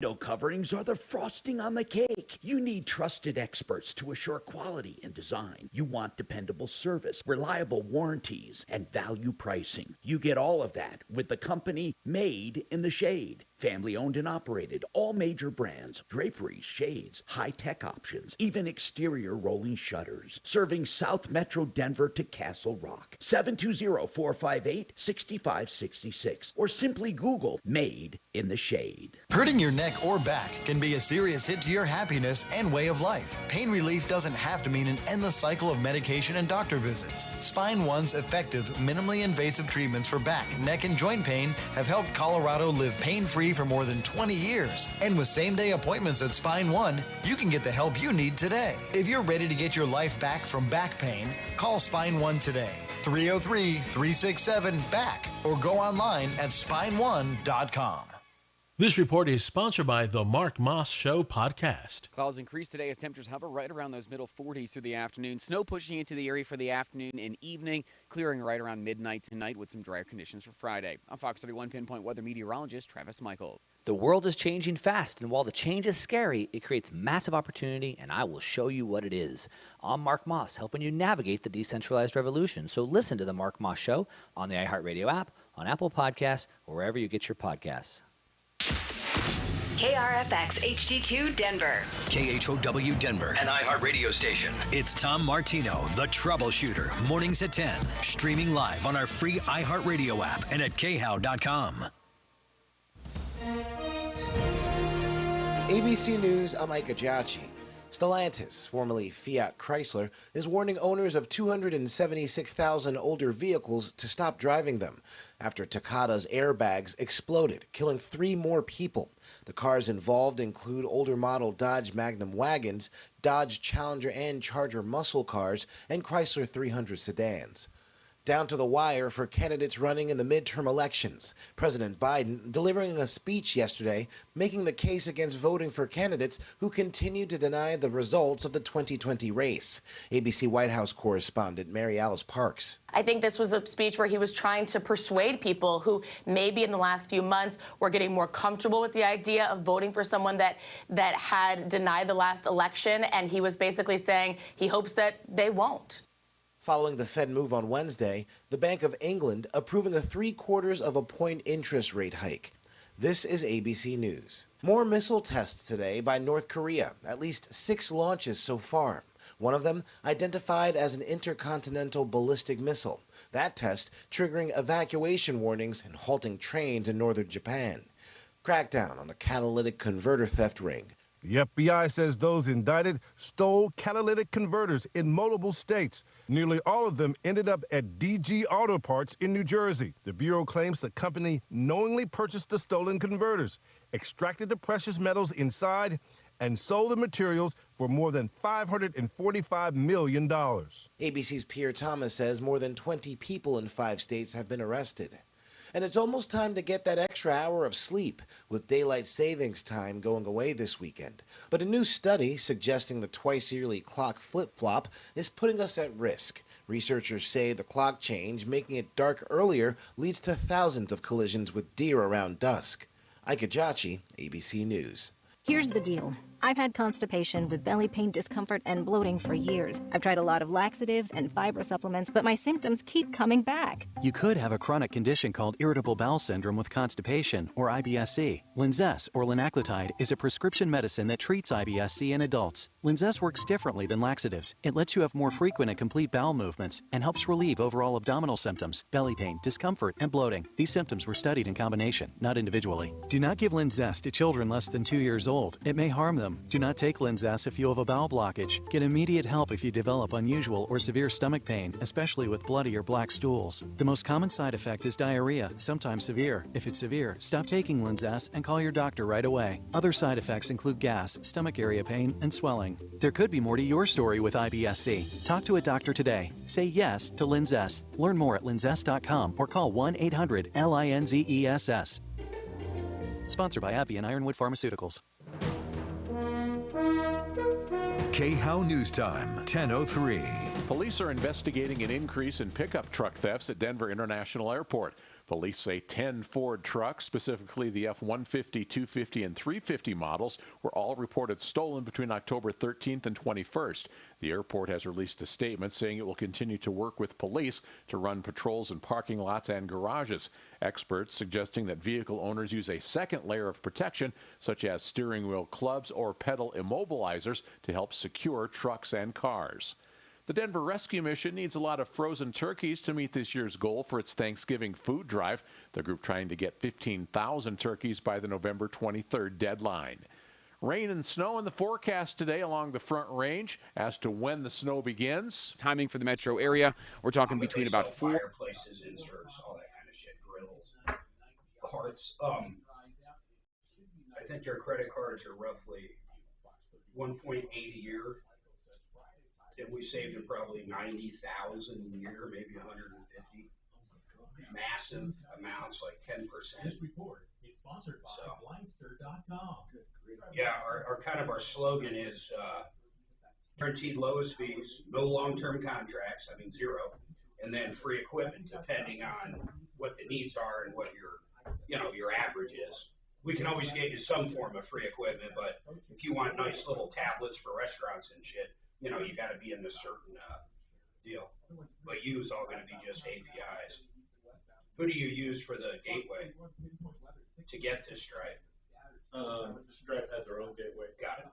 Window coverings are the frosting on the cake. You need trusted experts to assure quality and design. You want dependable service, reliable warranties, and value pricing. You get all of that with the company Made in the Shade. Family owned and operated, all major brands, draperies, shades, high-tech options, even exterior rolling shutters. Serving South Metro Denver to Castle Rock. 720-458-6566 or simply Google Made in the Shade. Hurting your neck or back can be a serious hit to your happiness and way of life. Pain relief doesn't have to mean an endless cycle of medication and doctor visits. Spine One's effective, minimally invasive treatments for back, neck, and joint pain have helped Colorado live pain-free for more than 20 years. And with same-day appointments at Spine One, you can get the help you need today. If you're ready to get your life back from back pain, call Spine One today. 303-367-BACK or go online at spineone.com. This report is sponsored by the Mark Moss Show podcast. Clouds increase today as temperatures hover right around those middle 40s through the afternoon. Snow pushing into the area for the afternoon and evening, clearing right around midnight tonight with some drier conditions for Friday. I'm Fox 31 Pinpoint Weather meteorologist Travis Michael. The world is changing fast, and while the change is scary, it creates massive opportunity, and I will show you what it is. I'm Mark Moss, helping you navigate the decentralized revolution. So listen to the Mark Moss Show on the iHeartRadio app, on Apple Podcasts, or wherever you get your podcasts. KRFX HD2 Denver. KHOW Denver, an iHeart radio station. It's Tom Martino, the Troubleshooter, mornings at 10. Streaming live on our free iHeart radio app and at khow.com. ABC News, I'm Ike Ajachi. Stellantis, formerly Fiat Chrysler, is warning owners of 276,000 older vehicles to stop driving them after Takata's airbags exploded, killing 3 more people. The cars involved include older model Dodge Magnum wagons, Dodge Challenger and Charger muscle cars, and Chrysler 300 sedans. Down to the wire for candidates running in the midterm elections. President Biden delivering a speech yesterday making the case against voting for candidates who continue to deny the results of the 2020 race. ABC White House correspondent Mary Alice Parks. I think this was a speech where he was trying to persuade people who maybe in the last few months were getting more comfortable with the idea of voting for someone that had denied the last election, and he was basically saying he hopes that they won't. Following the Fed move on Wednesday, the Bank of England approving a 0.75 point interest rate hike. This is ABC News. More missile tests today by North Korea, at least 6 launches so far. One of them identified as an intercontinental ballistic missile. That test triggering evacuation warnings and halting trains in northern Japan. Crackdown on the catalytic converter theft ring. The FBI says those indicted stole catalytic converters in multiple states. Nearly all of them ended up at DG Auto Parts in New Jersey. The Bureau claims the company knowingly purchased the stolen converters, extracted the precious metals inside, and sold the materials for more than $545 million. ABC's Pierre Thomas says more than 20 people in 5 states have been arrested. And it's almost time to get that extra hour of sleep, with daylight savings time going away this weekend. But a new study suggesting the twice-yearly clock flip-flop is putting us at risk. Researchers say the clock change, making it dark earlier, leads to thousands of collisions with deer around dusk. Ike Ajachi, ABC News. Here's the deal. I've had constipation with belly pain, discomfort, and bloating for years. I've tried a lot of laxatives and fiber supplements, but my symptoms keep coming back. You could have a chronic condition called irritable bowel syndrome with constipation, or IBS-C. Linzess, or linaclotide, is a prescription medicine that treats IBS-C in adults. Linzess works differently than laxatives. It lets you have more frequent and complete bowel movements and helps relieve overall abdominal symptoms, belly pain, discomfort, and bloating. These symptoms were studied in combination, not individually. Do not give Linzess to children less than 2 years old. It may harm them. Do not take Linzess if you have a bowel blockage. Get immediate help if you develop unusual or severe stomach pain, especially with bloody or black stools. The most common side effect is diarrhea, sometimes severe. If it's severe, stop taking Linzess and call your doctor right away. Other side effects include gas, stomach area pain, and swelling. There could be more to your story with IBS-C. Talk to a doctor today. Say yes to Linzess. Learn more at linzess.com or call 1-800-LINZESS. Sponsored by AbbVie and Ironwood Pharmaceuticals. KHOW News Time, 10:03. Police are investigating an increase in pickup truck thefts at Denver International Airport. Police say 10 Ford trucks, specifically the F-150, 250, and 350 models, were all reported stolen between October 13th and 21st. The airport has released a statement saying it will continue to work with police to run patrols in parking lots and garages. Experts suggesting that vehicle owners use a second layer of protection, such as steering wheel clubs or pedal immobilizers, to help secure trucks and cars. The Denver Rescue Mission needs a lot of frozen turkeys to meet this year's goal for its Thanksgiving food drive. The group trying to get 15,000 turkeys by the November 23rd deadline. Rain and snow in the forecast today along the Front Range. As to when the snow begins, timing for the metro area, we're talking between about 4. Fireplaces, inserts, all that kind of shit, grills, hearths. I think their credit cards are roughly 1.8 a year. If we saved them probably 90,000 a year, maybe 150. Massive amounts, like 10%. This report is sponsored by Blindster.com. Yeah, our slogan is guaranteed lowest fees, no long-term contracts, I mean 0, and then free equipment depending on what the needs are and what your average is. We can always get you some form of free equipment, but if you want nice little tablets for restaurants and shit, you got to be in this certain deal. But you is all going to be just APIs. Who do you use for the gateway to get to Stripe? Stripe has their own gateway. Got it.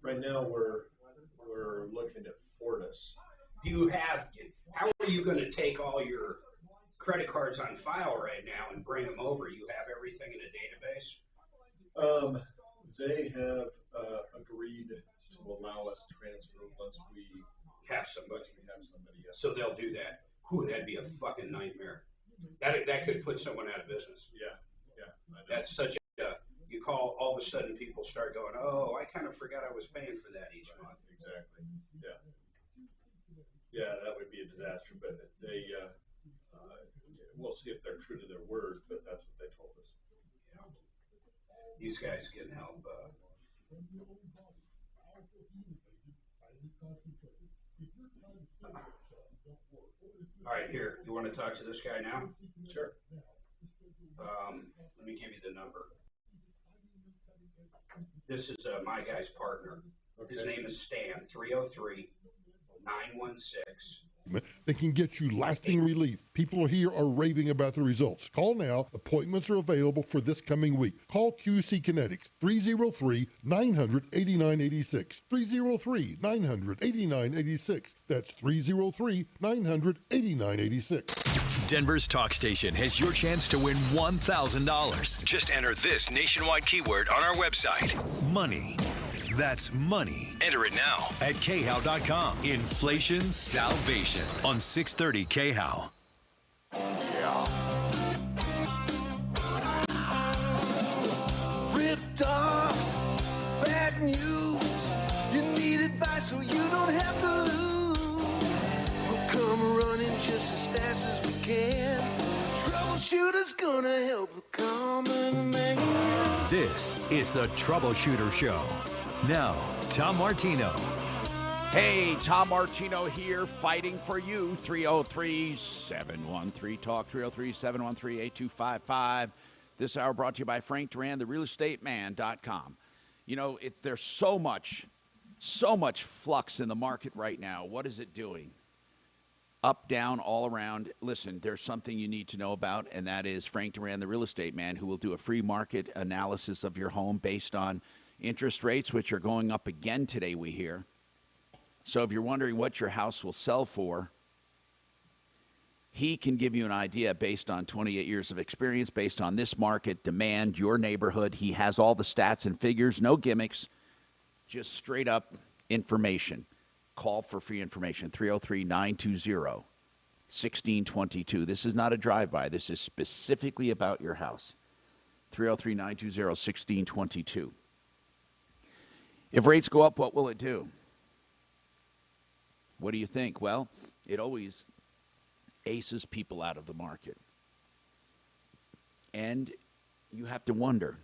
Right now we're looking at Fortis. How are you going to take all your credit cards on file right now and bring them over? You have everything in a database? They have agreed to allow us transfer once we have somebody. Yes. So they'll do that. Whew, that'd be a fucking nightmare. That could put someone out of business. Yeah. That's such a, you call, all of a sudden people start going, oh, I kind of forgot I was paying for that each month. Exactly. Yeah, that would be a disaster, but they, we'll see if they're true to their word, but that's what they told us. Yeah. These guys can help. All right, here, you want to talk to this guy now? Sure. Let me give you the number. This is my guy's partner. Okay. His name is Stan, 303-916. That can get you lasting relief. People here are raving about the results. Call now. Appointments are available for this coming week. Call QC Kinetics, 303-900-8986. 303-900-8986. That's 303-900-8986. Denver's talk station has your chance to win $1,000. Just enter this nationwide keyword on our website. Money. That's money. Enter it now at khow.com. Inflation salvation on 630 KHOW. Yeah. Ripped off, bad news. You need advice so you don't have to lose. We'll come running just as fast as we can. Troubleshooter's gonna help the common man. This is the Troubleshooter Show. Now, Tom Martino. Hey, Tom Martino here, fighting for you. 303-713-TALK, 303-713-8255. This hour brought to you by Frank Duran, therealestateman.com. There's so much flux in the market right now. What is it doing? Up, down, all around. Listen, there's something you need to know about, and that is Frank Duran, the real estate man, who will do a free market analysis of your home based on interest rates, which are going up again today, we hear. So if you're wondering what your house will sell for, he can give you an idea based on 28 years of experience, based on this market, demand, your neighborhood. He has all the stats and figures, no gimmicks, just straight up information. Call for free information, 303-920-1622. This is not a drive-by. This is specifically about your house, 303-920-1622. If rates go up, what will it do? What do you think? Well, it always aces people out of the market. And you have to wonder,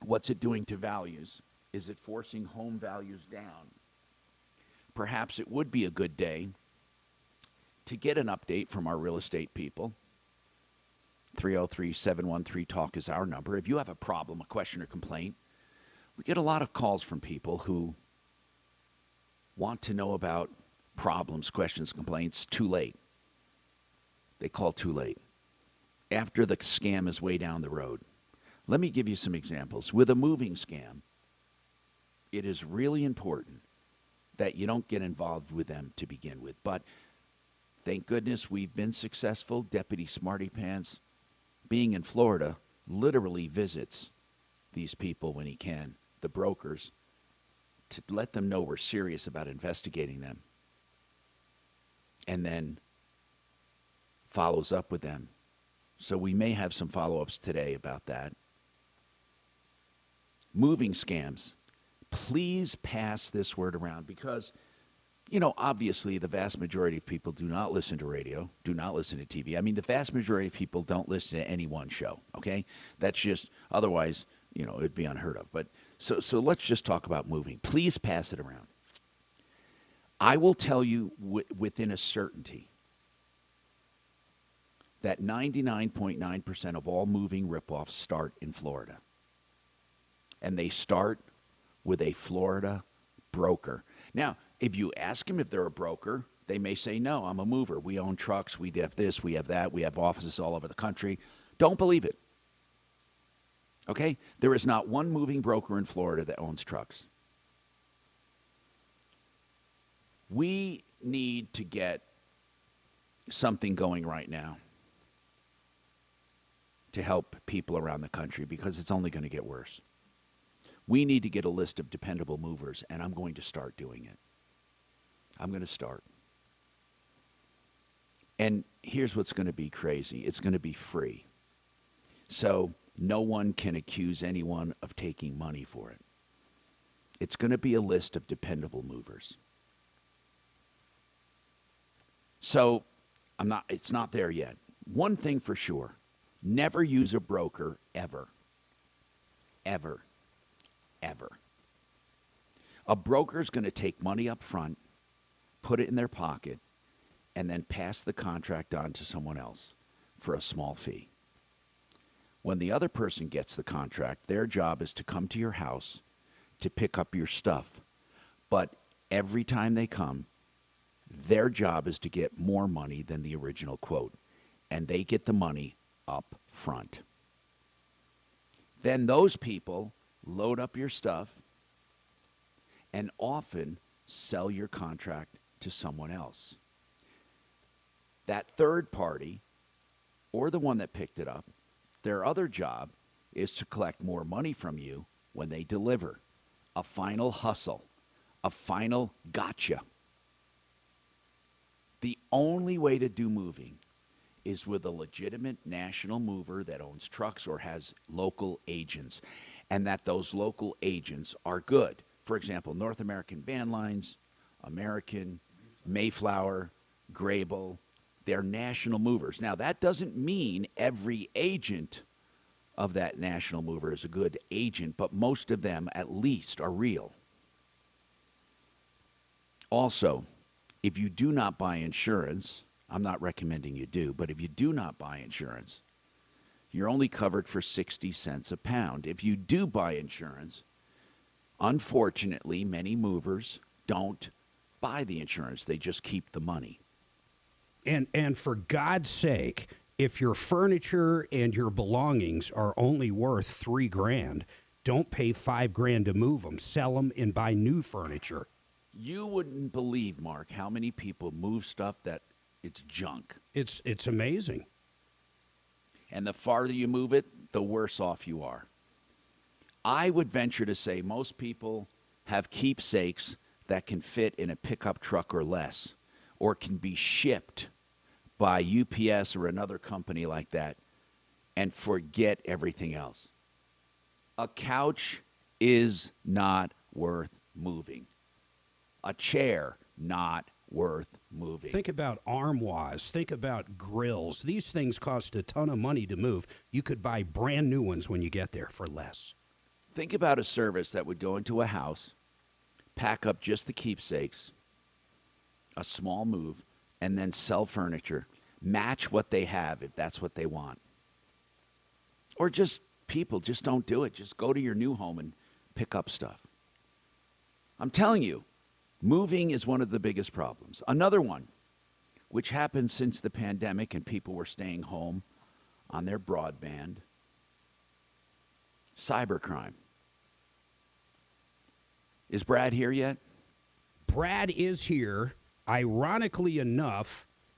what's it doing to values? Is it forcing home values down? perhaps it would be a good day to get an update from our real estate people. 303-713-TALK is our number. If you have a problem, a question, or complaint, we get a lot of calls from people who want to know about problems, questions, complaints too late. They call too late, after the scam is way down the road. Let me give you some examples. With a moving scam, it is really important that you don't get involved with them to begin with. But thank goodness we've been successful. Deputy Smarty Pants, being in Florida, literally visits these people when he can, the brokers, to let them know we're serious about investigating them, and then follows up with them. So we may have some follow-ups today about that. Moving scams. Please pass this word around because, you know, obviously the vast majority of people do not listen to radio, do not listen to TV. I mean, the vast majority of people don't listen to any one show, okay? That's just, otherwise, you know, it'd be unheard of. But so let's just talk about moving. Please pass it around. I will tell you within a certainty that 99.9% of all moving ripoffs start in Florida. And they start with a Florida broker. Now, if you ask them if they're a broker, they may say, no, I'm a mover. We own trucks. We have this. We have that. We have offices all over the country. Don't believe it. Okay? There is not one moving broker in Florida that owns trucks. We need to get something going right now to help people around the country because it's only going to get worse. We need to get a list of dependable movers, and I'm going to start doing it. I'm going to start. And here's what's going to be crazy. It's going to be free. So no one can accuse anyone of taking money for it. It's going to be a list of dependable movers. So it's not there yet. One thing for sure, never use a broker ever. Ever. Ever. A broker is going to take money up front, put it in their pocket, and then pass the contract on to someone else for a small fee. When the other person gets the contract, their job is to come to your house to pick up your stuff. But every time they come, their job is to get more money than the original quote, and they get the money up front. Then those people load up your stuff and often sell your contract to someone else. That third party, or the one that picked it up, their other job is to collect more money from you when they deliver. A final hustle, a final gotcha. The only way to do moving is with a legitimate national mover that owns trucks or has local agents, and that those local agents are good. For example, North American Van Lines, American, Mayflower, Grable, they're national movers. Now, that doesn't mean every agent of that national mover is a good agent, but most of them at least are real. Also, if you do not buy insurance, I'm not recommending you do, but if you do not buy insurance, you're only covered for 60 cents a pound. If you do buy insurance, unfortunately, many movers don't buy the insurance. They just keep the money. And for God's sake, if your furniture and your belongings are only worth $3,000, don't pay $5,000 to move them. Sell them and buy new furniture. You wouldn't believe, Mark, how many people move stuff that it's junk. It's amazing. And the farther you move it, the worse off you are. I would venture to say most people have keepsakes that can fit in a pickup truck or less, or can be shipped by UPS or another company like that, and forget everything else. A couch is not worth moving. A chair, not worth moving. Think about armoires. Think about grills. These things cost a ton of money to move. You could buy brand new ones when you get there for less. Think about a service that would go into a house, pack up just the keepsakes, a small move, and then sell furniture. Match what they have if that's what they want. Or just people, just don't do it. Just go to your new home and pick up stuff. I'm telling you, moving is one of the biggest problems. Another one, which happened since the pandemic and people were staying home on their broadband, cybercrime. Is Brad here yet? Brad is here. Ironically enough,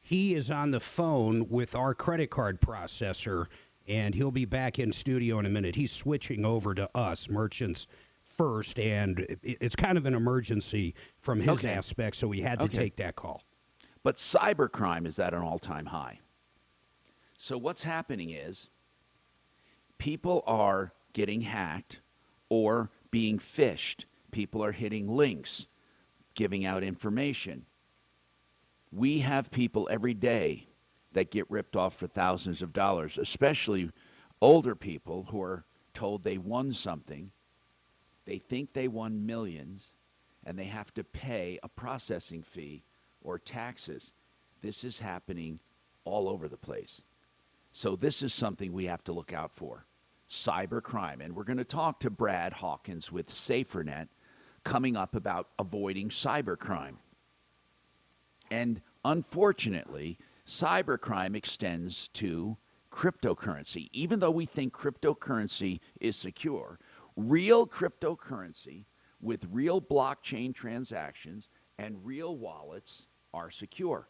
he is on the phone with our credit card processor, and he'll be back in studio in a minute. He's switching over to us, merchants first, and it's kind of an emergency from his aspect, so we had to take that call. But cybercrime is at an all-time high. So what's happening is people are getting hacked or being phished. People are hitting links, giving out information. We have people every day that get ripped off for thousands of dollars, especially older people who are told they won something. They think they won millions, and they have to pay a processing fee or taxes. This is happening all over the place. So this is something we have to look out for, cybercrime. And we're going to talk to Brad Hawkins with SaferNet coming up about avoiding cybercrime. And unfortunately, cybercrime extends to cryptocurrency. Even though we think cryptocurrency is secure, real cryptocurrency with real blockchain transactions and real wallets are secure.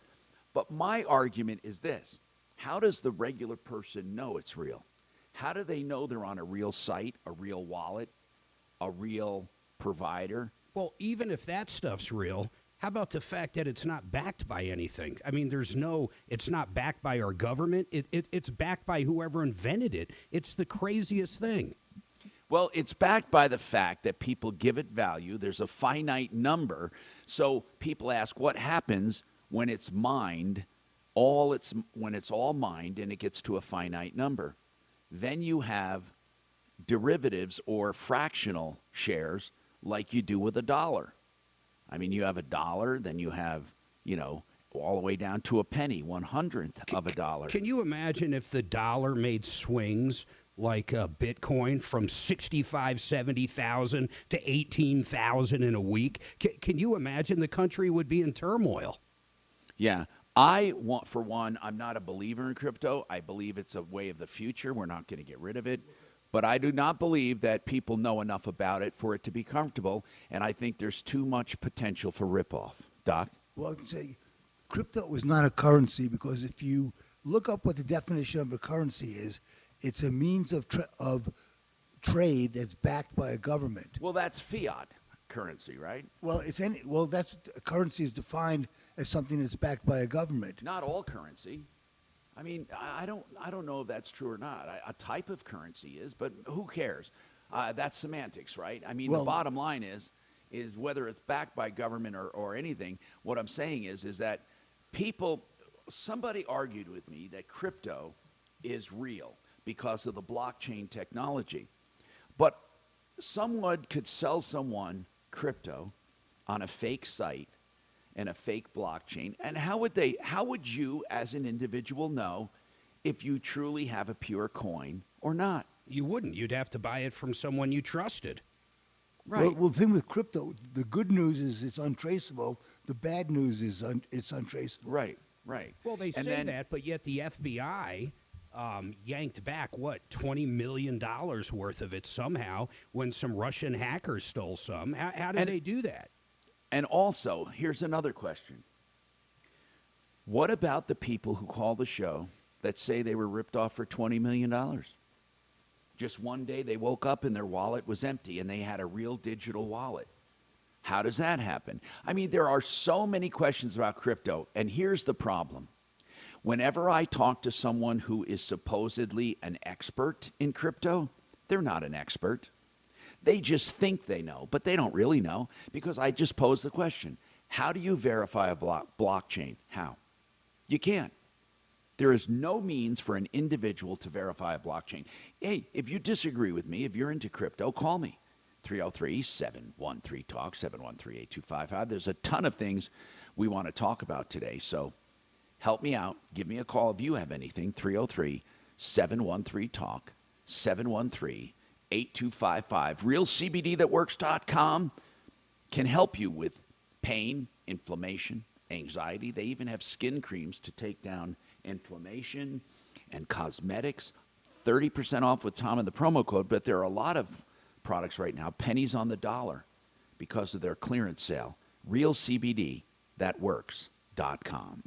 But my argument is this. How does the regular person know it's real? How do they know they're on a real site, a real wallet, a real provider? Well, even if that stuff's real, how about the fact that it's not backed by anything? I mean, it's not backed by our government. It's backed by whoever invented it. It's the craziest thing. Well, it's backed by the fact that people give it value. There's a finite number. So people ask, what happens when it's mined? When it's all mined and it gets to a finite number. Then you have derivatives or fractional shares like you do with a dollar. I mean, you have a dollar, then you have, all the way down to a penny, 1/100th of a dollar. Can you imagine if the dollar made swings like Bitcoin from 65, 70,000 to 18,000 in a week? Can you imagine the country would be in turmoil? Yeah. For one, I'm not a believer in crypto. I believe it's a way of the future. We're not going to get rid of it. But I do not believe that people know enough about it for it to be comfortable, and I think there's too much potential for ripoff. Doc? Well, I can say crypto is not a currency because if you look up what the definition of a currency is, it's a means of trade that's backed by a government. Well, that's fiat currency, right? Well, that's currency is defined as something that's backed by a government. Not all currency. I mean, I don't know if that's true or not. A type of currency is, but who cares? That's semantics, right? I mean, the bottom line is whether it's backed by government or anything, what I'm saying is that somebody argued with me that crypto is real because of the blockchain technology. But someone could sell someone crypto on a fake site and a fake blockchain, and how would you as an individual know if you truly have a pure coin or not? You wouldn't. You'd have to buy it from someone you trusted. Right. Well, the thing with crypto, the good news is it's untraceable. The bad news is it's untraceable. Right. Well, they say that, but yet the FBI yanked back, $20 million worth of it somehow when some Russian hackers stole some. How did they do that? And also, here's another question. What about the people who call the show that say they were ripped off for $20 million? Just one day they woke up and their wallet was empty and they had a real digital wallet. How does that happen? I mean, there are so many questions about crypto, and here's the problem. Whenever I talk to someone who is supposedly an expert in crypto, they're not an expert. They just think they know, but they don't really know, because I just posed the question. How do you verify a blockchain? How? You can't. There is no means for an individual to verify a blockchain. Hey, if you disagree with me, if you're into crypto, call me. 303-713-TALK, 713-8255. There's a ton of things we want to talk about today, so help me out. Give me a call if you have anything. 303-713-TALK, 713-8255. RealCBDThatWorks.com can help you with pain, inflammation, anxiety. They even have skin creams to take down inflammation and cosmetics. 30% off with Tom and the promo code, but there are a lot of products right now, pennies on the dollar, because of their clearance sale. RealCBDThatWorks.com.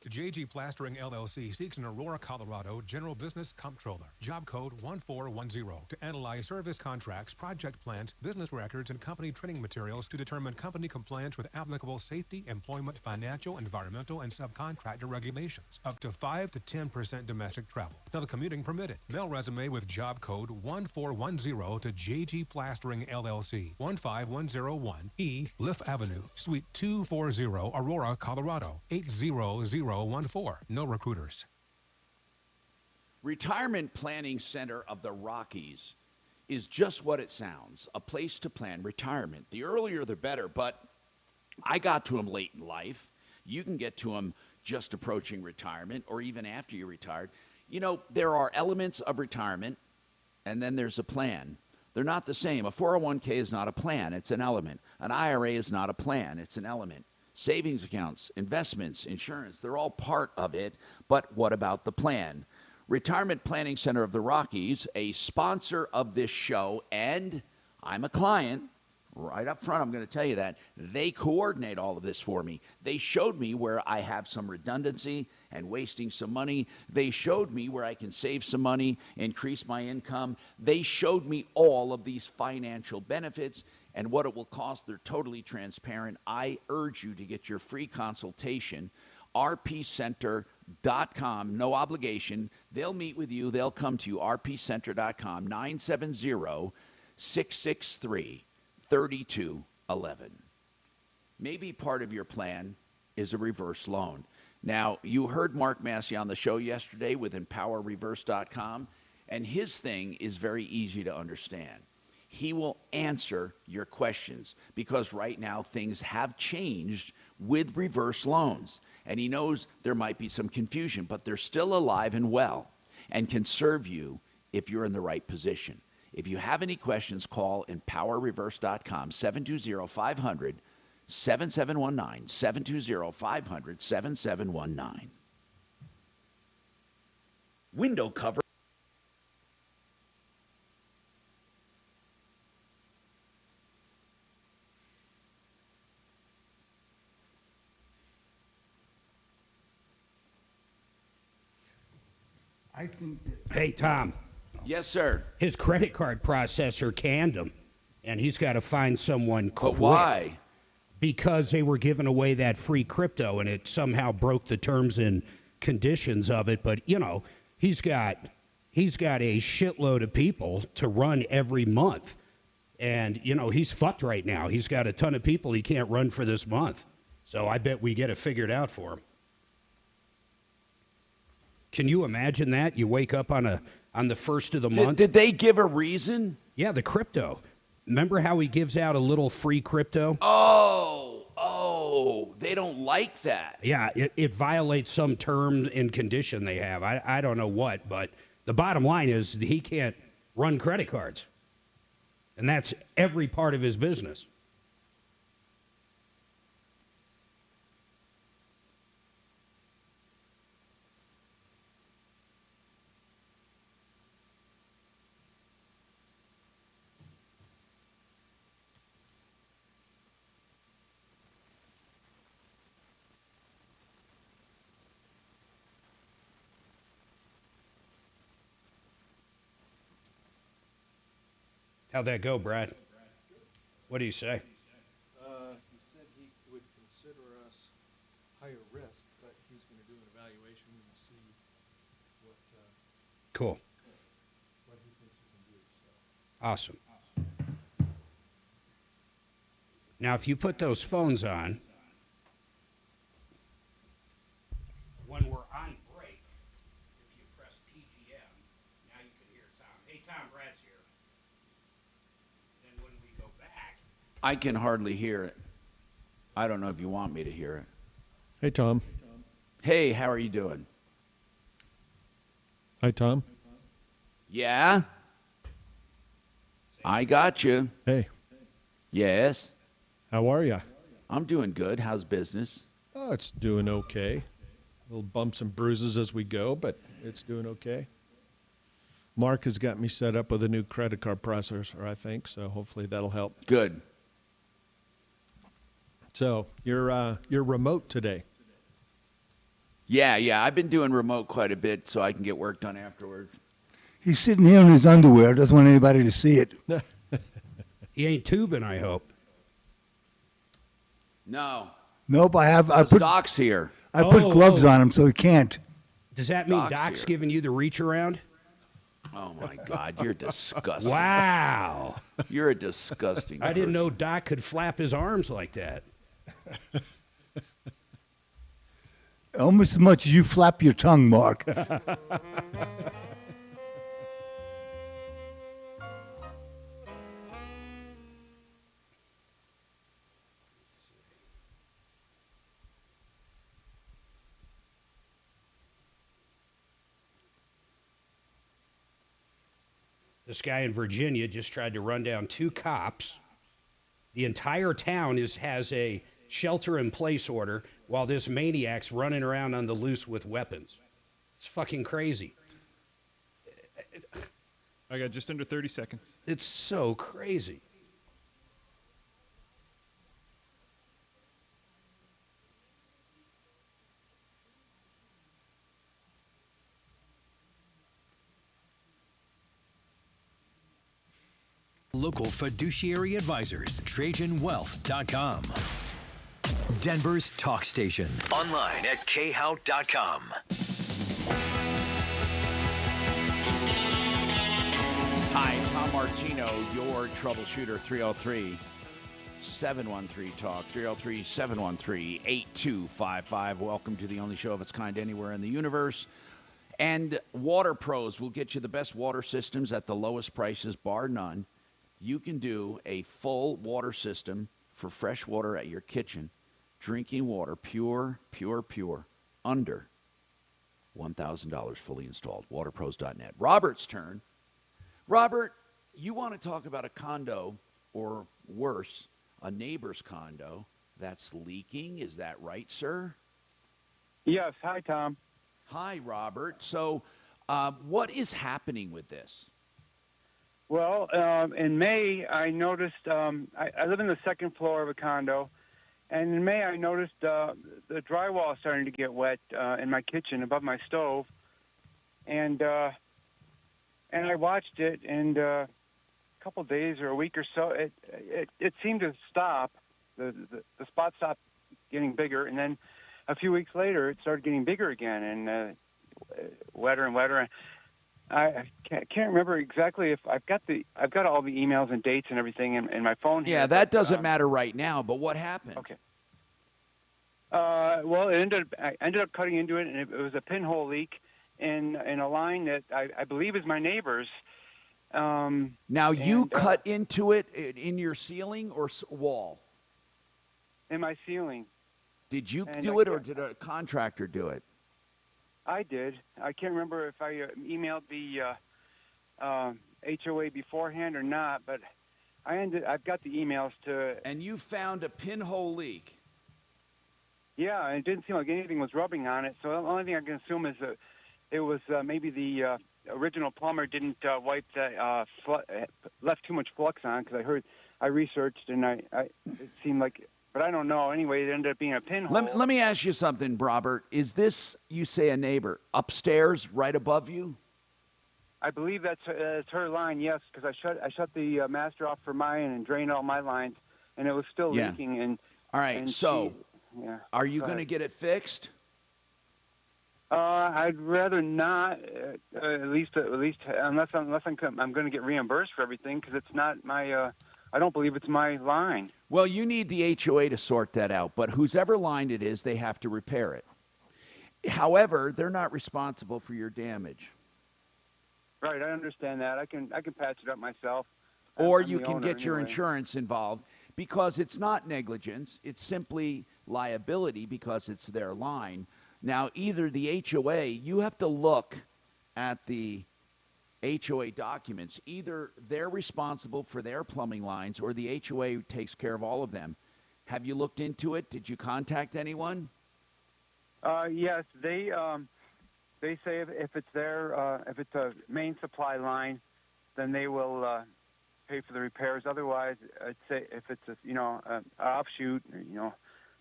JG Plastering LLC seeks an Aurora, Colorado General Business Comptroller. Job code 1410 to analyze service contracts, project plans, business records, and company training materials to determine company compliance with applicable safety, employment, financial, environmental, and subcontractor regulations. Up to 5 to 10% domestic travel. Telecommuting permitted. Mail resume with job code 1410 to JG Plastering LLC, 15101 E. Liff Avenue, Suite 240, Aurora, Colorado, 80014. No recruiters. Retirement Planning Center of the Rockies is just what it sounds, a place to plan retirement. The earlier the better, but I got to them late in life. You can get to them just approaching retirement or even after you're retired. You know, there are elements of retirement, and then there's a plan. They're not the same. A 401k is not a plan, it's an element. An IRA is not a plan, it's an element. Savings accounts, investments, insurance, they're all part of it, but what about the plan? Retirement Planning Center of the Rockies, a sponsor of this show, and I'm a client. Right up front, I'm going to tell you that. They coordinate all of this for me. They showed me where I have some redundancy and wasting some money. They showed me where I can save some money, increase my income. They showed me all of these financial benefits and what it will cost. They're totally transparent. I urge you to get your free consultation. rpcenter.com, no obligation. They'll meet with you. They'll come to you. rpcenter.com, 970-663-3211. Maybe part of your plan is a reverse loan. Now, you heard Mark Massey on the show yesterday with EmpowerReverse.com, and his thing is very easy to understand. He will answer your questions because right now things have changed with reverse loans. And he knows there might be some confusion, but they're still alive and well and can serve you if you're in the right position. If you have any questions, call EmpowerReverse.com, 720-500-7719, 720-500-7719. Window cover. I think that... Hey, Tom. Yes, sir. His credit card processor canned him, and he's got to find someone quick. But why? Because they were giving away that free crypto, and it somehow broke the terms and conditions of it. But, you know, he's got a shitload of people to run every month. And, you know, he's fucked right now. He's got a ton of people he can't run for this month. So I bet we get it figured out for him. Can you imagine that? You wake up on the first of the month. Did they give a reason? Yeah, the crypto. Remember how he gives out a little free crypto? Oh, they don't like that. Yeah, it violates some term and condition they have. I don't know what, but the bottom line is he can't run credit cards. And that's every part of his business. How'd that go, Brad? What do you say? He said he would consider us higher risk, but he's going to do an evaluation and see what Cool. what he thinks he can do. So. Awesome. Now, if you put those phones on, when we're on break, I can hardly hear it. I don't know if you want me to hear it. Hey, Tom. Hey, how are you doing? Hi, Tom. Yeah? I got you. Hey. Yes? How are you? I'm doing good. How's business? Oh, it's doing okay. Little bumps and bruises as we go, but it's doing okay. Mark has got me set up with a new credit card processor, I think, so hopefully that'll help. Good. So, you're remote today. Yeah, I've been doing remote quite a bit so I can get work done afterwards. He's sitting here in his underwear. Doesn't want anybody to see it. He ain't tubing, I hope. No. Nope, I put Doc's here. I put gloves on him so he can't. Does that mean Doc's Doc's here. giving you the reach around? Oh, my God, you're disgusting. Wow. You're a disgusting I didn't person. know Doc could flap his arms like that. Almost as much as you flap your tongue, Mark. This guy in Virginia just tried to run down 2 cops. The entire town has a shelter-in-place order while this maniac's running around on the loose with weapons. It's fucking crazy. I got just under 30 seconds. It's so crazy. Local fiduciary advisors, TrajanWealth.com. Denver's talk station. Online at khout.com. Hi, Tom Martino, your troubleshooter, 303-713-TALK, 303-713-8255. Welcome to the only show of its kind anywhere in the universe. And Water Pros will get you the best water systems at the lowest prices, bar none. You can do a full water system for fresh water at your kitchen, drinking water, pure, under $1,000 fully installed. Waterpros.net. Robert's turn. Robert, you want to talk about a condo, or worse, a neighbor's condo that's leaking. Is that right, sir? Yes. Hi, Tom. Hi, Robert. So what is happening with this? Well, in May, I noticed, I live in the second floor of a condo, and in May I noticed the drywall starting to get wet in my kitchen above my stove, and I watched it, and a couple of days or a week or so, it seemed to stop. The spot stopped getting bigger, and then a few weeks later, it started getting bigger again and wetter and wetter. I can't remember exactly if I've got all the emails and dates and everything in my phone here. Yeah, that doesn't matter right now, but what happened? Okay. Well, I ended up cutting into it, and it was a pinhole leak in a line that I believe is my neighbor's. Now, you cut into it in your ceiling or wall? In my ceiling. Did you do it, or did a contractor do it? I did. I can't remember if I emailed the HOA beforehand or not, but I've got the emails to. And you found a pinhole leak. Yeah, and it didn't seem like anything was rubbing on it. So the only thing I can assume is that it was maybe the original plumber didn't wipe that left too much flux on, because I researched and it seemed like. But I don't know. Anyway, it ended up being a pinhole. Let me ask you something, Robert. Is this, you say, a neighbor upstairs, right above you? I believe that's her line, yes, because I shut the master off for mine and drained all my lines, and it was still leaking. And all right, so are you going to get it fixed? I'd rather not, at least unless I'm going to get reimbursed for everything, because it's not my. I don't believe it's my line. Well, you need the HOA to sort that out, but whosever line it is, they have to repair it. However, they're not responsible for your damage. Right, I understand that. I can patch it up myself. Or I'm you the can owner get your anyway. insurance involved. because it's not negligence. It's simply liability because it's their line. Now, either the HOA, you have to look at the HOA documents. Either they're responsible for their plumbing lines or the HOA takes care of all of them. Have you looked into it? Did you contact anyone? Yes, they say if it's if it's a main supply line, then they will pay for the repairs. Otherwise, I'd say if it's an offshoot,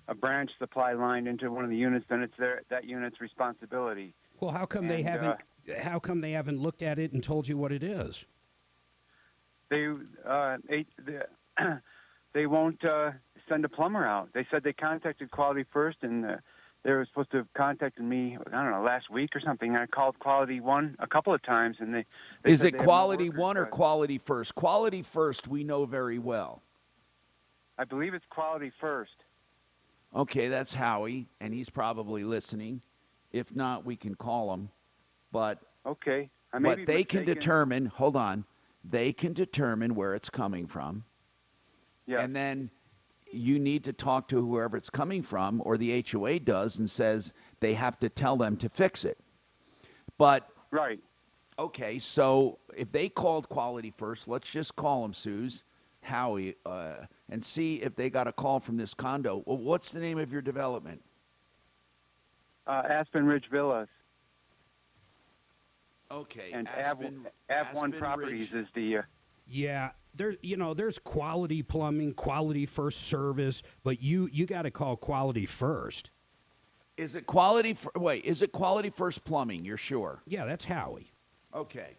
a branch supply line into one of the units, then it's that unit's responsibility. Well, how come they haven't? How come they haven't looked at it and told you what it is? They won't send a plumber out. They said they contacted Quality First, and they were supposed to have contacted me, I don't know, last week or something. I called Quality One a couple of times, and they Is said it they have no Quality workers, One or but Quality First? Quality First we know very well. I believe it's Quality First. Okay, that's Howie, and he's probably listening. If not, we can call him. But okay, what they can determine, hold on, they can determine where it's coming from. Yeah. And then you need to talk to whoever it's coming from, or the HOA does, and says they have to tell them to fix it. But right. Okay, so if they called Quality First, let's just call them, Suze, Howie, and see if they got a call from this condo. Well, what's the name of your development? Aspen Ridge Villas. Okay. And Aspen Av1 Properties Ridge. is the. Yeah, there's Quality Plumbing, Quality First Service, but you got to call Quality First. Is it Quality? Is it Quality First Plumbing? You're sure? Yeah, that's Howie. Okay.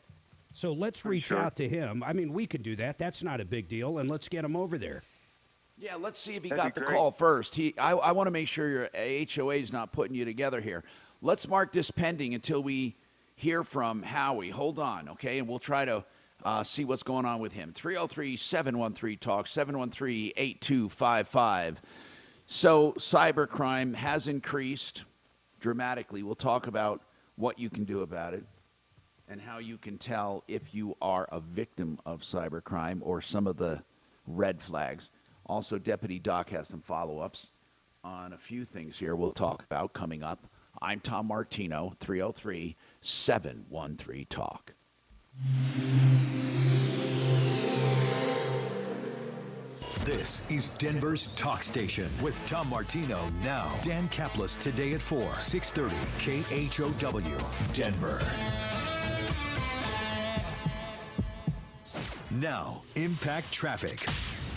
So let's reach out to him. I mean, we can do that. That's not a big deal, and let's get him over there. Yeah, let's see if he That'd got be the great. call first. I want to make sure your HOA is not putting you together here. Let's mark this pending until we hear from Howie. Hold on, okay? And we'll try to see what's going on with him. 303-713-TALK, 713-8255. So cybercrime has increased dramatically. We'll talk about what you can do about it and how you can tell if you are a victim of cybercrime or some of the red flags. Also, Deputy Doc has some follow-ups on a few things here we'll talk about coming up. I'm Tom Martino, 303-713-TALK. This is Denver's Talk Station with Tom Martino now. Dan Kaplis today at 4, 630 KHOW, Denver. Now, Impact Traffic.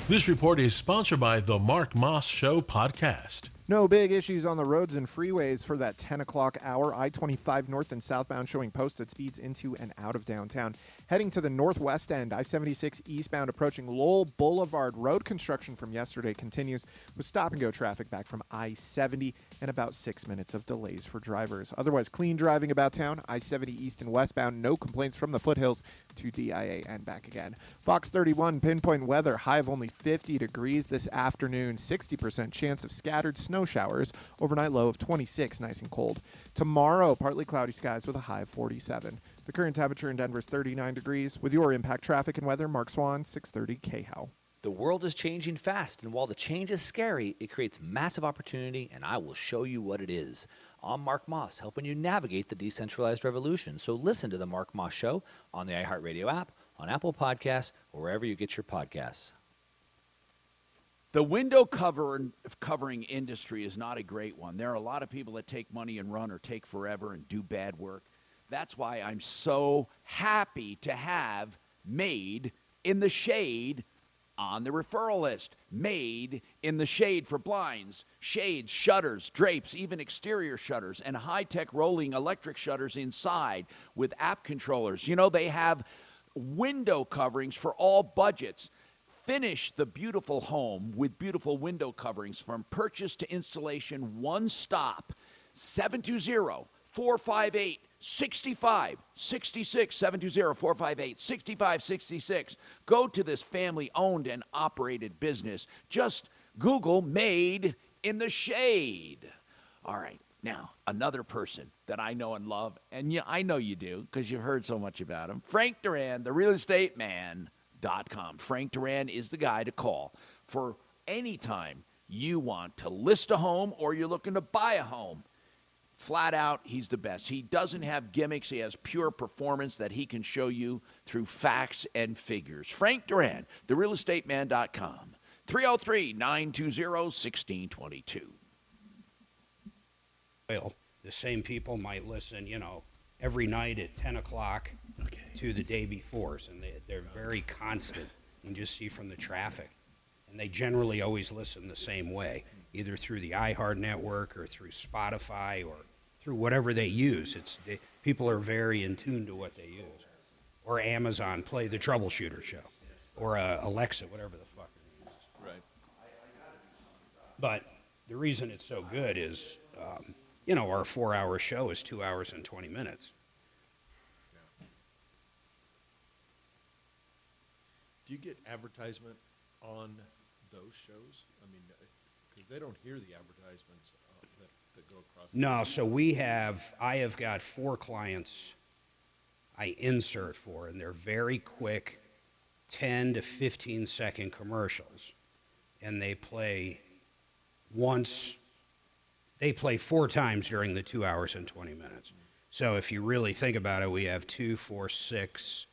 This report is sponsored by the Mark Moss Show podcast. No big issues on the roads and freeways for that 10 o'clock hour. I-25 north and southbound showing posted speeds into and out of downtown. Heading to the northwest end, I-76 eastbound approaching Lowell Boulevard. Road construction from yesterday continues with stop-and-go traffic back from I-70 and about 6 minutes of delays for drivers. Otherwise, clean driving about town. I-70 east and westbound, no complaints from the foothills to DIA and back again. Fox 31 pinpoint weather, high of only 50 degrees this afternoon. 60% chance of scattered snow showers. Overnight low of 26, nice and cold. Tomorrow, partly cloudy skies with a high of 47. The current temperature in Denver is 39 degrees. With your Impact Traffic and Weather, Mark Swan, 630 KHOW. The world is changing fast, and while the change is scary, it creates massive opportunity, and I will show you what it is. I'm Mark Moss, helping you navigate the decentralized revolution. So listen to the Mark Moss Show on the iHeartRadio app, on Apple Podcasts, or wherever you get your podcasts. The window covering industry is not a great one. There are a lot of people that take money and run or take forever and do bad work. That's why I'm so happy to have Made in the Shade on the referral list. Made in the Shade for blinds, shades, shutters, drapes, even exterior shutters, and high-tech rolling electric shutters inside with app controllers. You know, they have window coverings for all budgets. Finish the beautiful home with beautiful window coverings from purchase to installation, one stop. 720-458-6566. 720-458-6566. Go to this family-owned and operated business. Just Google Made in the Shade. All right. Now, another person that I know and love, and yeah, I know you do because you've heard so much about him, Frank Duran, the real estate man.com. Frank Duran is the guy to call for anytime you want to list a home or you're looking to buy a home. Flat out, he's the best. He doesn't have gimmicks. He has pure performance that he can show you through facts and figures. Frank Duran, therealestateman.com, 303-920-1622. Well, the same people might listen, every night at 10 o'clock to the day before, and they're very constant. You can just see from the traffic. And they generally always listen the same way, either through the iHeart network or through Spotify or through whatever they use. People are very in tune to what they use. Or Amazon, play the Troubleshooter show. Or Alexa, whatever the fuck it is. Right. But the reason it's so good is, our 4-hour show is 2 hours and 20 minutes. Do you get advertisement on those shows? I mean, because they don't hear the advertisements that go across. No, so I have got 4 clients I insert for, and they're very quick, 10 to 15 second commercials. And they play 4 times during the 2 hours and 20 minutes. So if you really think about it, we have 2, 4, 6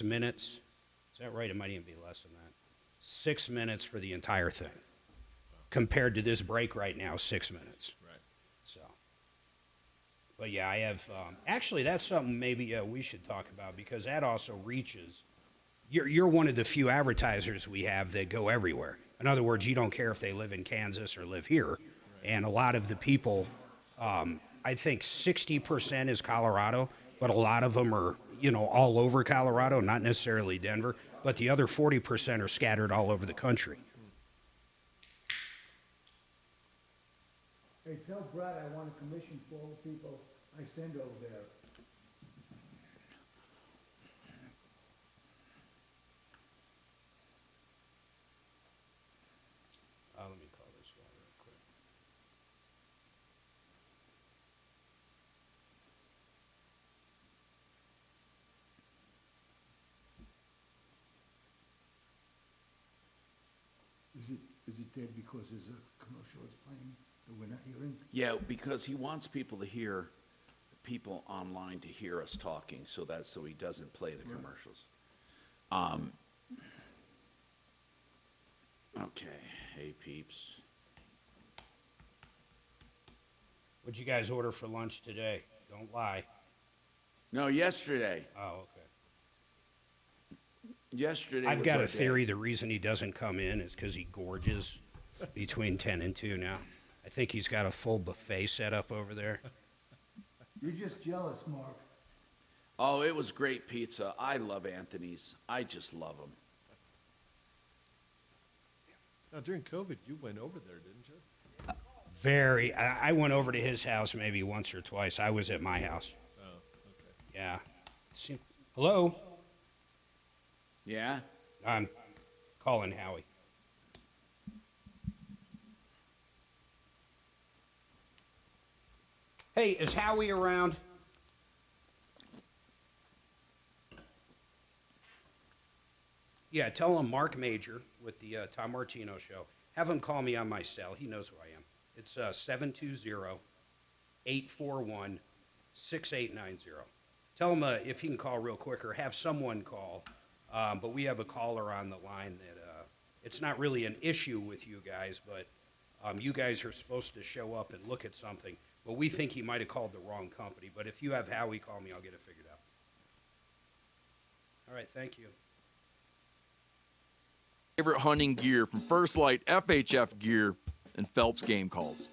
minutes. Is that right? It might even be less than that. 6 minutes for the entire thing. Compared to this break right now, 6 minutes. Right. So, but yeah, I have. Actually, that's something maybe we should talk about, because that also reaches. You're one of the few advertisers we have that go everywhere. In other words, you don't care if they live in Kansas or live here. Right. And a lot of the people, I think 60% is Colorado, but a lot of them are, all over Colorado, not necessarily Denver. But the other 40% are scattered all over the country. Hey, tell Brad I want a commission for all the people I send over there. Let me call this guy real quick. Is it dead because there's a commercial that's playing that we're not hearing? Yeah, because he wants people online to hear us talking, so he doesn't play the commercials. Okay, hey peeps. What'd you guys order for lunch today? Don't lie. No, yesterday. Oh, okay. Yesterday. I've got a theory. The reason he doesn't come in is because he gorges between 10 and 2 now. I think he's got a full buffet set up over there. You're just jealous, Mark. Oh, it was great pizza. I love Anthony's. I just love them. Now, during COVID, you went over there, didn't you? I went over to his house maybe once or twice. I was at my house. Oh, okay. Yeah. Hello? Yeah? I'm calling Howie. Hey, is Howie around? Yeah, tell him Mark Major with the Tom Martino Show. Have him call me on my cell. He knows who I am. It's 720-841-6890. Tell him if he can call real quick, or have someone call. But we have a caller on the line that it's not really an issue with you guys, but you guys are supposed to show up and look at something. But we think he might have called the wrong company. But if you have Howie call me, I'll get it figured out. All right, thank you. Favorite hunting gear from First Light, FHF gear, and Phelps game calls.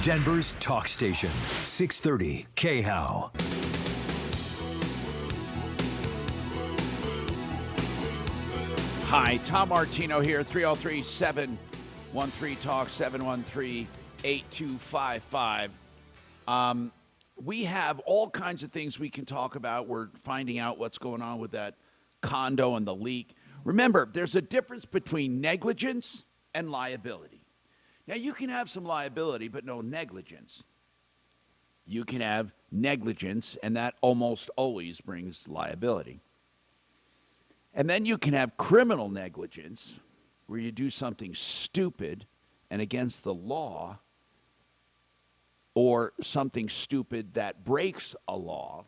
Denver's talk station, 630 KHOW. Hi, Tom Martino here, 303-713-TALK, 713-8255. We have all kinds of things we can talk about. We're finding out what's going on with that condo and the leak. Remember, there's a difference between negligence and liability. Now, you can have some liability, but no negligence. You can have negligence, and that almost always brings liability. And then you can have criminal negligence, where you do something stupid and against the law, or something stupid that breaks a law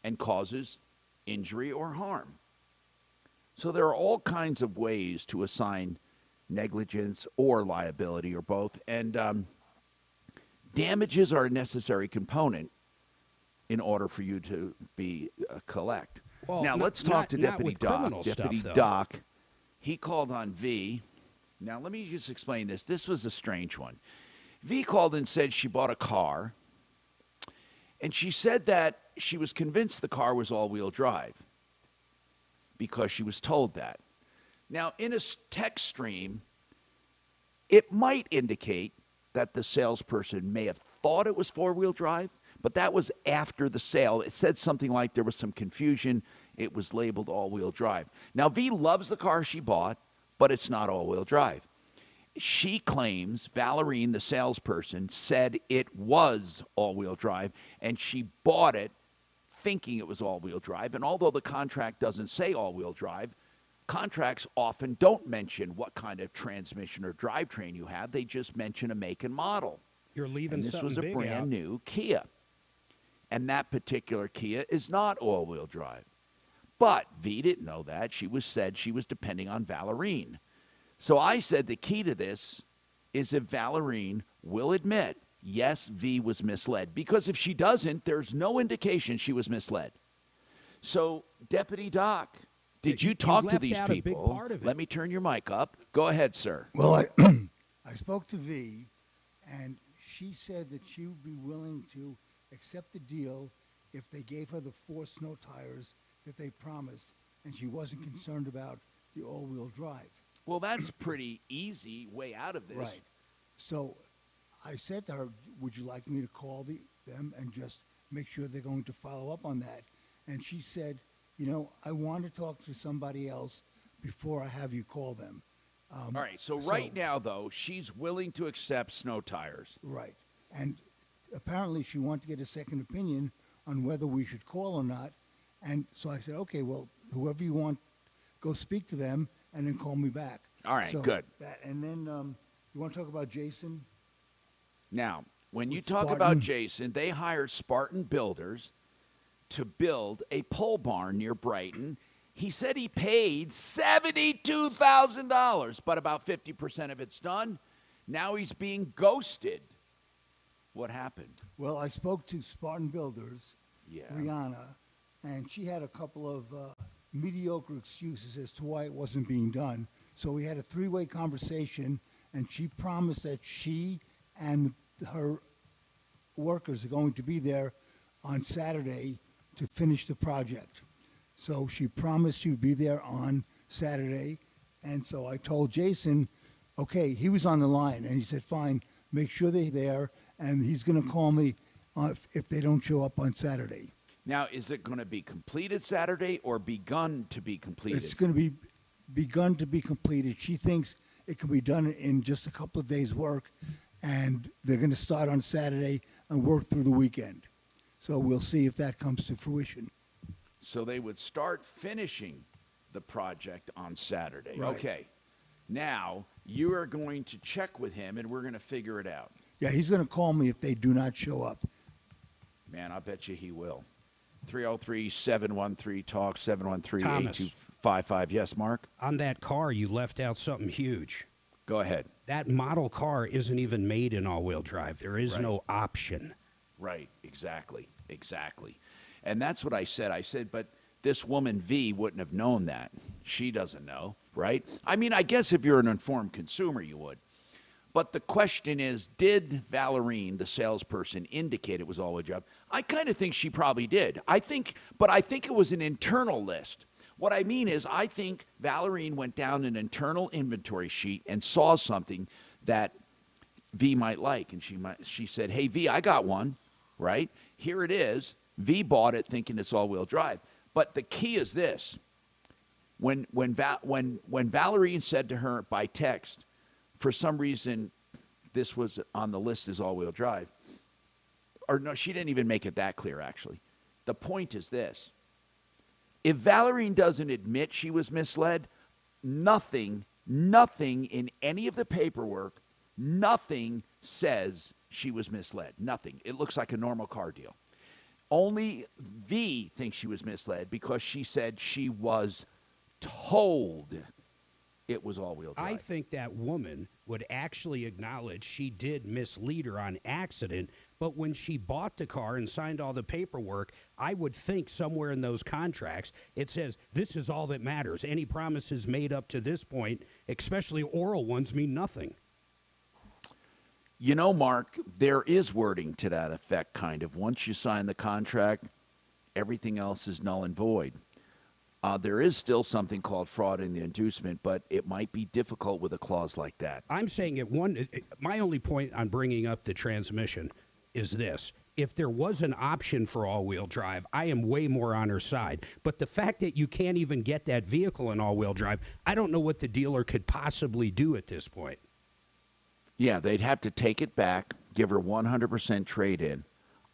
and causes injury or harm. So there are all kinds of ways to assign negligence or liability or both, and damages are a necessary component in order for you to be collect. Well, now let's talk to Deputy Doc. Deputy Doc, he called on V. Now let me just explain this. This was a strange one. V called and said she bought a car, and she said that she was convinced the car was all-wheel drive because she was told that. Now, in a text stream, it might indicate that the salesperson may have thought it was four-wheel drive, but that was after the sale. It said something like there was some confusion. It was labeled all-wheel drive. Now, V loves the car she bought, but it's not all-wheel drive. She claims Valerine, the salesperson, said it was all-wheel drive, and she bought it thinking it was all-wheel drive. And although the contract doesn't say all-wheel drive, contracts often don't mention what kind of transmission or drivetrain you have. They just mention a make and model. You're leaving and this something was a big brand out. new Kia. And that particular Kia is not all-wheel drive. But V didn't know that. She said she was depending on Valerine. So I said the key to this is if Valerine will admit, yes, V was misled. Because if she doesn't, there's no indication she was misled. So, Deputy Doc, did you talk to left these out a big people? part of it. Let me turn your mic up. Go ahead, sir. Well, I spoke to V, and she said that she would be willing to accept the deal if they gave her the 4 snow tires that they promised, and she wasn't concerned about the all-wheel drive. Well, that's pretty easy way out of this. Right. So I said to her, would you like me to call them and just make sure they're going to follow up on that? And she said, you know, I want to talk to somebody else before I have you call them. All right, so right now, though, she's willing to accept snow tires. Right. And apparently she wanted to get a second opinion on whether we should call or not. And so I said, okay, well, whoever you want, go speak to them and then call me back. All right, So good. And then you want to talk about Jason? Now, when you With talk Spartan. about Jason, they hired Spartan Builders to build a pole barn near Brighton. He said he paid $72,000, but about 50% of it's done. Now he's being ghosted. What happened? Well, I spoke to Spartan Builders, Yeah. Rihanna, and she had a couple of mediocre excuses as to why it wasn't being done. So we had a 3-way conversation, and she promised that she and her workers are going to be there on Saturday to finish the project. So she promised she would be there on Saturday, and so I told Jason, okay, he was on the line, and he said, fine, make sure they're there, and he's going to call me if they don't show up on Saturday. Now, is it going to be completed Saturday or begun to be completed? It's going to be begun to be completed. She thinks it can be done in just a couple of days' work, and they're going to start on Saturday and work through the weekend. So we'll see if that comes to fruition. So they would start finishing the project on Saturday. Right. Okay. Now, you are going to check with him, and we're going to figure it out. Yeah, he's going to call me if they do not show up. Man, I bet you he will. 303-713-TALK, 713-8255. Yes, Mark? On that car, you left out something huge. Go ahead. That model car isn't even made in all-wheel drive. There is Right. no option. Right, exactly. And that's what I said. I said, but this woman V wouldn't have known that. She doesn't know, right? I mean, I guess if you're an informed consumer, you would. But the question is, did Valerine, the salesperson, indicate it was all a job? I kind of think she probably did. I think it was an internal list. What I mean is, I think Valerine went down an internal inventory sheet and saw something that V might like, and she said, "Hey V, I got one, right? Here it is." V bought it thinking it's all-wheel drive. But the key is this: when Valerine said to her by text, for some reason, this was on the list as all-wheel drive. Or no, she didn't even make it that clear, actually. The point is this. If Valerine doesn't admit she was misled, nothing in any of the paperwork, nothing says she was misled. Nothing. It looks like a normal car deal. Only V thinks she was misled because she said she was told it was all-wheel drive. I think that woman would actually acknowledge she did mislead her on accident, but when she bought the car and signed all the paperwork, I would think somewhere in those contracts it says this is all that matters. Any promises made up to this point, especially oral ones, mean nothing. You know, Mark, there is wording to that effect, kind of. Once you sign the contract, everything else is null and void. There is still something called fraud in the inducement, but it might be difficult with a clause like that. I'm saying my only point on bringing up the transmission is this. If there was an option for all-wheel drive, I am way more on her side. But the fact that you can't even get that vehicle in all-wheel drive, I don't know what the dealer could possibly do at this point. Yeah, they'd have to take it back, give her 100% trade-in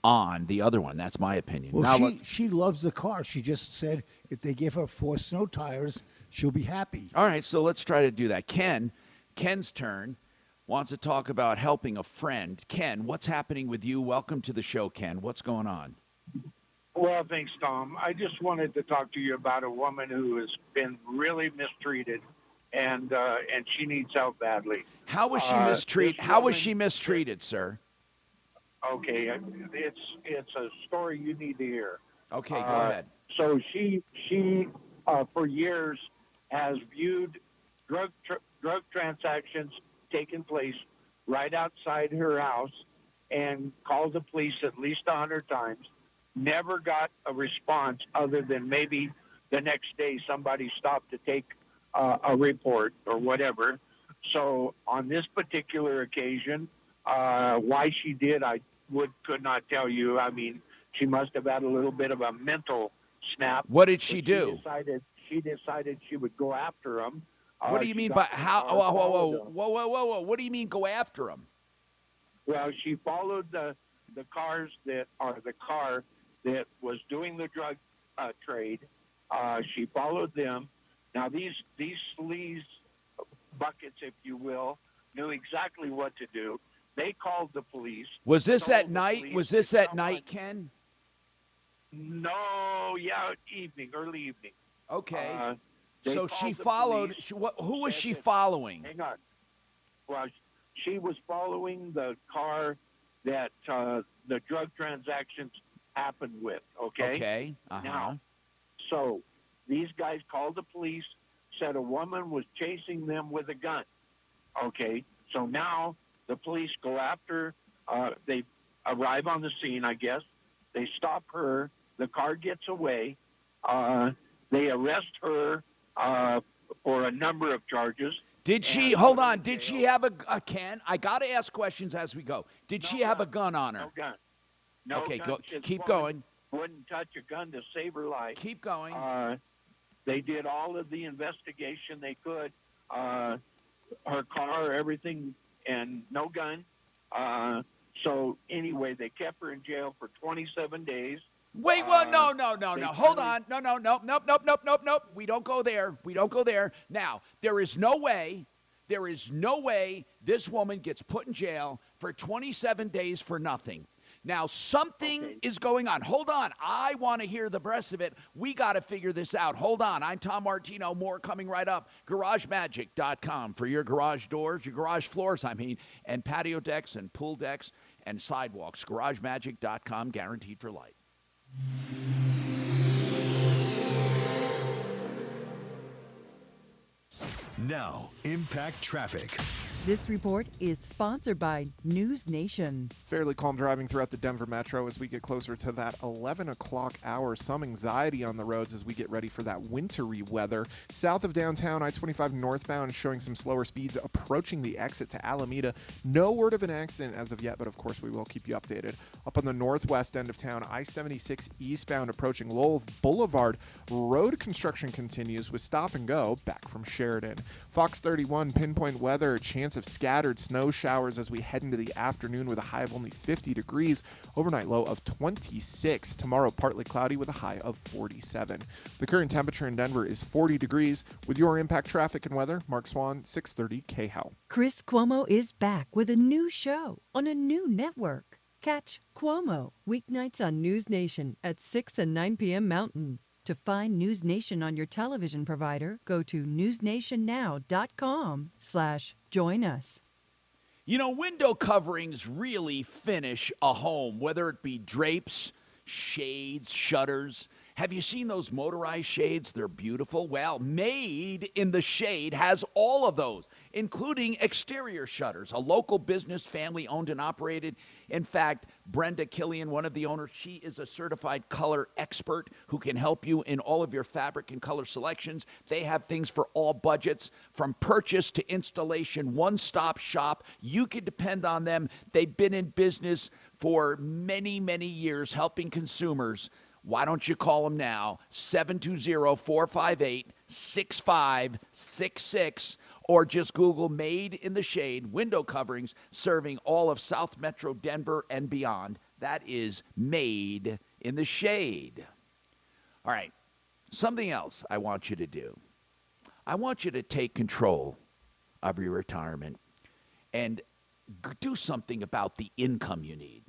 on the other one. That's my opinion. Well, now, she loves the car. She just said if they give her 4 snow tires, she'll be happy. all right, so let's try to do that. Ken's turn, wants to talk about helping a friend. Ken, what's happening with you? Welcome to the show, Ken. What's going on? Well, thanks, Tom. I just wanted to talk to you about a woman who has been really mistreated, and she needs help badly. How was she mistreated? How was she mistreated, sir? Okay, it's a story you need to hear. Okay, go ahead. So she for years has viewed drug transactions taking place right outside her house and called the police at least 100 times. Never got a response other than maybe the next day somebody stopped to take a report or whatever. So on this particular occasion, why she did, I could not tell you. I mean, she must have had a little bit of a mental snap. What did she do? She decided she would go after him. What do you mean by how? Whoa! What do you mean go after him? Well, she followed the cars the car that was doing the drug trade. She followed them. Now these sleaze buckets, if you will, knew exactly what to do. They called the police. Was this at night? Was this at night, Ken? No, yeah, early evening. Okay. They So she called the followed. police, Who was said she that- following? Hang on. Well, she was following the car that the drug transactions happened with. Okay. Okay. Now, so these guys called the police, said a woman was chasing them with a gun. Okay. So now the police go after. They arrive on the scene, I guess. They stop her. The car gets away. They arrest her for a number of charges. Did she, hold on, did she have a Ken? I got to ask questions as we go. Did she have a gun on her? No gun. No Okay, gun. This keep woman going. Wouldn't touch a gun to save her life. Keep going. They did all of the investigation they could. Her car, everything, and no gun. So anyway, they kept her in jail for 27 days. Wait, well, no. Hold on. Nope. We don't go there. Now, there is no way this woman gets put in jail for 27 days for nothing. Now, something is going on. Hold on. I want to hear the rest of it. We got to figure this out. Hold on. I'm Tom Martino. More coming right up. GarageMagic.com for your garage doors, your garage floors, and patio decks and pool decks and sidewalks. GarageMagic.com, guaranteed for life. Now, Impact Traffic. This report is sponsored by News Nation. Fairly calm driving throughout the Denver metro as we get closer to that 11 o'clock hour. Some anxiety on the roads as we get ready for that wintry weather. South of downtown, I-25 northbound showing some slower speeds approaching the exit to Alameda. No word of an accident as of yet, but of course we will keep you updated. Up on the northwest end of town, I-76 eastbound approaching Lowell Boulevard. Road construction continues with stop and go back from Sheridan. Fox 31 pinpoint weather, chance chance of scattered snow showers as we head into the afternoon with a high of only 50 degrees. Overnight low of 26. Tomorrow, partly cloudy with a high of 47. The current temperature in Denver is 40 degrees. With your impact traffic and weather, Mark Swan, 630 KHEL. Chris Cuomo is back with a new show on a new network. Catch Cuomo weeknights on News Nation at 6 and 9 p.m. Mountain. To find News Nation on your television provider, go to newsnationnow.com/join us. You know, window coverings really finish a home, whether it be drapes, shades, shutters. Have you seen those motorized shades? They're beautiful. Well, Made in the Shade has all of those, including exterior shutters. A local business, family owned and operated. In fact, Brenda Killian, one of the owners, she is a certified color expert who can help you in all of your fabric and color selections. They have things for all budgets, from purchase to installation, one-stop shop. You can depend on them. They've been in business for many, many years helping consumers. Why don't you call them now, 720-458-6566, or just Google Made in the Shade window coverings serving all of South Metro Denver and beyond. That is Made in the Shade. All right, something else I want you to do. I want you to take control of your retirement and do something about the income you need.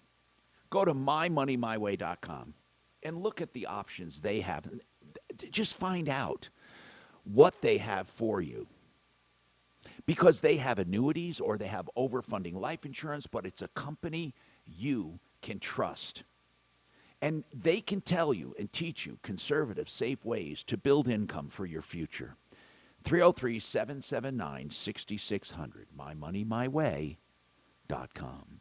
Go to mymoneymyway.com. and look at the options they have. Just find out what they have for you. Because they have annuities or they have overfunding life insurance, but it's a company you can trust. And they can tell you and teach you conservative, safe ways to build income for your future. 303-779-6600, mymoneymyway.com.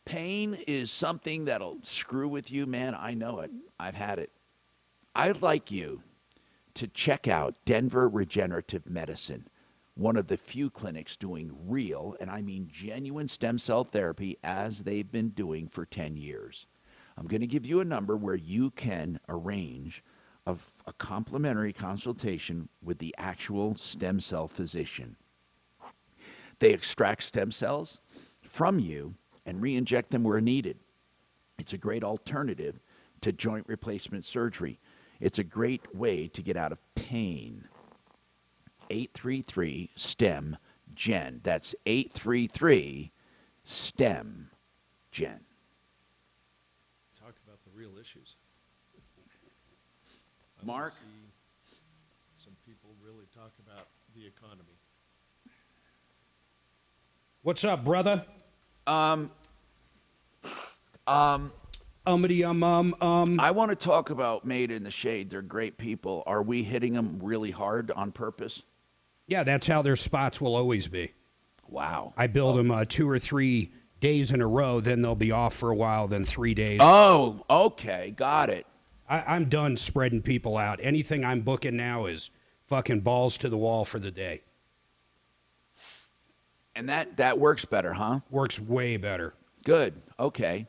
Pain is something that'll screw with you, man. I know it. I've had it. I'd like you to check out Denver Regenerative Medicine, one of the few clinics doing real, and I mean genuine stem cell therapy as they've been doing for 10 years. I'm going to give you a number where you can arrange a complimentary consultation with the actual stem cell physician. They extract stem cells from you and re-inject them where needed. It's a great alternative to joint replacement surgery. It's a great way to get out of pain. 833-STEM-GEN. That's 833-STEM-GEN. Talk about the real issues. Mark? See some people really talk about the economy. What's up, brother? I want to talk about Made in the Shade. They're great people. Are we hitting them really hard on purpose? Yeah, that's how their spots will always be. Wow. I build them 2 or 3 days in a row, then they'll be off for a while, then 3 days. Oh, okay. Got it. I'm done spreading people out. Anything I'm booking now is fucking balls to the wall for the day. And that works better, huh? Works way better. Good. Okay.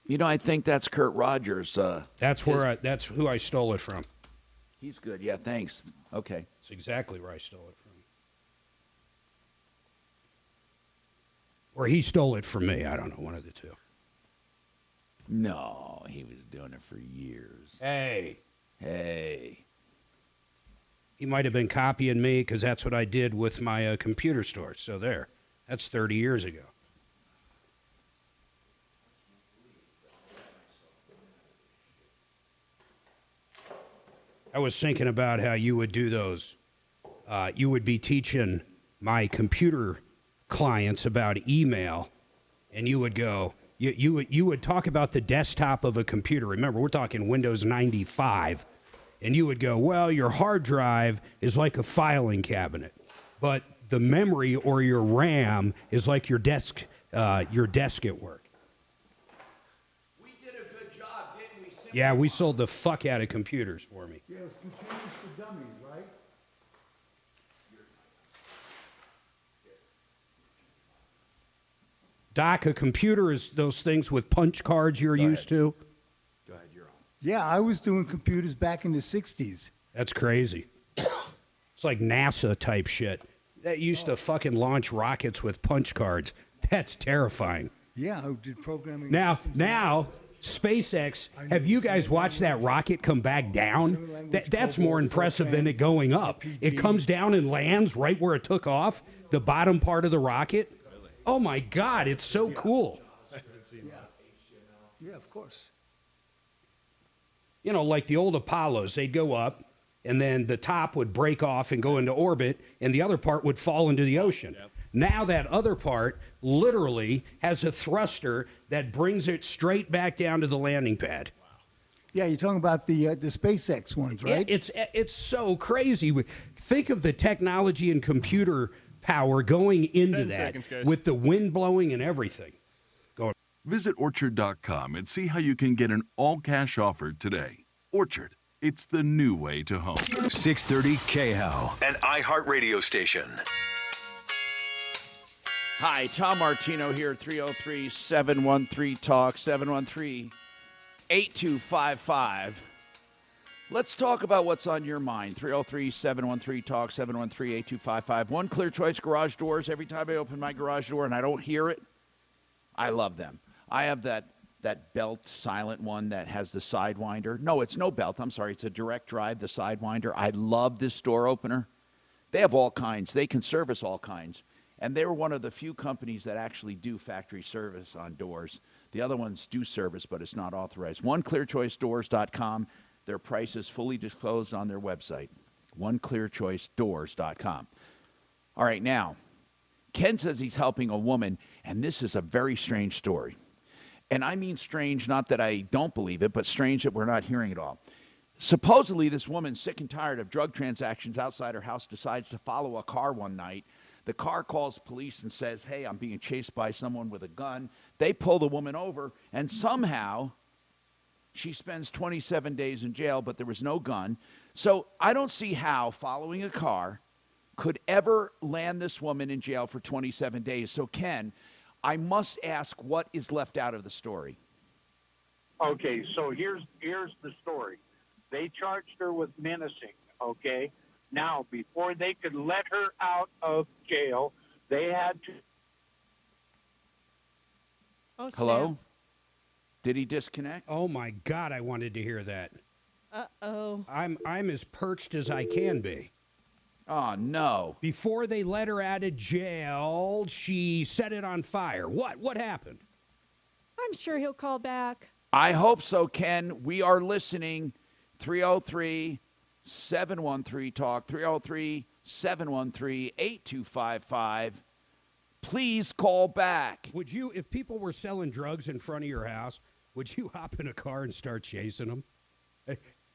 You know, I think that's Kurt Rogers. That's who I stole it from. He's good. Yeah, thanks. Okay. That's exactly where I stole it from. Or he stole it from me. I don't know, one of the two. No, he was doing it for years. Hey. He might have been copying me because that's what I did with my computer store. So there. That's 30 years ago. I was thinking about how you would do those. You would be teaching my computer clients about email, and you would go, you would talk about the desktop of a computer. Remember, we're talking Windows 95. And you would go, well, your hard drive is like a filing cabinet, but the memory or your RAM is like your desk at work. We did a good job, didn't we? Yeah, we sold the fuck out of computers for me. Yeah, it's computers for dummies, right? Doc, a computer is those things with punch cards you're used to. Go ahead, you're on. Yeah, I was doing computers back in the 60s. That's crazy. It's like NASA type shit. That used to fucking launch rockets with punch cards. That's terrifying. Yeah, I did programming. Now, SpaceX, have you guys watched that rocket come back down? That's more impressive than it going up. It comes down and lands right where it took off, the bottom part of the rocket. Oh my God, it's so cool. Yeah, of course. You know, like the old Apollos, they'd go up, and then the top would break off and go into orbit, and the other part would fall into the ocean. Now that other part literally has a thruster that brings it straight back down to the landing pad. Yeah, you're talking about the SpaceX ones, right? It's so crazy. Think of the technology and computer power going into 10 that seconds, guys. with the wind blowing and everything. Visit Orchard.com and see how you can get an all-cash offer today. Orchard, it's the new way to home. 630 KHOW, an iHeartRadio station. Hi, Tom Martino here, 303-713-TALK, 713-8255. Let's talk about what's on your mind. 303-713-TALK, 713-8255. One Clear Choice garage doors. Every time I open my garage door and I don't hear it, I love them. I have that belt silent one that has the Sidewinder. No, it's no belt. I'm sorry. It's a direct drive, the Sidewinder. I love this door opener. They have all kinds. They can service all kinds. And they're one of the few companies that actually do factory service on doors. The other ones do service, but it's not authorized. OneClearChoiceDoors.com. Their price is fully disclosed on their website. OneClearChoiceDoors.com. All right, now, Ken says he's helping a woman, and this is a very strange story. And I mean strange, not that I don't believe it, but strange that we're not hearing it all. Supposedly, this woman, sick and tired of drug transactions outside her house, decides to follow a car one night. The car calls police and says, hey, I'm being chased by someone with a gun. They pull the woman over, and somehow she spends 27 days in jail, but there was no gun. So I don't see how following a car could ever land this woman in jail for 27 days. So, Ken, I must ask, what is left out of the story? Okay, so here's the story. They charged her with menacing, okay? Now, before they could let her out of jail, they had to... Oh, Hello? snap. Did he disconnect? Oh, my God, I wanted to hear that. Uh-oh. I'm as perched as I can be. Oh, no. Before they let her out of jail, she set it on fire. What happened? I'm sure he'll call back. I hope so, Ken. We are listening. 303-713-TALK, 303-713-8255. Please call back. Would you, if people were selling drugs in front of your house, would you hop in a car and start chasing them?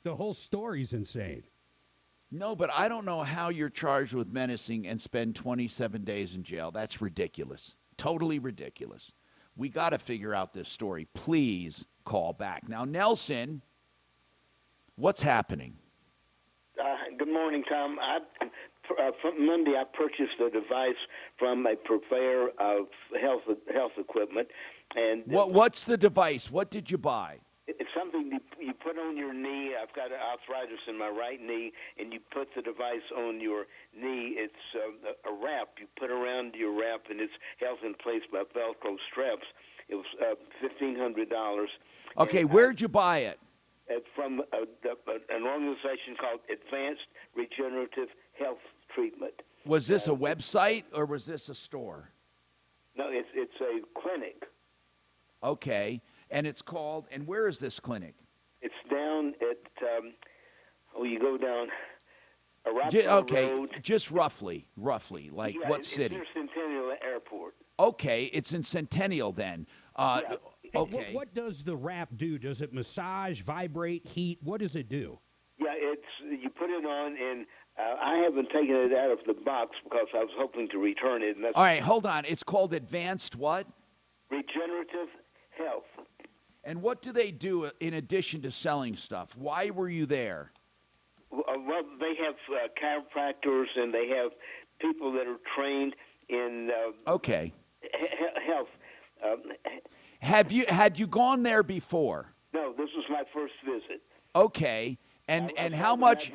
The whole story's insane. No, but I don't know how you're charged with menacing and spend 27 days in jail. That's ridiculous. Totally ridiculous. We got to figure out this story. Please call back. Now, Nelson, what's happening? Good morning, Tom. From Monday, I purchased a device from a purveyor of health equipment. And What's the device? What did you buy? It's something you put on your knee. I've got arthritis in my right knee, and you put the device on your knee. It's a wrap you put around your wrap, and it's held in place by Velcro straps. It was $1,500. Okay, where'd you buy it? From an organization called Advanced Regenerative Health Treatment. Was this a website or was this a store? No, it's a clinic. Okay, and it's called, and where is this clinic? It's down at, you go down Road. Just roughly, like yeah, what it's city? near Centennial Airport. Okay, it's in Centennial then. Yeah. Okay. What does the wrap do? Does it massage, vibrate, heat? What does it do? Yeah, you put it on, and I haven't taken it out of the box because I was hoping to return it. And that's All right, hold on. It's called Advanced what? Regenerative Health. And what do they do in addition to selling stuff? Why were you there? Well, they have chiropractors, and they have people that are trained in Okay. health. Had you gone there before? No, this was my first visit. Okay. And how much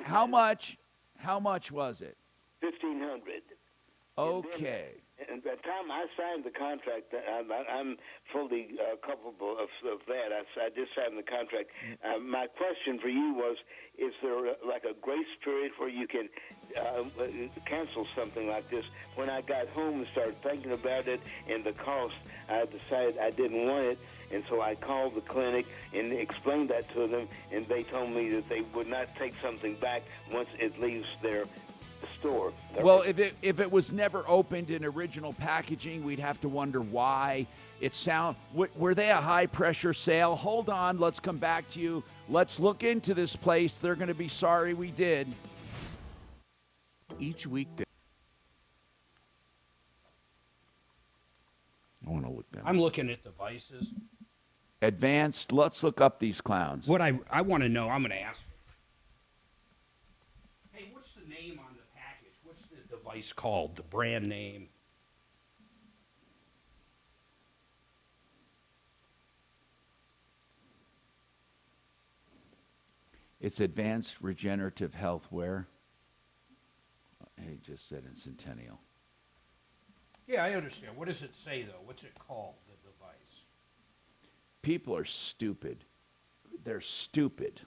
was it? $1,500. Okay. And by the time I signed the contract, I'm fully culpable of that. I just signed the contract. My question for you was, is there like a grace period where you can cancel something like this? When I got home and started thinking about it and the cost, I decided I didn't want it, and so I called the clinic and explained that to them, and they told me that they would not take something back once it leaves their store. Well, if it was never opened in original packaging, we'd have to wonder why. Were they a high pressure sale? Hold on, let's come back to you. Let's look into this place. They're going to be sorry we did. Each weekday. I want to look down. I'm looking at devices. Advanced, let's look up these clowns. What I want to know, I'm going to ask. Hey, what's the name on the package? What's the device called? The brand name? It's Advanced Regenerative Health Wear. He just said in Centennial. Yeah, I understand. What does it say, though? What's it called, the device? People are stupid. They're stupid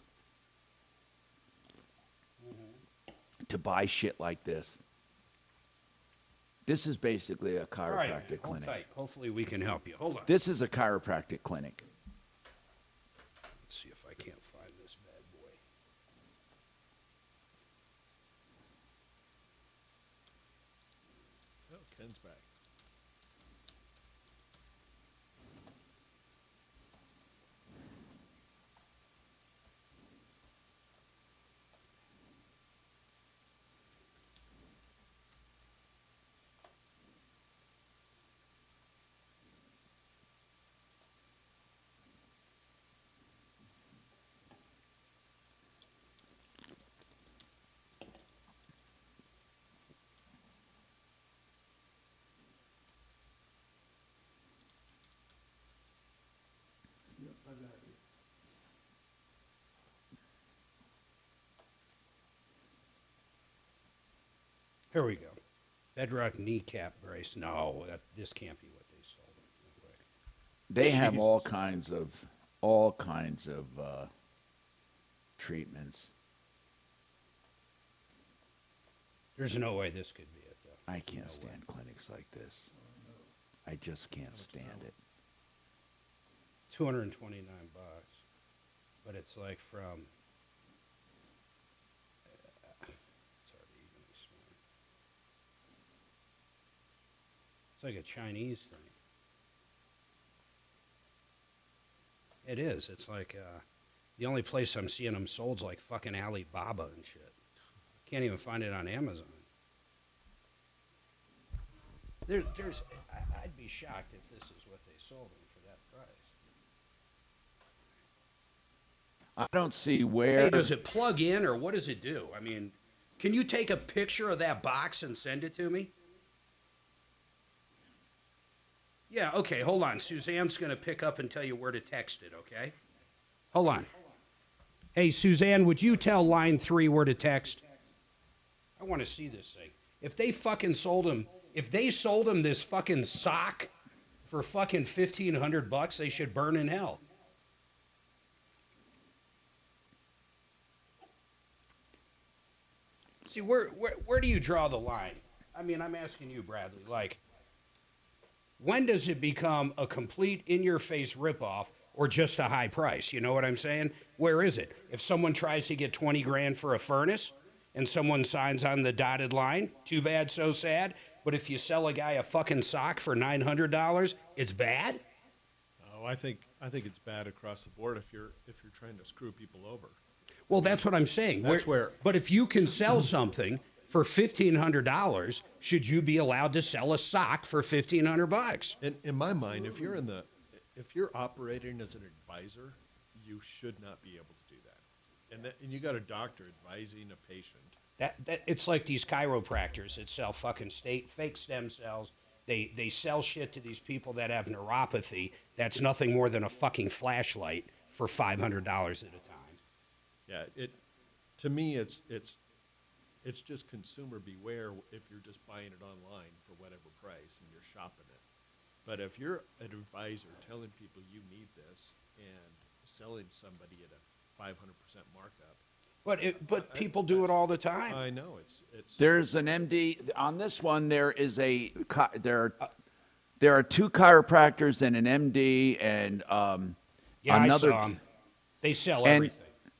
to buy shit like this. This is basically a chiropractic All right, hold clinic. tight. Hopefully we can help you. Hold on. This is a chiropractic clinic. Let's see if I can't find this bad boy. Oh, Ken's back. Here we go. Bedrock kneecap brace. No, this can't be what they sold. They have all kinds of treatments. There's no way this could be it, though. I can't stand clinics like this. I just can't stand it. $229, but it's like from. It's hard to even explain. It's like a Chinese thing. It is. It's like the only place I'm seeing them sold is like fucking Alibaba and shit. Can't even find it on Amazon. I'd be shocked if this is what they sold them for that price. I don't see where. Hey, does it plug in or what does it do? I mean, can you take a picture of that box and send it to me? Yeah, okay, hold on. Suzanne's going to pick up and tell you where to text it, okay? Hold on. Hey, Suzanne, would you tell line 3 where to text? I want to see this thing. If they fucking sold him, if they sold him this fucking sock for fucking $1,500, they should burn in hell. See, where do you draw the line? I mean, I'm asking you, Bradley, like, when does it become a complete in-your-face ripoff or just a high price? You know what I'm saying? Where is it? If someone tries to get 20 grand for a furnace and someone signs on the dotted line, too bad, so sad. But if you sell a guy a fucking sock for $900, it's bad? Oh, I think it's bad across the board if you're trying to screw people over. Well, that's what I'm saying. That's where. But if you can sell something for $1,500, should you be allowed to sell a sock for $1,500? In my mind, if you're operating as an advisor, you should not be able to do that. And you got a doctor advising a patient. That it's like these chiropractors that sell fucking fake stem cells. They sell shit to these people that have neuropathy. That's nothing more than a fucking flashlight for $500 at a time. Yeah, to me, it's It's just consumer beware if you're just buying it online for whatever price and you're shopping it. But if you're an advisor telling people you need this and selling somebody at a 500% markup. But people do it all the time. I know it's. There's an MD on this one. There are two chiropractors and an MD and another. I saw 'em. They sell and everything.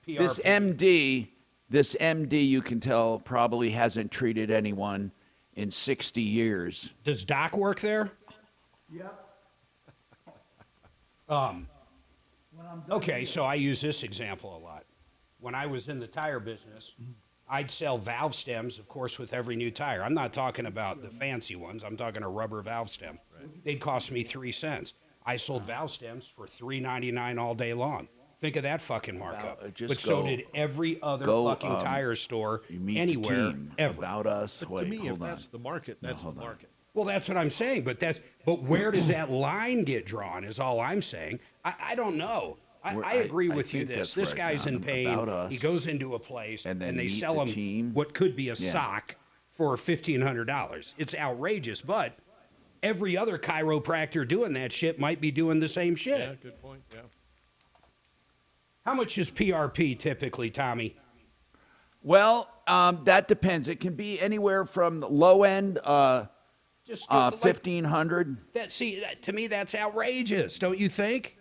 PRP. This MD, you can tell, probably hasn't treated anyone in 60 years. Does Doc work there? Yep. Okay, so I use this example a lot. When I was in the tire business, I'd sell valve stems, of course, with every new tire. I'm not talking about the fancy ones. I'm talking a rubber valve stem. Right. They'd cost me 3 cents. I sold valve stems for $3.99 all day long. Think of that fucking markup. But so did every other fucking tire store anywhere ever. About us. But Wait, to me, if hold on. that's the market, that's the market. Well, that's what I'm saying. But where does that line get drawn? Is all I'm saying. I don't know. I agree with you. This guy's in pain. He goes into a place and they sell him what could be a sock for $1,500. It's outrageous, but every other chiropractor doing that shit might be doing the same shit. Yeah, good point. Yeah. How much is PRP typically, Tommy? Well, that depends. It can be anywhere from the low end, $1,500. To me, that's outrageous. Don't you think?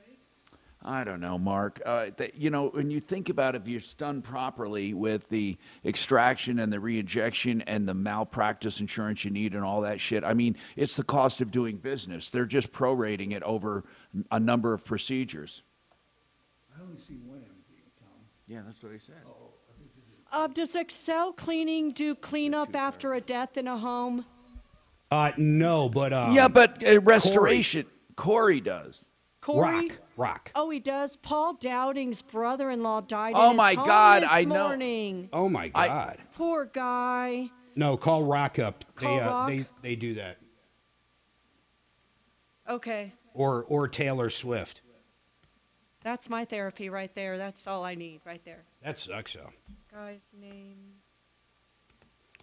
I don't know, Mark. When you think about it, if you're done properly with the extraction and the reinjection and the malpractice insurance you need and all that shit, I mean, it's the cost of doing business. They're just prorating it over a number of procedures. I only see one MD, Tom. Yeah, that's what I said. Does Excel Cleaning do cleanup after a death in a home? No, but yeah, but restoration. Corey does. Corey? Rock. Oh, he does. Paul Dowding's brother-in-law died Oh in his my home God, this I know. morning. Oh my God. Poor guy. No, call Rock up. Call Rock? They do that. Okay. Or Taylor Swift. That's my therapy right there. That's all I need right there. That sucks, though. Guy's name.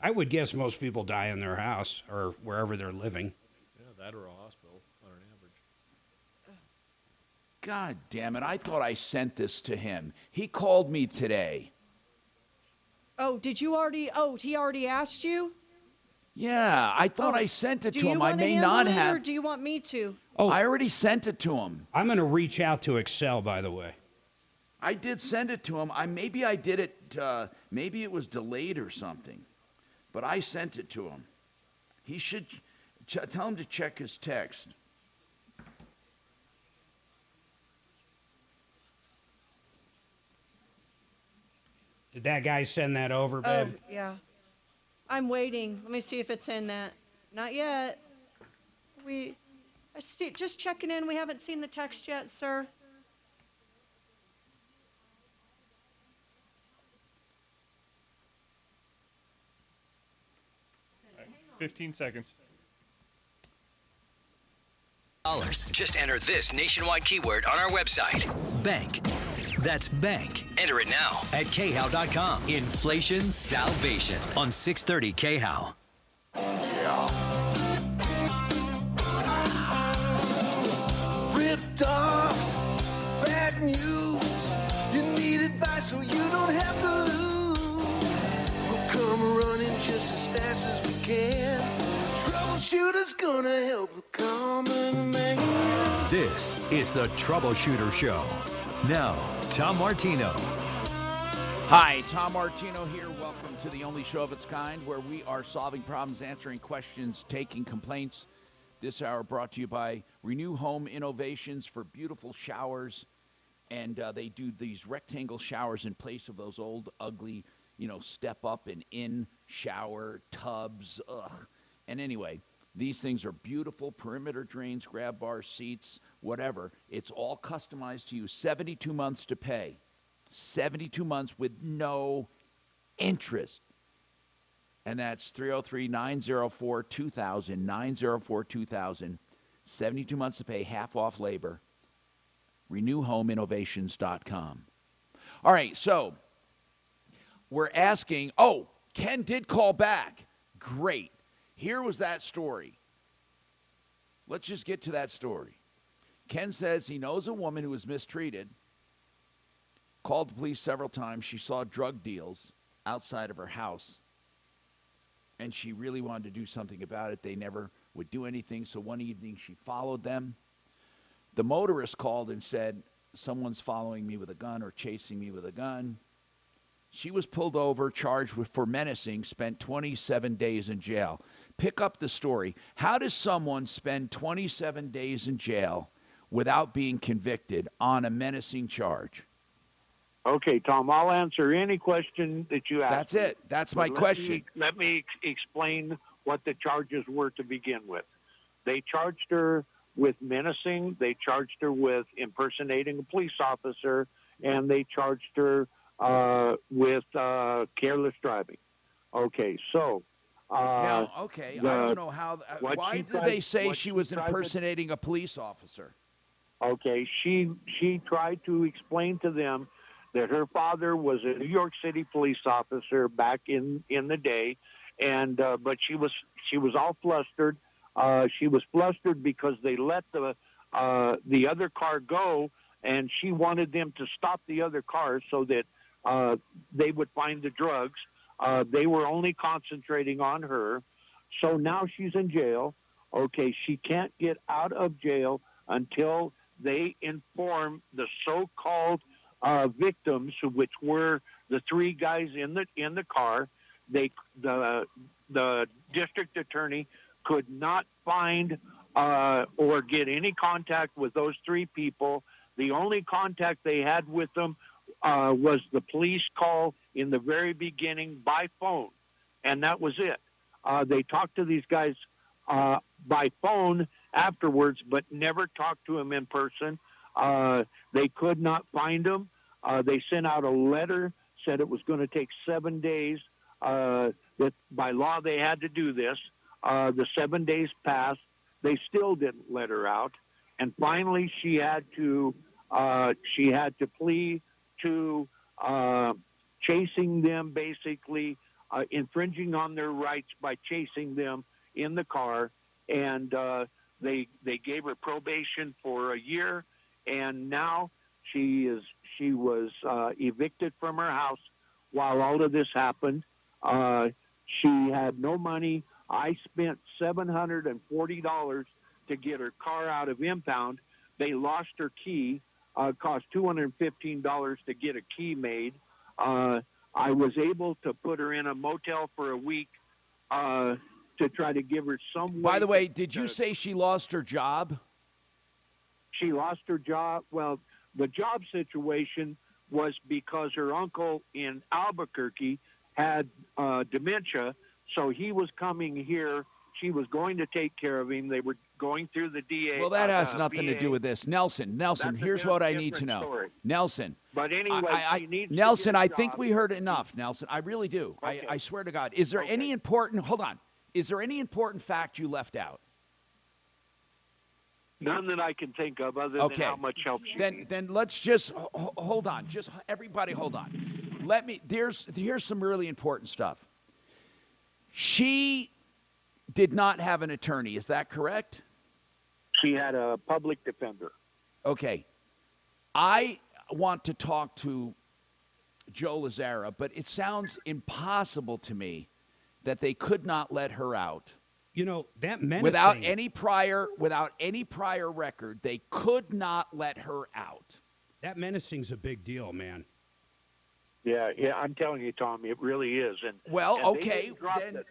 I would guess most people die in their house or wherever they're living. Yeah, that or a hospital on an average. God damn it. I thought I sent this to him. He called me today. Oh, did you already? Oh, he already asked you? Yeah, I thought I sent it to him. I may Do you want not to handle it, have. or do you want me to? Oh, I already sent it to him. I'm going to reach out to Excel, by the way. I did send it to him. Maybe I did it. Maybe it was delayed or something. But I sent it to him. He should tell him to check his text. Did that guy send that over, babe? Oh, yeah. I'm waiting. Let me see if it's in that. Not yet. Just checking in. We haven't seen the text yet, sir. Right, 15 seconds. Just enter this nationwide keyword on our website. Bank. That's bank. Enter it now at khow.com. Inflation salvation on 630 KHOW. Ripped off, bad news. You need advice so you don't have to lose. We'll come running just as fast as we can. Troubleshooter's gonna help the common man. This is the Troubleshooter Show. Now, Tom Martino. Hi, Tom Martino here. Welcome to the only show of its kind where we are solving problems, answering questions, taking complaints. This hour brought to you by Renew Home Innovations for beautiful showers. And they do these rectangle showers in place of those old, ugly, step up and in shower tubs. Ugh. And anyway, these things are beautiful. Perimeter drains, grab bar seats, whatever. It's all customized to you. 72 months to pay. 72 months with no interest. And that's 303-904-2000, 904-2000. 72 months to pay, half off labor. RenewHomeInnovations.com. All right, so we're asking, Ken did call back. Great. Here was that story. Let's just get to that story. Ken says he knows a woman who was mistreated, called the police several times. She saw drug deals outside of her house, and she really wanted to do something about it. They never would do anything, so one evening she followed them. The motorist called and said, someone's following me with a gun or chasing me with a gun. She was pulled over, charged for menacing, spent 27 days in jail. Pick up the story. How does someone spend 27 days in jail without being convicted on a menacing charge? Okay, Tom, I'll answer any question that you ask. That's it. That's my question. Let me explain what the charges were to begin with. They charged her with menacing, they charged her with impersonating a police officer, and they charged her with careless driving. Okay, so... I don't know how... why did they say she was impersonating a police officer? Okay, she tried to explain to them that her father was a New York City police officer back in the day, and but she was all flustered. She was flustered because they let the other car go, and she wanted them to stop the other car so that they would find the drugs. They were only concentrating on her. So now she's in jail. Okay, she can't get out of jail until they inform the so-called victims, which were the three guys in the car. The district attorney could not find or get any contact with those three people. The only contact they had with them was the police call in the very beginning by phone, and that was it. They talked to these guys by phone afterwards, but never talked to them in person. They could not find them. They sent out a letter, said it was going to take 7 days, that by law they had to do this. The 7 days passed. They still didn't let her out. And finally she had to plead to chasing them, basically infringing on their rights by chasing them in the car. And they gave her probation for a year, and now she was evicted from her house while all of this happened. She had no money. I spent $740 to get her car out of impound. They lost her key. Cost $215 to get a key made. I was able to put her in a motel for a week to try to give her some way. By the way, did you say she lost her job? She lost her job. Well, the job situation was because her uncle in Albuquerque had dementia, so he was coming here. She was going to take care of him. They were going through the DA. Well, that has nothing to do with this. Nelson, here's what I need to know. Story. Nelson. But anyway, she needs Nelson, to I get a think job. we heard enough, Nelson. I really do. Okay. I swear to God. Is there any important, hold on, is there any important fact you left out? None that I can think of other than how much help she needs. Then let's just hold on. Just everybody hold on. Here's some really important stuff. She did not have an attorney. Is that correct? She had a public defender. Okay. I want to talk to Joe Lazzara, but it sounds impossible to me that they could not let her out. You know, that menacing... Without any prior record, they could not let her out. That menacing's a big deal, man. Yeah, I'm telling you, Tom, it really is. And okay,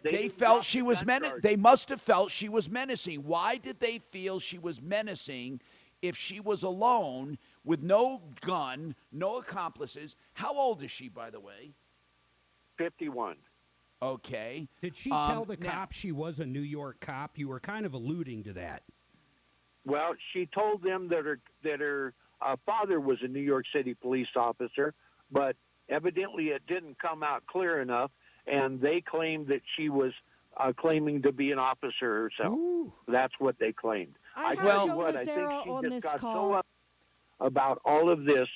they felt she was menacing. They must have felt she was menacing. Why did they feel she was menacing if she was alone with no gun, no accomplices? How old is she, by the way? 51. Okay. Did she tell the cop she was a New York cop? You were kind of alluding to that. Well, she told them that her father was a New York City police officer, but evidently it didn't come out clear enough, and they claimed that she was claiming to be an officer herself. Ooh. That's what they claimed. I think she just got so up about all of this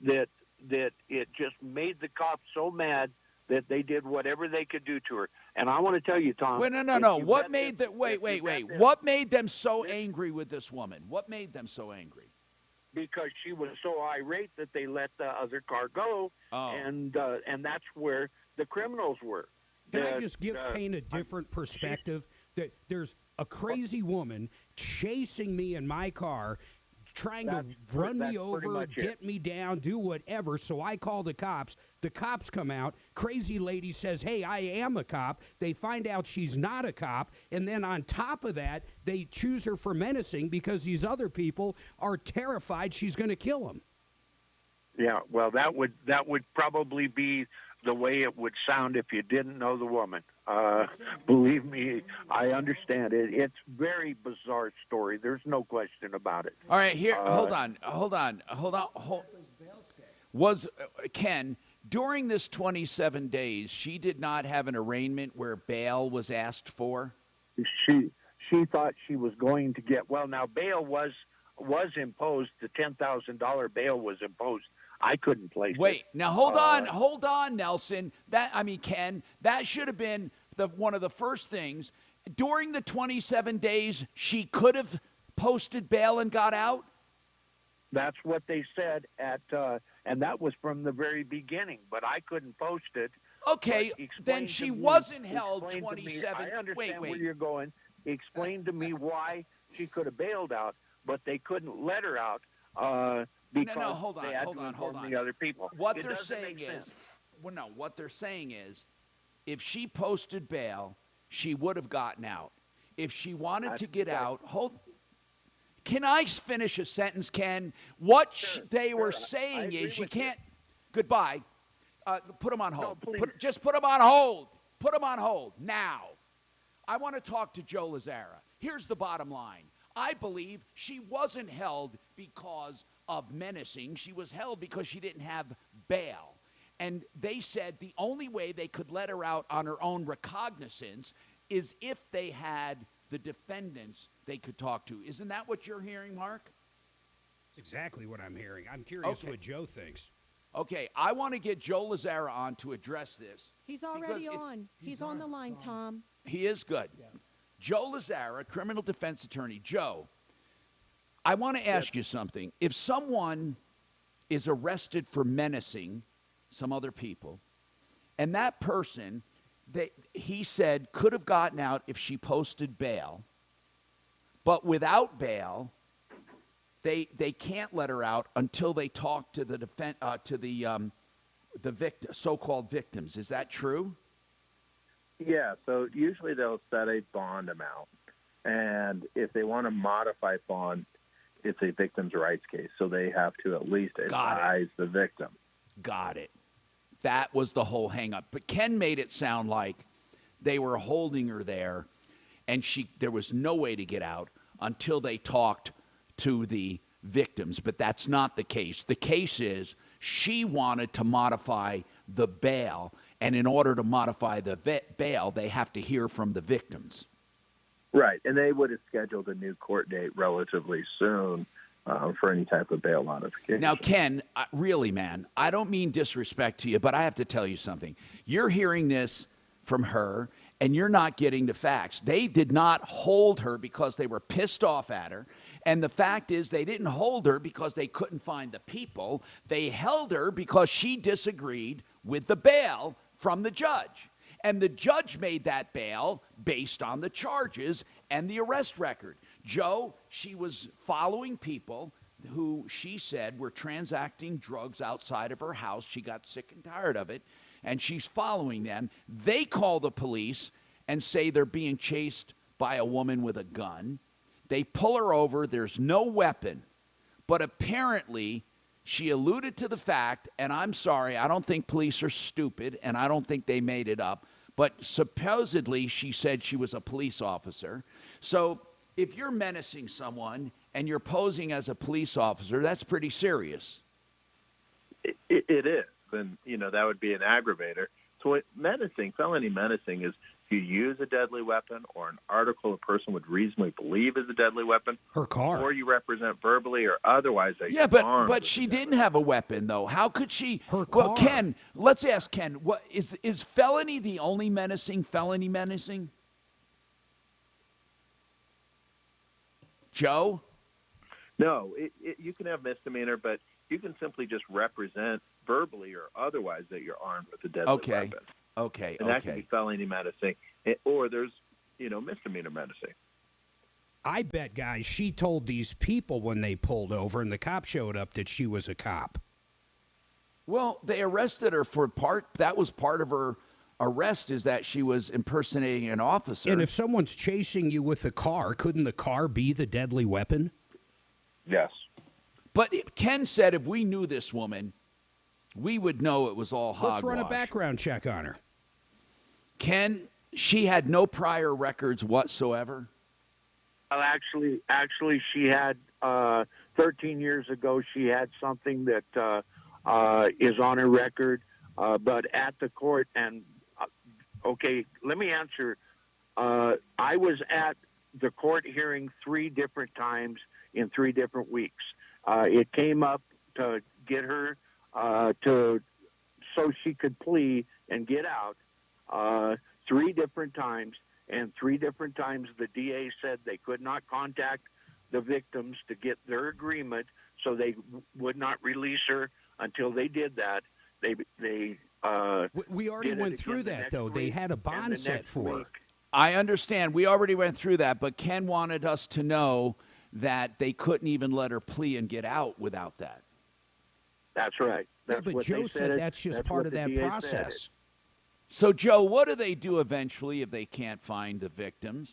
that it just made the cops so mad that they did whatever they could do to her. And I want to tell you, Tom. Wait, no. What made them? Wait. What made them so angry with this woman? What made them so angry? Because she was so irate that they let the other car go, and that's where the criminals were. Can I just paint a different perspective? That there's a crazy woman chasing me in my car, trying to run me over, get me down, do whatever. So I call the cops. The cops come out. Crazy lady says, hey, I am a cop. They find out she's not a cop. And then on top of that, they choose her for menacing because these other people are terrified she's going to kill them. Yeah, well, that would probably be the way it would sound if you didn't know the woman. Believe me, I understand it. It's a very bizarre story. There's no question about it. All right, here, hold on. Was Ken, during this 27 days, she did not have an arraignment where bail was asked for? She thought she was going to get, well, now bail was imposed. The $10,000 bail was imposed. I couldn't place it. Wait, now hold on, Nelson. Ken, that should have been one of the first things. During the 27 days, she could have posted bail and got out? That's what they said and that was from the very beginning, but I couldn't post it. Okay, then she wasn't held 27. I understand where you're going. Explain to me why she could have bailed out, but they couldn't let her out because hold they had to inform the other people. What they're saying is, if she posted bail, she would have gotten out. If she wanted to get out, can I finish a sentence, Ken? What they were saying is you can't. Goodbye. Put them on hold. Just put them on hold. Put them on hold now. I want to talk to Joe Lazzara. Here's the bottom line. I believe she wasn't held because of menacing. She was held because she didn't have bail. And they said the only way they could let her out on her own recognizance is if they had the defendants they could talk to. Isn't that what you're hearing, Mark? That's exactly what I'm hearing. I'm curious what Joe thinks. Okay, I want to get Joe Lazzara on to address this. He's already on. He's on the line, Tom. He is good. Yeah. Joe Lazzara, criminal defense attorney. Joe, I want to ask you something. If someone is arrested for menacing some other people, and that person, he said, could have gotten out if she posted bail, but without bail, they can't let her out until they talk to the so-called victims. Is that true? Yeah, so usually they'll set a bond amount, and if they want to modify bond, it's a victim's rights case, so they have to at least advise the victim. Got it. That was the whole hang-up. But Ken made it sound like they were holding her there, and there was no way to get out until they talked to the victims. But that's not the case. The case is she wanted to modify the bail, and in order to modify the bail, they have to hear from the victims. Right, and they would have scheduled a new court date relatively soon for any type of bail modification. Now, Ken, really, man, I don't mean disrespect to you, but I have to tell you something. You're hearing this from her, and you're not getting the facts. They did not hold her because they were pissed off at her. And the fact is they didn't hold her because they couldn't find the people. They held her because she disagreed with the bail from the judge. And the judge made that bail based on the charges and the arrest record. Joe, she was following people who she said were transacting drugs outside of her house. She got sick and tired of it, and she's following them. They call the police and say they're being chased by a woman with a gun. They pull her over. There's no weapon. But apparently, she alluded to the fact, and I'm sorry, I don't think police are stupid, and I don't think they made it up, but supposedly she said she was a police officer. So if you're menacing someone and you're posing as a police officer, that's pretty serious. It is, and, that would be an aggravator. So felony menacing is you use a deadly weapon or an article a person would reasonably believe is a deadly weapon, her car, or you represent verbally or otherwise that Yeah, you're armed but with she didn't have a weapon, though. How could she? Her Well, car. Ken, let's ask Ken. What is felony the only felony menacing? Joe? No, you can have misdemeanor, but you can simply just represent verbally or otherwise that you're armed with a deadly weapon. Okay. And that can be felony menacing, or there's, misdemeanor menacing. I bet, guys, she told these people when they pulled over and the cop showed up that she was a cop. Well, they arrested her for that was part of her arrest, is that she was impersonating an officer. And if someone's chasing you with a car, couldn't the car be the deadly weapon? Yes. But Ken said if we knew this woman, we would know it was all hogwash. Let's run a background check on her. Ken, she had no prior records whatsoever. Well, actually, she had 13 years ago. She had something that is on her record, but at the court. And okay, let me answer. I was at the court hearing 3 different times in 3 different weeks. It came up to get her so she could plea and get out 3 different times, and 3 different times the DA said they could not contact the victims to get their agreement, so they would not release her until they did that. We already went through that, though. They had a bond set for her. I understand. We already went through that, but Ken wanted us to know that they couldn't even let her plea and get out without that. That's right. That's but what Joe they said that's just that's part what of the that DA process. said. So, Joe, what do they do eventually if they can't find the victims?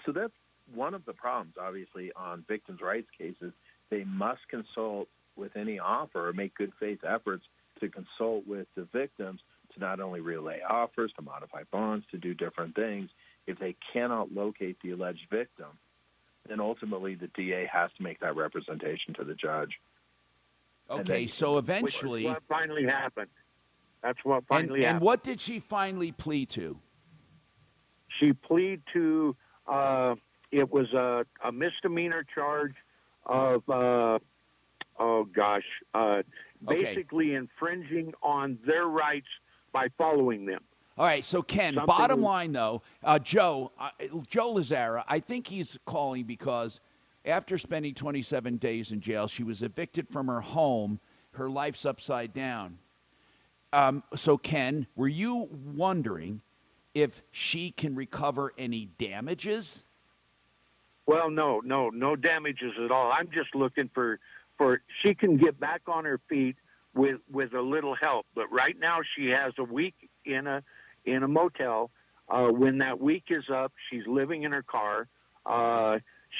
So that's one of the problems, obviously, on victims' rights cases. They must consult with any offer or make good faith efforts to consult with the victims to not only relay offers, to modify bonds, to do different things. If they cannot locate the alleged victim, then ultimately the DA has to make that representation to the judge. Okay, so eventually... What finally happened. That's what finally happened. And what did she finally plea to? She pleaded to, it was a misdemeanor charge of, basically infringing on their rights by following them. All right, so Ken, bottom line, though, Joe Lazzara, I think he's calling because after spending 27 days in jail, she was evicted from her home. Her life's upside down. So, Ken, were you wondering if she can recover any damages? Well, no damages at all. I'm just looking for she can get back on her feet with a little help. But right now she has a week in a motel. When that week is up, she's living in her car.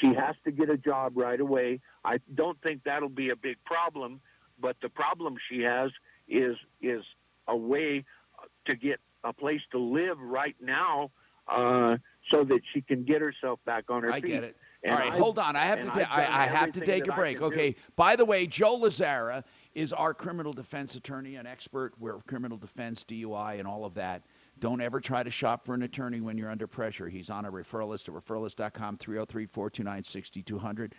She has to get a job right away. I don't think that'll be a big problem, but the problem she has is a way to get a place to live right now, so that she can get herself back on her feet. I get it. And all right, hold on. I have to take a break. Okay. By the way, Joe Lazzara is our criminal defense attorney, an expert. We're criminal defense, DUI, and all of that. Don't ever try to shop for an attorney when you're under pressure. He's on a referral list at referralist.com, 303-429-6200.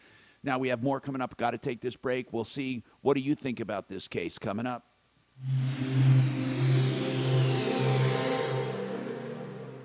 Now, we have more coming up. Got to take this break. We'll see. What do you think about this case coming up?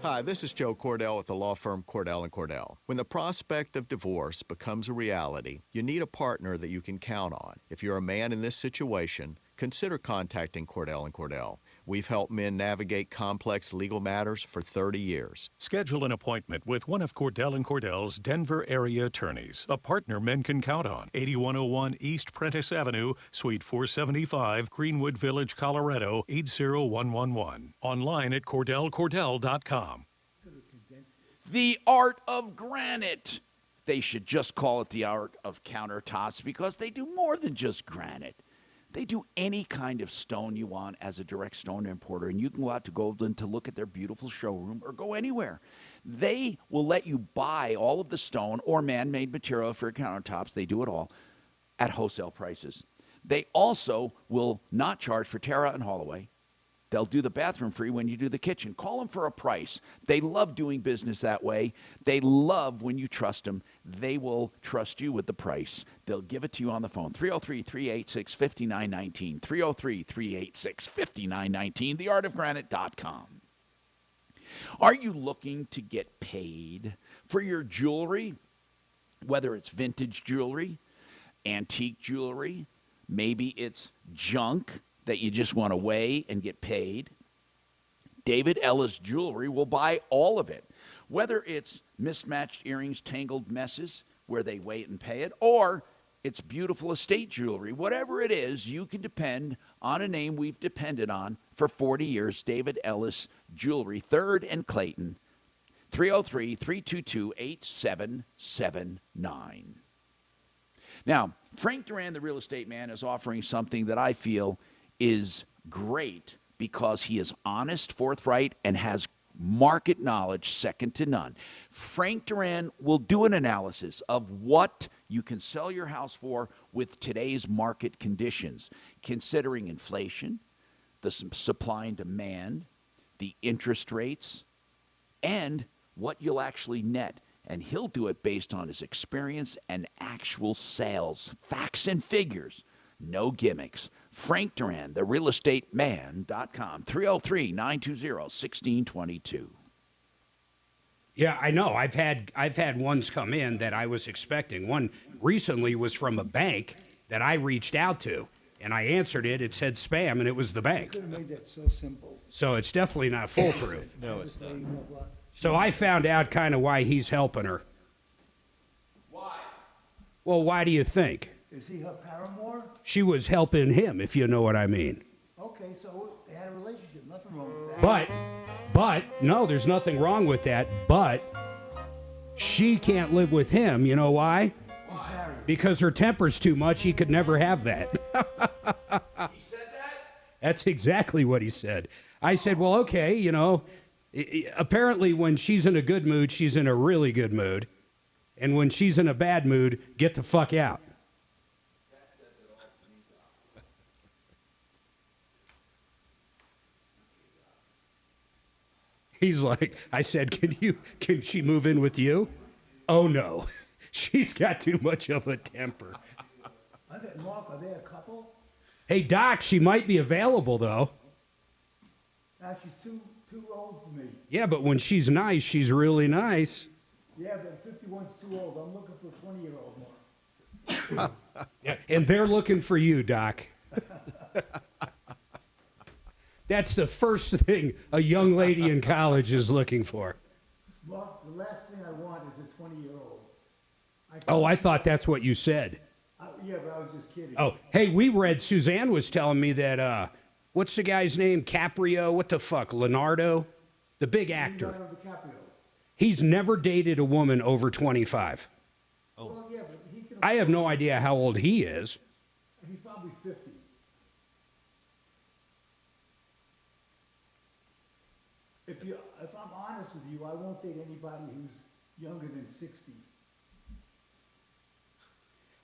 Hi, this is Joe Cordell with the law firm Cordell & Cordell. When the prospect of divorce becomes a reality, you need a partner that you can count on. If you're a man in this situation, consider contacting Cordell & Cordell. We've helped men navigate complex legal matters for 30 years. Schedule an appointment with one of Cordell & Cordell's Denver area attorneys, a partner men can count on. 8101 East Prentice Avenue, Suite 475, Greenwood Village, Colorado, 80111. Online at CordellCordell.com. The art of granite. They should just call it the art of countertops because they do more than just granite. They do any kind of stone you want as a direct stone importer, and you can go out to Goldland to look at their beautiful showroom or go anywhere. They will let you buy all of the stone or man-made material for your countertops. They do it all at wholesale prices. They also will not charge for tear-out and haul away. They'll do the bathroom free when you do the kitchen. Call them for a price. They love doing business that way. They love when you trust them. They will trust you with the price. They'll give it to you on the phone. 303-386-5919. 303-386-5919. TheArtOfGranite.com. Are you looking to get paid for your jewelry? Whether it's vintage jewelry, antique jewelry, maybe it's junk that you just want to weigh and get paid. David Ellis Jewelry will buy all of it. Whether it's mismatched earrings, tangled messes, where they weigh it and pay it, or it's beautiful estate jewelry. Whatever it is, you can depend on a name we've depended on for 40 years, David Ellis Jewelry, 3rd and Clayton, 303-322-8779. Now, Frank Duran, the real estate man, is offering something that I feel is great because he is honest, forthright, and has market knowledge second to none. Frank Duran will do an analysis of what you can sell your house for with today's market conditions, considering inflation, the supply and demand, the interest rates, and what you'll actually net. And he'll do it based on his experience and actual sales, facts and figures, no gimmicks. Frank Duran, therealestateman.com, 303-920-1622. Yeah, I know. I've had ones come in that I was expecting. One recently was from a bank that I reached out to, and I answered it. It said spam, and it was the bank. You could have made that so simple. So it's definitely not foolproof. No, it's not. So I found out kind of why he's helping her. Why? Well, why do you think? Is he her paramour? She was helping him, if you know what I mean. Okay, so they had a relationship. Nothing wrong with that. But, no, there's nothing wrong with that. But she can't live with him. You know why? Why? Because her temper's too much. He could never have that. He said that? That's exactly what he said. I said, well, okay, you know, apparently when she's in a good mood, she's in a really good mood. And when she's in a bad mood, get the fuck out. He's like, I said, can she move in with you? Oh, no. She's got too much of a temper. Mark, are they a couple? Hey, Doc, she might be available, though. She's too old for me. Yeah, but when she's nice, she's really nice. Yeah, but 51's too old. I'm looking for a 20-year-old Mark. Yeah, and they're looking for you, Doc. That's the first thing a young lady in college is looking for. Mark, the last thing I want is a 20-year-old. Oh, I thought that's what you said. Yeah, but I was just kidding. Oh, hey, we read, Suzanne was telling me that, what's the guy's name? Caprio? What the fuck? Leonardo? The big actor. Leonardo DiCaprio. He's never dated a woman over 25. Oh. Well, yeah, but he can I have no idea how old he is. He's probably 50. If I'm honest with you, I won't date anybody who's younger than 60.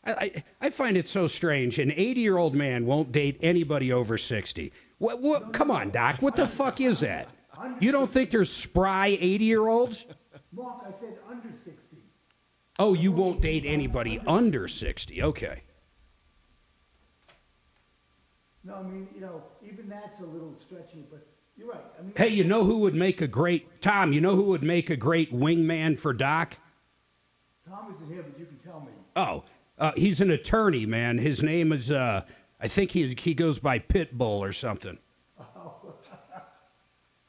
I find it so strange. An 80-year-old man won't date anybody over 60. What? Come on, Doc. What the fuck is that? You don't think there's spry 80-year-olds? Mark, I said under 60. Oh, you won't date anybody under 60. Okay. No, I mean, even that's a little stretching, but you're right. I mean, hey, you know who would make a great... Tom, you know who would make a great wingman for Doc? Tom isn't here, but you can tell me. Oh, he's an attorney, man. His name is, I think he goes by Pitbull or something. Oh.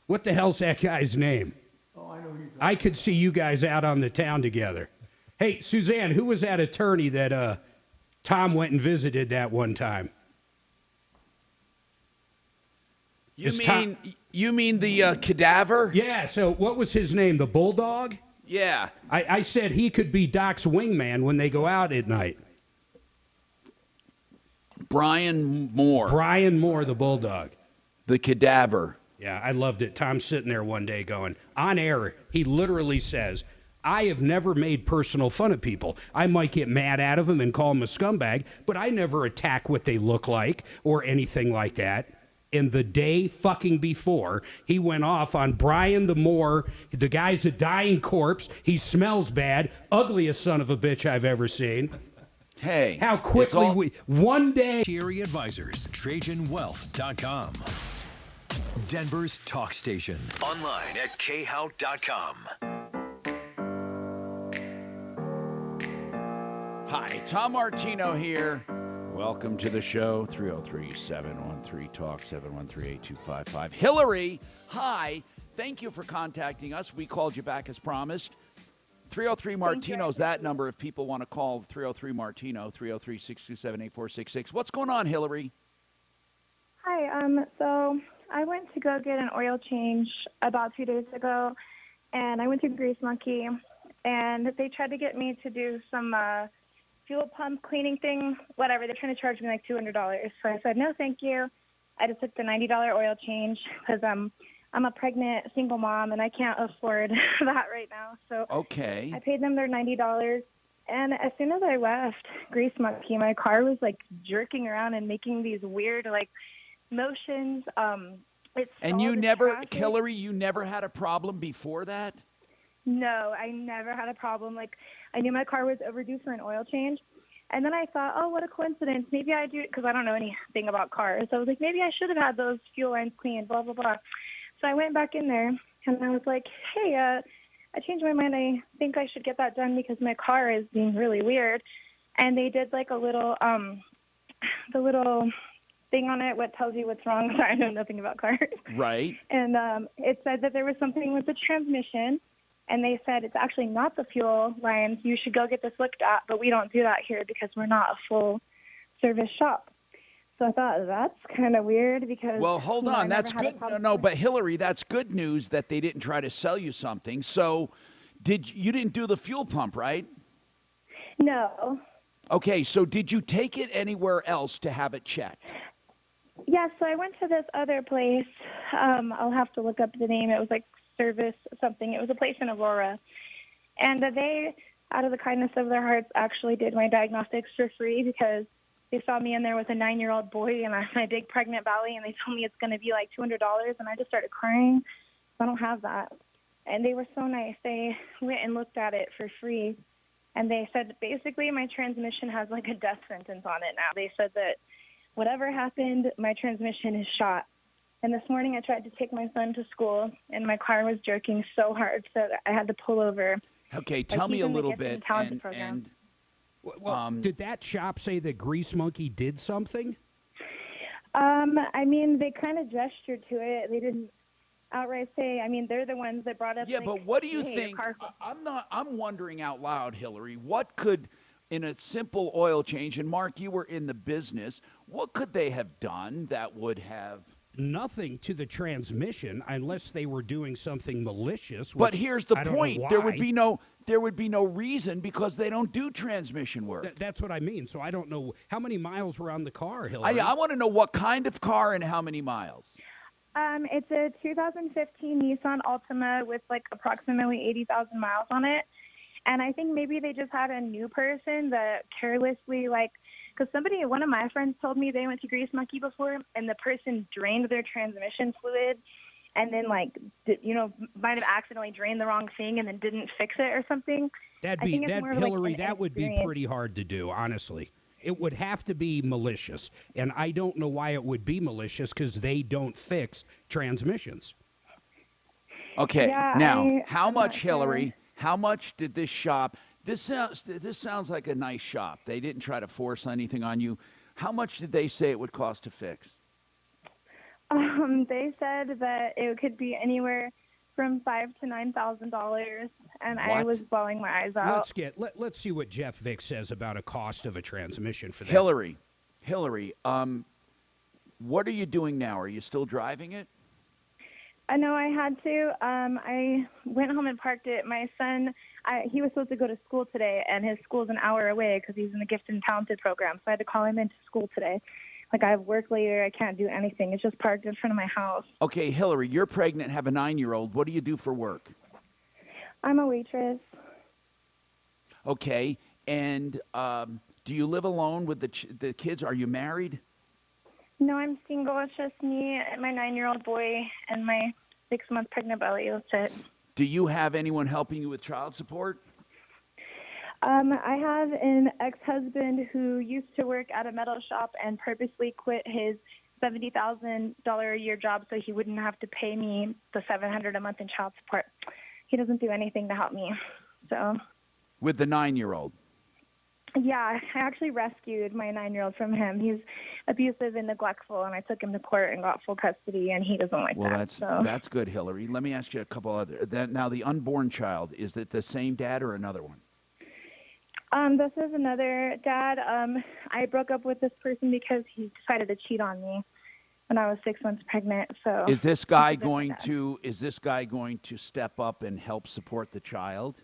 What the hell's that guy's name? Oh, I know who you're talking I could see you guys out on the town together. Hey, Suzanne, who was that attorney that Tom went and visited that one time? You mean the cadaver? Yeah, so what was his name, the Bulldog? Yeah. I said he could be Doc's wingman when they go out at night. Brian Moore. Brian Moore, the Bulldog. The cadaver. Yeah, I loved it. Tom's sitting there one day going, on air, he literally says, I have never made personal fun of people. I might get mad at them and call them a scumbag, but I never attack what they look like or anything like that. and the day fucking before, he went off on Brian the Moor. The guy's a dying corpse. He smells bad. Ugliest son of a bitch I've ever seen. Hey. How quickly one day. Thierry Advisors, TrajanWealth.com. Denver's talk station. Online at khout.com. Hi, Tom Martino here. Welcome to the show, 303-713-TALK, 713-8255. Hillary, hi. Thank you for contacting us. We called you back as promised. 303-MARTINO is that number if people want to call 303-MARTINO, 303-627-8466. What's going on, Hillary? Hi, so I went to go get an oil change about 2 days ago, and I went to Grease Monkey, and they tried to get me to do some fuel pump cleaning thing, whatever. They're trying to charge me like $200. So I said, no, thank you. I just took the $90 oil change because I'm a pregnant single mom, and I can't afford that right now. So okay. I paid them their $90. And as soon as I left Grease Monkey, my car was like jerking around and making these weird like motions. And you never, Hillary, you never had a problem before that? No, I never had a problem. Like, I knew my car was overdue for an oil change. And then I thought, oh, what a coincidence. Maybe I do, because I don't know anything about cars. So I was like, maybe I should have had those fuel lines cleaned, blah, blah, blah. So I went back in there, and I was like, hey, I changed my mind. I think I should get that done because my car is being really weird. And they did like a little, the little thing on it, what tells you what's wrong. Sorry, I know nothing about cars. Right. And it said that there was something with the transmission. And they said, it's actually not the fuel lines. You should go get this looked at, but we don't do that here because we're not a full service shop. So I thought, that's kind of weird because... Well, hold on. That's good. No, but Hillary, that's good news that they didn't try to sell you something. So you didn't do the fuel pump, right? No. Okay, so did you take it anywhere else to have it checked? Yeah, so I went to this other place. I'll have to look up the name. It was like Service something. It was a place in Aurora. And they, out of the kindness of their hearts, actually did my diagnostics for free because they saw me in there with a 9-year-old boy and my big pregnant belly, and they told me it's going to be like $200, and I just started crying. I don't have that. And they were so nice. They went and looked at it for free, and they said basically my transmission has like a death sentence on it now. They said that whatever happened, my transmission is shot. And this morning I tried to take my son to school, and my car was jerking so hard that I had to pull over. Okay, tell me a little bit. Did that shop say that Grease Monkey did something? I mean, they kind of gestured to it. They didn't outright say. I mean, they're the ones that brought up. Yeah, like, but what do you hey, think? I'm wondering out loud, Hillary. What could, in a simple oil change, and Mark, you were in the business, what could they have done that would have? Nothing to the transmission unless they were doing something malicious. But here's the point: there would be no reason because they don't do transmission work. That's what I mean. So I don't know how many miles were on the car, Hillary. I want to know what kind of car and how many miles. It's a 2015 Nissan Altima with like approximately 80,000 miles on it, and I think maybe they just had a new person that carelessly because one of my friends told me they went to Grease Monkey before, and the person drained their transmission fluid, and then might have accidentally drained the wrong thing and then didn't fix it or something. Hillary, that would be pretty hard to do, honestly. It would have to be malicious, and I don't know why it would be malicious because they don't fix transmissions. Okay, yeah, now how much, Hillary? How much did this shop? This sounds like a nice shop. They didn't try to force anything on you. How much did they say it would cost to fix? They said that it could be anywhere from $5,000 to $9,000, and I was bawling my eyes out. Let's see what Jeff Vick says about a cost of a transmission for that. Hillary, what are you doing now? Are you still driving it? I know I had to. I went home and parked it. My son, he was supposed to go to school today, and his school's an hour away because he's in the Gifted and Talented program. So I had to call him into school today. I have work later. I can't do anything. It's just parked in front of my house. Okay, Hillary, you're pregnant, have a 9-year-old. What do you do for work? I'm a waitress. Okay, and do you live alone with the kids? Are you married? No, I'm single. It's just me and my 9-year-old boy and my 6-month pregnant belly. That's it. Do you have anyone helping you with child support? I have an ex-husband who used to work at a metal shop and purposely quit his $70,000 a year job so he wouldn't have to pay me the $700 a month in child support. He doesn't do anything to help me. So, With the 9-year-old? yeah, I actually rescued my 9-year-old from him. He's abusive and neglectful, and I took him to court and got full custody, and he doesn't like Well, that. that's good, Hillary. Let me ask you a couple other. Now, the unborn child, is it the same dad or another one? This is another dad. I broke up with this person because he decided to cheat on me when I was 6 months pregnant. So Is this guy going to step up and help support the child?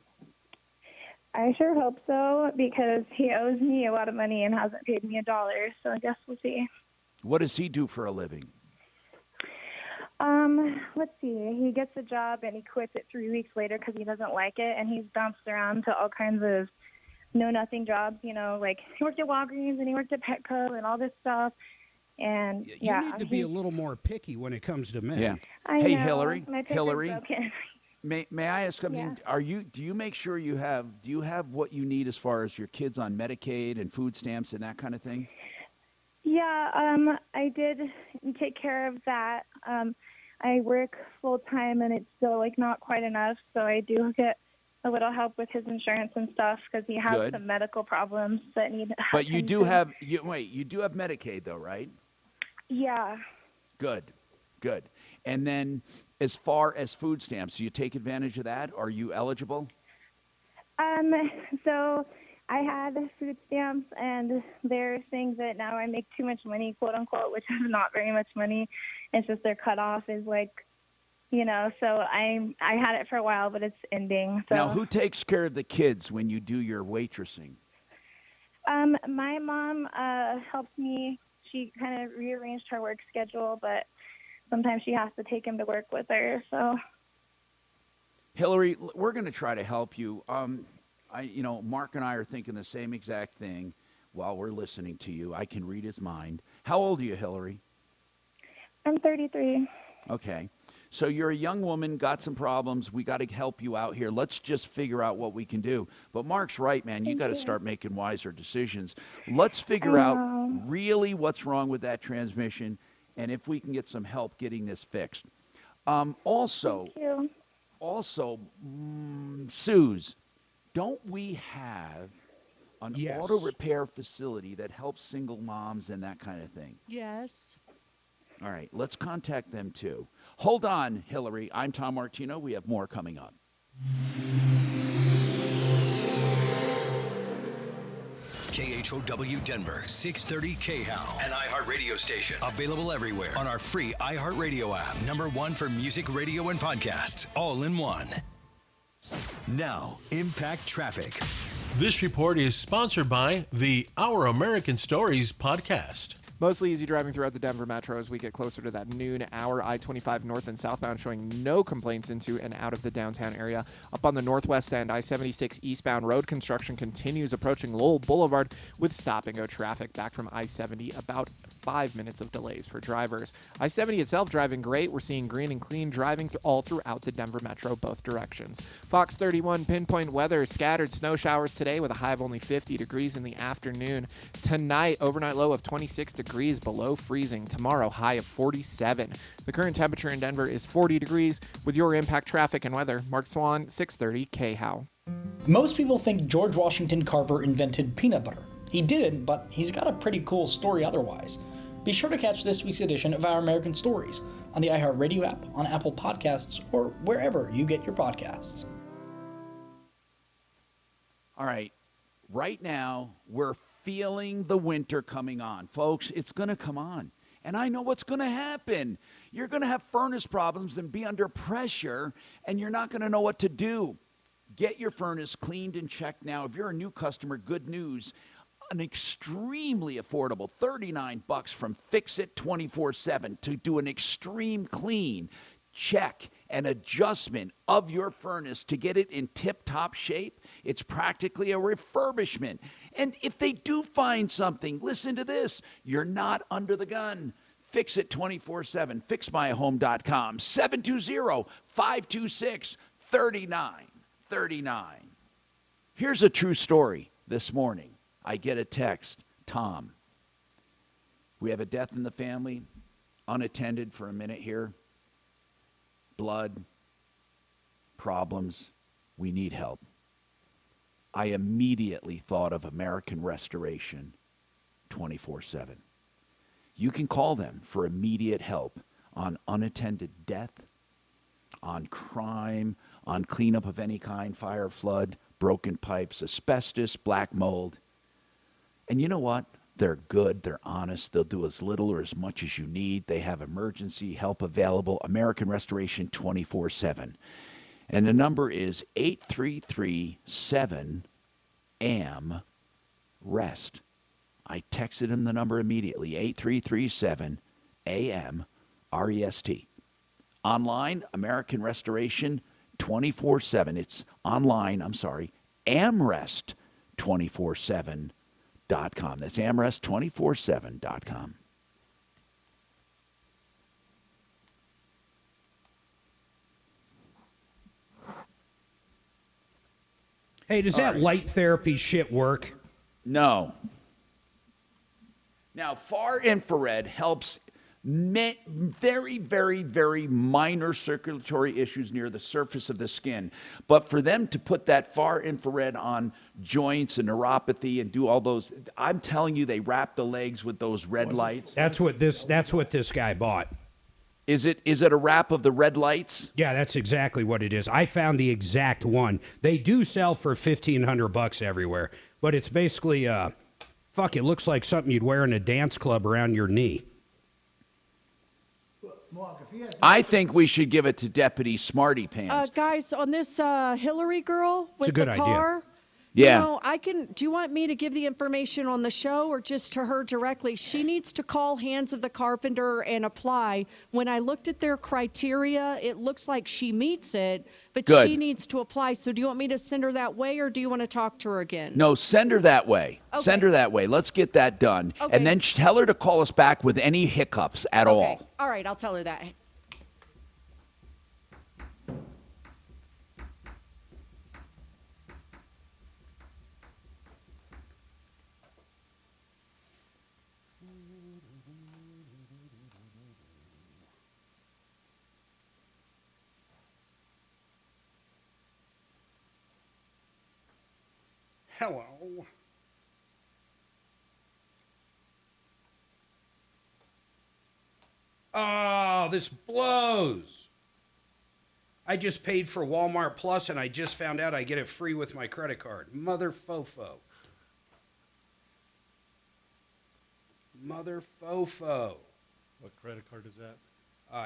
I sure hope so, because he owes me a lot of money and hasn't paid me $1. So I guess we'll see. What does he do for a living? Let's see. He gets a job and he quits it 3 weeks later because he doesn't like it, and he's bounced around to all kinds of know-nothing jobs. You know, like he worked at Walgreens and he worked at Petco and all this stuff. And You need to be a little more picky when it comes to men. Yeah. I Hey, know. Hillary. My picker's Hillary. broken. May I ask something? Yeah. Do you make sure you have what you need as far as your kids on Medicaid and food stamps and that kind of thing? Yeah, I did take care of that. I work full time and it's still like not quite enough, so I do get a little help with his insurance and stuff because he has Good. some medical problems that need. But you do have you do have Medicaid though, right? Yeah. Good. And then as far as food stamps, do you take advantage of that? Are you eligible? So I had food stamps, and they're saying that now I make too much money, quote unquote, which is not very much money. It's just their cutoff is like, so I had it for a while, but it's ending. So Now, who takes care of the kids when you do your waitressing? my mom helps me. She kind of rearranged her work schedule, but sometimes she has to take him to work with her. So Hillary, we're going to try to help you. Mark and I are thinking the same exact thing while we're listening to you. I can read his mind. How old are you, Hillary? I'm 33. Okay. So you're a young woman, got some problems. We got to help you out here. Let's just figure out what we can do. But Mark's right, man. You got to start making wiser decisions. Let's figure out really what's wrong with that transmission and if we can get some help getting this fixed. Also, Suze, don't we have an auto repair facility that helps single moms and that kind of thing? Yes. All right, let's contact them too. Hold on, Hillary. I'm Tom Martino. We have more coming up. KHOW Denver, 630 KHOW, an iHeart radio station. Available everywhere on our free iHeart radio app. #1 for music, radio, and podcasts, all in one. Now, Impact Traffic. This report is sponsored by the Our American Stories podcast. Mostly easy driving throughout the Denver metro as we get closer to that noon hour. I-25 north and southbound showing no complaints into and out of the downtown area. Up on the northwest end, I-76 eastbound road construction continues approaching Lowell Boulevard with stop-and-go traffic back from I-70. About 5 minutes of delays for drivers. I-70 itself driving great. We're seeing green and clean driving all throughout the Denver metro, both directions. Fox 31 pinpoint weather. Scattered snow showers today with a high of only 50 degrees in the afternoon. Tonight, overnight low of 26 degrees below freezing. Tomorrow, high of 47. The current temperature in Denver is 40 degrees. With your Impact Traffic and weather, Mark Swan, 630 KHOW. Most people think George Washington Carver invented peanut butter. He didn't, but he's got a pretty cool story otherwise. Be sure to catch this week's edition of Our American Stories on the iHeartRadio app, on Apple Podcasts, or wherever you get your podcasts. All right. Right now, we're feeling the winter coming on. Folks, it's going to come on. And I know what's going to happen. You're going to have furnace problems and be under pressure, and you're not going to know what to do. Get your furnace cleaned and checked now. If you're a new customer, good news. An extremely affordable $39 from Fix It 24/7 to do an extreme clean, check, and adjustment of your furnace to get it in tip-top shape. It's practically a refurbishment. And if they do find something, listen to this, you're not under the gun. Fix it 24/7. FixMyHome.com. 720-526-3939. Here's a true story. This morning, I get a text. Tom, we have a death in the family, unattended for a minute here. Blood, problems, we need help. I immediately thought of American Restoration 24/7. You can call them for immediate help on unattended death, on crime, on cleanup of any kind, fire, flood, broken pipes, asbestos, black mold. And you know what? They're good. They're honest. They'll do as little or as much as you need. They have emergency help available. American Restoration 24/7. And the number is 833-7-AM-REST. I texted him the number immediately, 833-7-AM-REST. Online, American Restoration 24/7. It's online, AmRest247.com. That's AmRest247.com. Hey, does that light therapy shit work? No. Now, far infrared helps very, very, very minor circulatory issues near the surface of the skin. But for them to put that far infrared on joints and neuropathy and do all those, I'm telling you, they wrap the legs with those red lights. That's what this guy bought. Is it a wrap of the red lights? Yeah, that's exactly what it is. I found the exact one. They do sell for $1,500 everywhere, but it's basically it looks like something you'd wear in a dance club around your knee. I think we should give it to Deputy Smarty Pants. Guys, on this Hillary girl with a good the idea. car, Yeah. you know, do you want me to give the information on the show or just to her directly? She needs to call Hands of the Carpenter and apply. When I looked at their criteria, it looks like she meets it, but Good. she needs to apply. So do you want me to send her that way or do you want to talk to her again? No, send her that way. Okay. Send her that way. Let's get that done. Okay. And then tell her to call us back with any hiccups at all. All right, I'll tell her that. Hello. Oh, this blows. I just paid for Walmart Plus, and I just found out I get it free with my credit card. Mother fofo. Mother fofo. What credit card is that?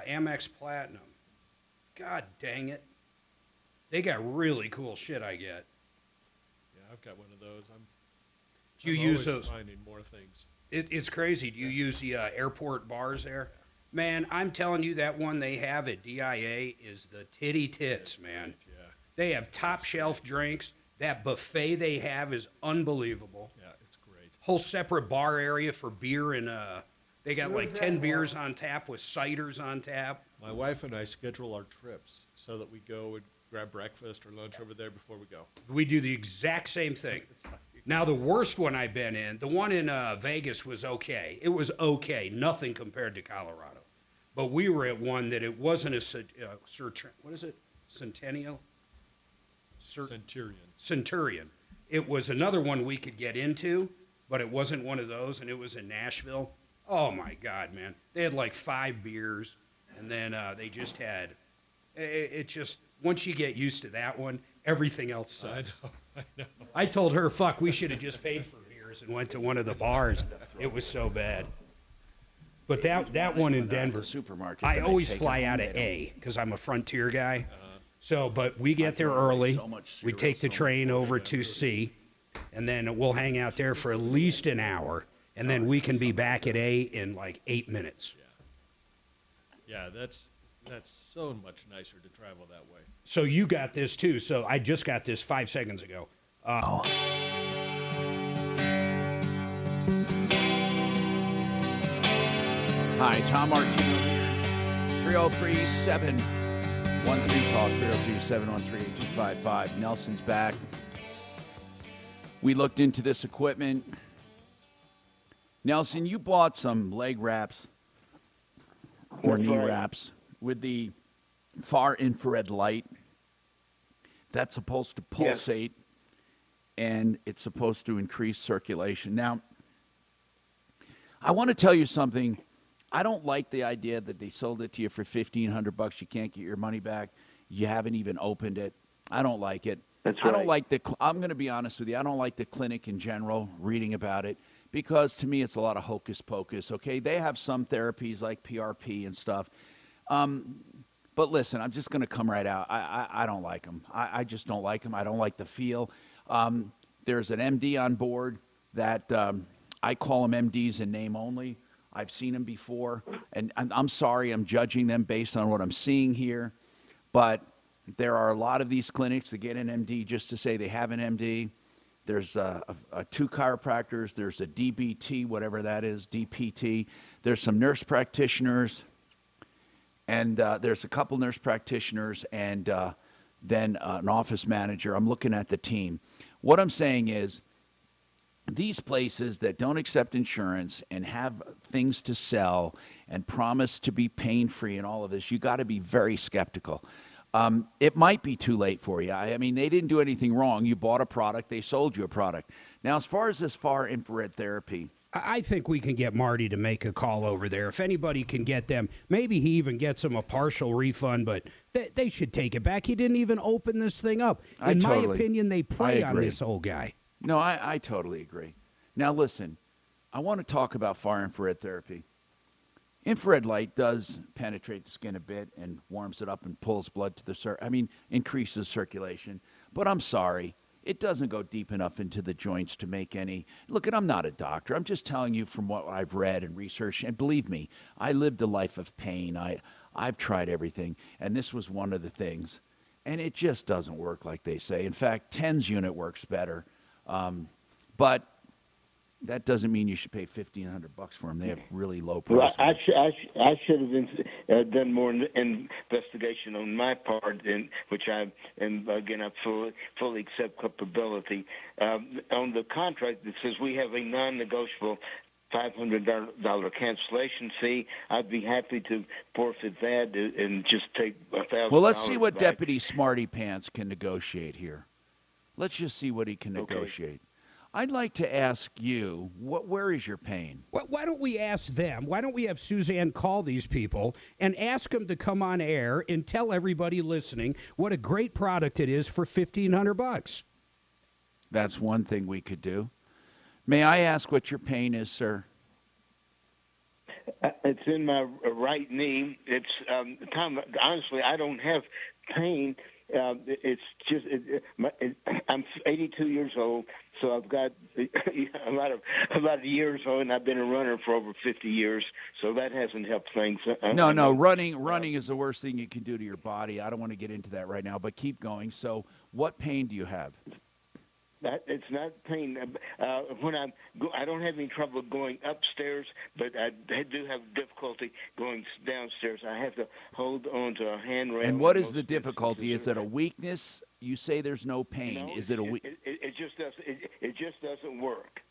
Amex Platinum. God dang it. They got really cool shit I get. Yeah, I've got one of those. Do you I'm use always those? finding more things. It's crazy. Do you use the airport bars there? Man, I'm telling you, that one they have at DIA is the titty tits, man. Yeah. They have top shelf drinks. That buffet they have is unbelievable. Yeah, it's great. Whole separate bar area for beer, and they got like 10 beers on tap with ciders on tap. My wife and I schedule our trips so that we go and grab breakfast or lunch over there before we go. We do the exact same thing. Now, the worst one I've been in, the one in Vegas was okay. It was okay, nothing compared to Colorado. But we were at one that it wasn't a what is it? Centennial? Centurion. It was another one we could get into, but it wasn't one of those, and it was in Nashville. Oh, my God, man. They had like 5 beers, and then they just had, it just, once you get used to that one, everything else sucks. I know. I told her, fuck, we should have just paid for beers and went to one of the bars. It was so bad. But that one in Denver, supermarket, I then they always take fly it home, out they of don't. A because I'm a Frontier guy. So, but we get there early. We take the train over to C, and then we'll hang out there for at least an hour, and then we can be back at A in like 8 minutes. Yeah, that's so much nicer to travel that way. So you got this too. So I just got this 5 seconds ago. Hi, Tom Martino here. 303-713-TALK, 303-713-8255. Nelson's back. We looked into this equipment. Nelson, you bought some leg wraps or knee wraps with the far infrared light. That's supposed to pulsate, and it's supposed to increase circulation. Now, I want to tell you something. I don't like the idea that they sold it to you for $1,500. You can't get your money back. You haven't even opened it. I don't like it. That's I right. don't like the. I'm going to be honest with you. I don't like the clinic in general. Reading about it, because to me it's a lot of hocus pocus. Okay, they have some therapies like PRP and stuff. But listen, I'm just going to come right out. I don't like them. I just don't like them. I don't like the feel. There's an MD on board that I call them MDs in name only. I've seen them before, and I'm sorry I'm judging them based on what I'm seeing here, but there are a lot of these clinics that get an MD just to say they have an MD. There's two chiropractors. There's a DBT, whatever that is, DPT. There's some nurse practitioners, and there's a couple nurse practitioners, and then an office manager. I'm looking at the team. What I'm saying is, these places that don't accept insurance and have things to sell and promise to be pain-free and all of this, you got to be very skeptical. It might be too late for you. I mean, they didn't do anything wrong. You bought a product. They sold you a product. Now, as far as this far infrared therapy, I think we can get Marty to make a call over there. If anybody can get them, maybe he even gets them a partial refund, but they should take it back. He didn't even open this thing up. In my opinion, they prey on this old guy. No, I totally agree. Now, listen, I want to talk about far infrared therapy. Infrared light does penetrate the skin a bit and warms it up and pulls blood to the increases circulation. But I'm sorry, it doesn't go deep enough into the joints to make any. Look, and I'm not a doctor. I'm just telling you from what I've read and researched. And believe me, I lived a life of pain. I've tried everything, and this was one of the things. And it just doesn't work like they say. In fact, TENS unit works better. But that doesn't mean you should pay $1,500 for them. They have really low prices. Well, I should have done more investigation on my part, which I fully accept culpability. On the contract, it says we have a non-negotiable $500 cancellation fee. I'd be happy to forfeit that and just take $1,000. Well, let's see what back. Deputy Smarty Pants can negotiate here. Let's just see what he can negotiate. I'd like to ask you, where is your pain? Why don't we ask them? Why don't we have Suzanne call these people and ask them to come on air and tell everybody listening what a great product it is for $1,500? That's one thing we could do. May I ask what your pain is, sir? It's in my right knee. It's Tom. Honestly, I don't have pain. It's just I'm 82 years old, so I've got a lot of years on, and I've been a runner for over 50 years, so that hasn't helped things. No, running is the worst thing you can do to your body. I don't want to get into that right now, but keep going. So, what pain do you have? It's not pain. When I don't have any trouble going upstairs, but I do have difficulty going downstairs. I have to hold on to a handrail. And what is the difficulty? Is it a weakness? You say there's no pain. No, is it a weak? It just doesn't. It just doesn't work.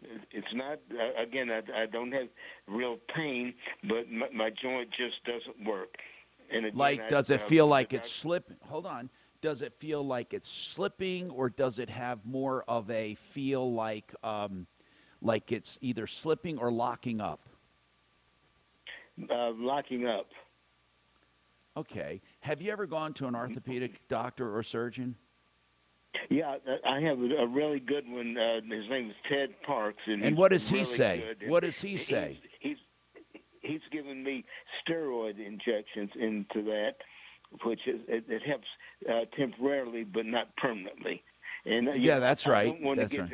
It's not. Again, I don't have real pain, but my joint just doesn't work. And again, does it feel like it's slipping? Hold on. Does it feel like it's slipping, or does it have more of a feel like it's either slipping or locking up? Locking up. Okay. Have you ever gone to an orthopedic doctor or surgeon? Yeah, I have a really good one. His name is Ted Parks. And what does he really say? Good. What does he say? He's given me steroid injections into that, which it helps temporarily but not permanently. And yeah, that's right. I don't want to get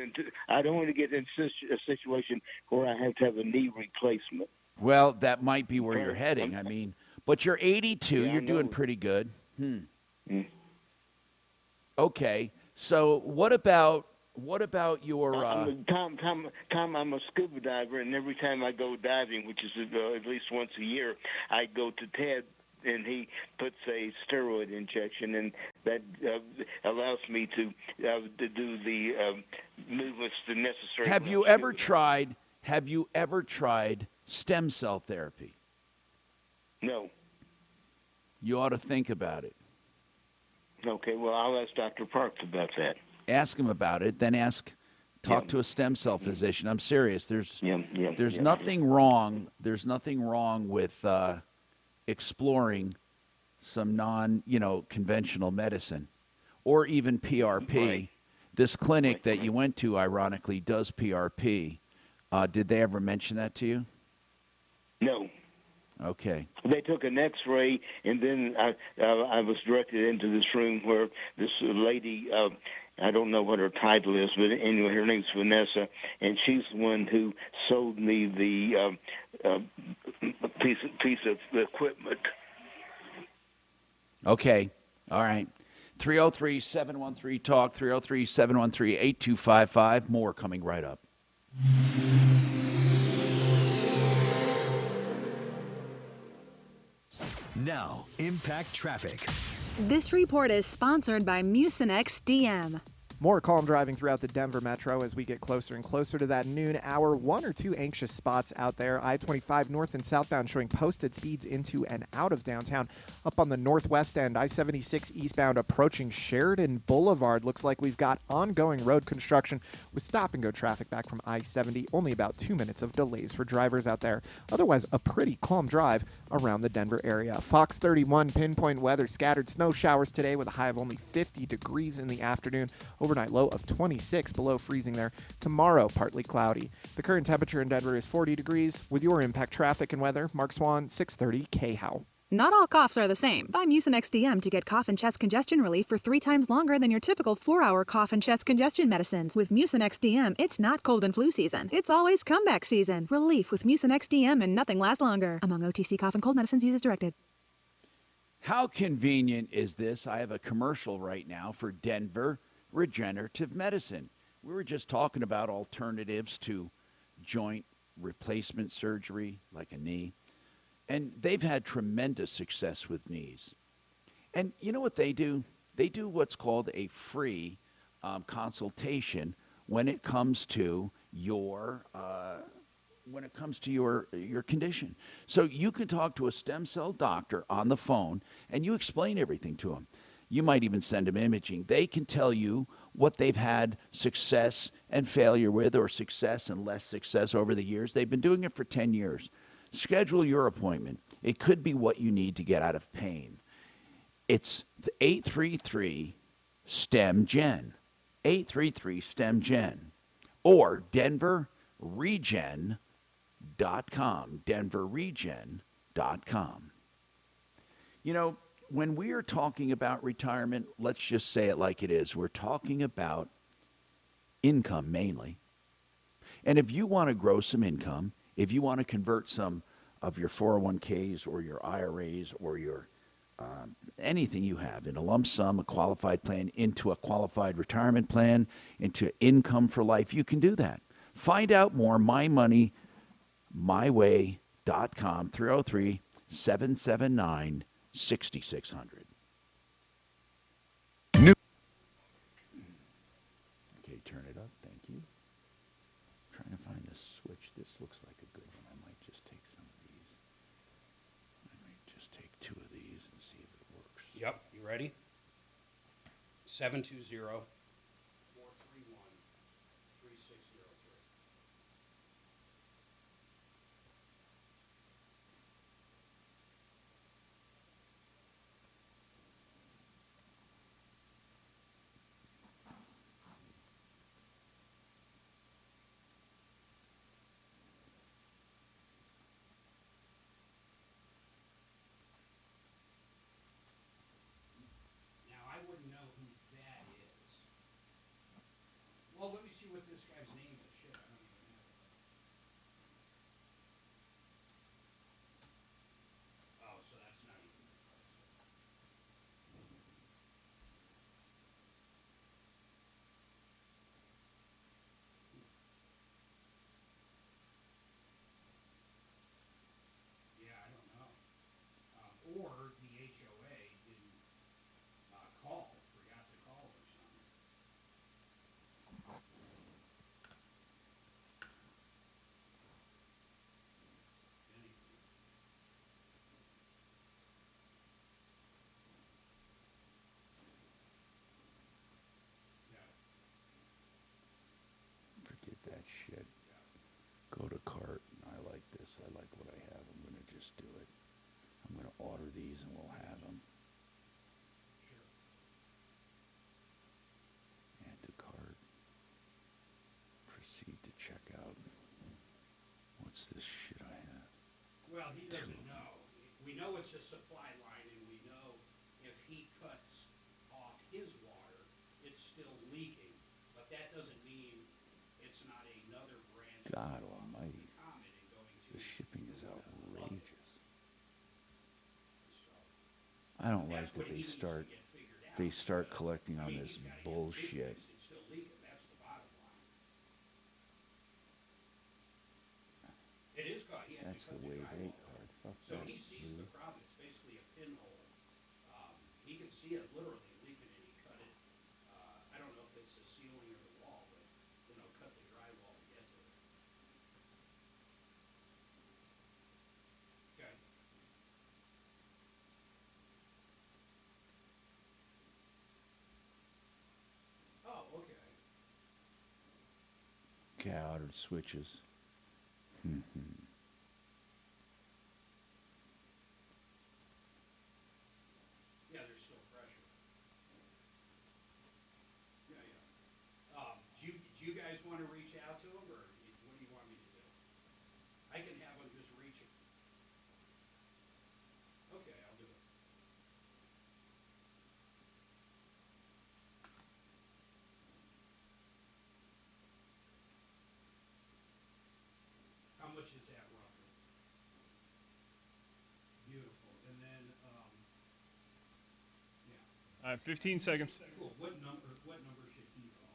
into a situation where I have to have a knee replacement. Well, that might be where you're heading. I mean, but you're 82. Yeah, you're doing pretty good. Okay. So what about What about your? Tom, I'm a scuba diver, and every time I go diving, which is at least once a year, I go to Ted, and he puts a steroid injection, and that allows me to do the movements necessary. Have you ever tried? Have you ever tried stem cell therapy? No. You ought to think about it. Okay, well, I'll ask Dr. Parks about that. Ask him about it, then talk to a stem cell physician. I'm serious. There's nothing wrong. There's nothing wrong with exploring some conventional medicine, or even PRP. Right. This clinic that you went to, ironically, does PRP. Did they ever mention that to you? No. Okay. They took an X-ray, and then I was directed into this room where this lady, I don't know what her title is, but anyway, her name's Vanessa, and she's the one who sold me the piece of equipment. Okay. All right. 303-713-TALK, 303-713-8255. More coming right up. Now, Impact Traffic. This report is sponsored by Mucinex DM. More calm driving throughout the Denver metro as we get closer and closer to that noon hour. One or two anxious spots out there. I-25 north and southbound showing posted speeds into and out of downtown. Up on the northwest end, I-76 eastbound approaching Sheridan Boulevard. Looks like we've got ongoing road construction with stop-and-go traffic back from I-70. Only about 2 minutes of delays for drivers out there. Otherwise, a pretty calm drive around the Denver area. Fox 31 pinpoint weather. Scattered snow showers today with a high of only 50 degrees in the afternoon. Overnight low of 26, below freezing there. Tomorrow, partly cloudy. The current temperature in Denver is 40 degrees. With your Impact Traffic and weather, Mark Swan, 630 KHOW. Not all coughs are the same. Buy Mucinex DM to get cough and chest congestion relief for 3 times longer than your typical 4-hour cough and chest congestion medicines. With Mucinex DM, it's not cold and flu season. It's always comeback season. Relief with Mucinex DM, and nothing lasts longer. Among OTC cough and cold medicines, use as directed. How convenient is this? I have a commercial right now for Denver Regenerative Medicine. We were just talking about alternatives to joint replacement surgery, like a knee. And they've had tremendous success with knees. And you know what they do? They do what's called a free consultation when it comes to your condition. So you can talk to a stem cell doctor on the phone, and you explain everything to them. You might even send them imaging. They can tell you what they've had success and failure with, or success and less success over the years. They've been doing it for 10 years. Schedule your appointment. It could be what you need to get out of pain. It's the 833-STEM-GEN. 833-STEM-GEN. Or DenverRegen.com. DenverRegen.com. You know, when we are talking about retirement, let's just say it like it is. We're talking about income mainly. And if you want to grow some income, if you want to convert some of your 401ks or your IRAs or your anything you have in a lump sum, a qualified plan, into a qualified retirement plan, into income for life, you can do that. Find out more, mymoney.myway.com, 303-779-6600. Okay, turn it up. Thank you. Trying to find the switch. This looks like a good one. I might just take some of these. I might just take 2 of these and see if it works. Yep, you ready? 720-431-3603. Well, let me see what this guy's name is. Shit, I don't even know. Oh, so that's not even. like what I have. I'm going to just do it. I'm going to order these and we'll have them. Add to cart. Proceed to checkout. What's this shit I have? Well, he doesn't know. We know it's a supply line, and we know if he cuts off his water, it's still leaking. But that doesn't mean it's not another branch. God almighty. The shipping is outrageous. I don't like that they start collecting on this bullshit. It is That's the wave 8 card. Fuck so that. he sees the problem. It's basically a pinhole. He can see it literally leaking, and he cut it. I don't know if it's the ceiling or the wall, but cut the drywall to get to it. Okay. Oh, okay. Okay, I ordered switches. Yeah, there's still pressure. Yeah. Do you guys want to reach out to him, or what do you want me to do? I can have him just reach him. Okay, I'll do it. How much is that roughly? Beautiful. And then, yeah. 15 seconds. Cool. What number should he call?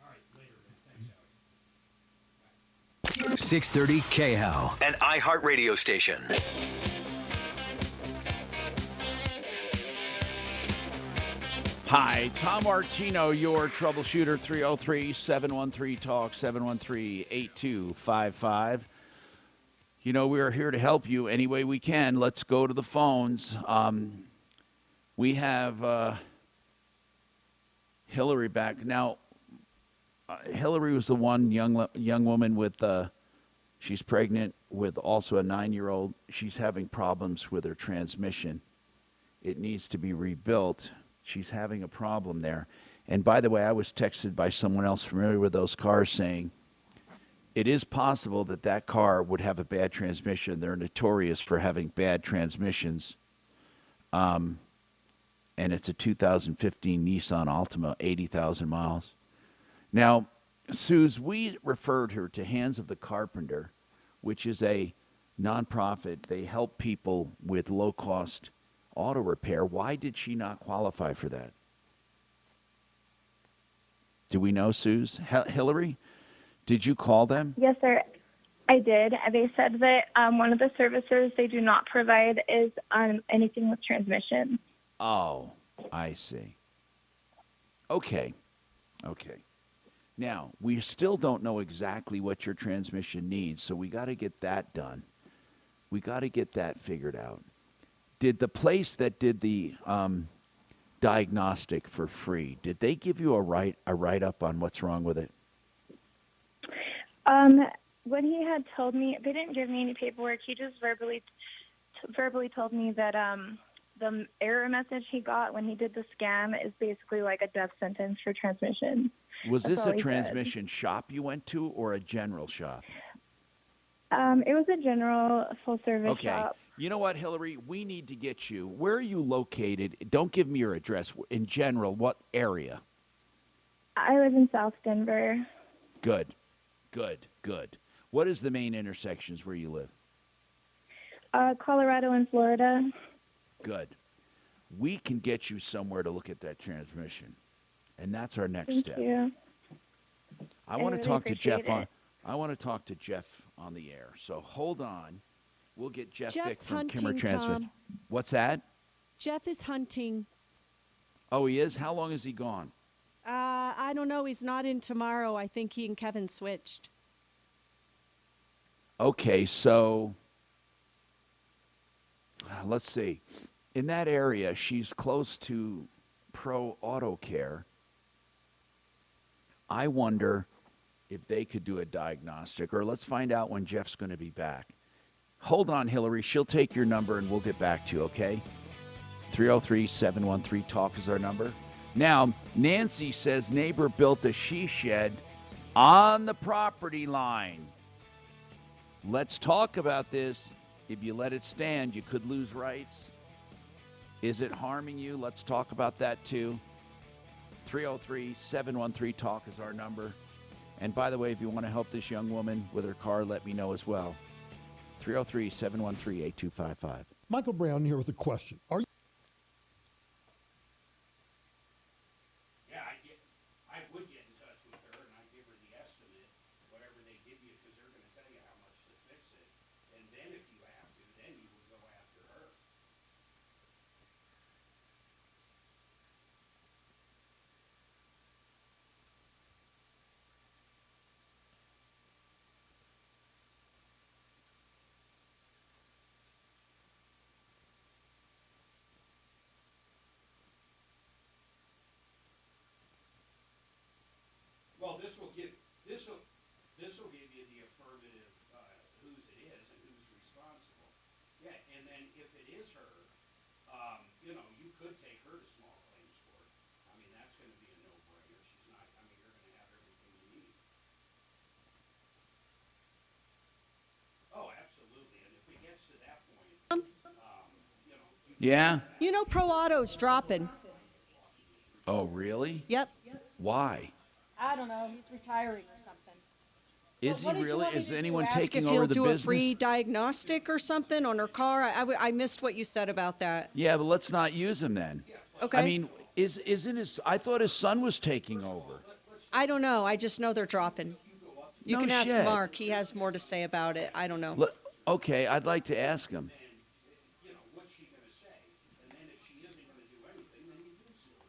All right, later then. Thanks, Howie. 630 KHOW, an iHeartRadio station. Hi, Tom Martino, your troubleshooter, 303-713-TALK, 713-8255. You know, we are here to help you any way we can. Let's go to the phones. We have Hillary back. Now, Hillary was the one young woman with, she's pregnant with also a 9-year-old. She's having problems with her transmission. It needs to be rebuilt. She's having a problem there. And by the way, I was texted by someone else familiar with those cars saying, it is possible that that car would have a bad transmission. They're notorious for having bad transmissions. And it's a 2015 Nissan Altima, 80,000 miles. Now, Suze, we referred her to Hands of the Carpenter, which is a nonprofit. They help people with low-cost auto repair. Why did she not qualify for that? Do we know, Suze? Hillary, did you call them? Yes, sir. I did. They said that one of the services they do not provide is anything with transmission. Oh, I see. Okay. Now, we still don't know exactly what your transmission needs, so we got to get that done. We got to get that figured out. Did the place that did the diagnostic for free, did they give you a write-up on what's wrong with it? When he had told me, they didn't give me any paperwork. He just verbally told me that the error message he got when he did the scan is basically like a death sentence for transmission. Was That's this all a he transmission shop you went to or a general shop? It was a general full-service shop. You know what, Hillary? We need to get you. Where are you located? Don't give me your address. In general, what area? I live in South Denver. Good. What is the main intersections where you live? Colorado and Florida. Good. We can get you somewhere to look at that transmission, and that's our next Thank step. you. I want to really talk to Jeff appreciate it. I want to talk to Jeff on the air. So hold on. We'll get Jeff Jeff's Dick from Kimmer hunting, Transmission. Tom. What's that? Jeff is hunting. Oh, he is? How long is he gone? I don't know. He's not in tomorrow. I think he and Kevin switched. Okay, so let's see. In that area, she's close to Pro Auto Care. I wonder if they could do a diagnostic, or let's find out when Jeff's going to be back. Hold on, Hillary. She'll take your number, and we'll get back to you, okay? 303-713-TALK is our number. Now, Nancy says neighbor built a she shed on the property line. Let's talk about this. If you let it stand, you could lose rights. Is it harming you? Let's talk about that, too. 303-713-TALK is our number. And by the way, if you want to help this young woman with her car, let me know as well. 303-713-8255. Michael Brown here with a question. Are you I would get in touch with her and I'd give her the estimate, whatever they give you, because they're going to tell you how much to fix it. And then if you have to, then you would go after her. Well, this will give you the affirmative whose it is and who's responsible. Yeah, and then if it is her, you could take her to small claims court. I mean, that's going to be a no-brainer. She's not. I mean, you're going to have everything you need. Oh, absolutely. And if it gets to that point, Yeah? You know, Pro Auto's dropping. Oh, really? Yep. Why? I don't know. He's retiring or something. Is What he did you really? want me Is to do? anyone Ask taking if over he'll the do business? a free diagnostic or something on her car? I missed what you said about that. Yeah, but let's not use him then. Okay. I mean, isn't his? I thought his son was taking over. I don't know. I just know they're dropping. You No can ask shit. Mark. He has more to say about it. I don't know. Okay, I'd like to ask him. what's she going to say? And then if she isn't going to do anything, then you do sue her.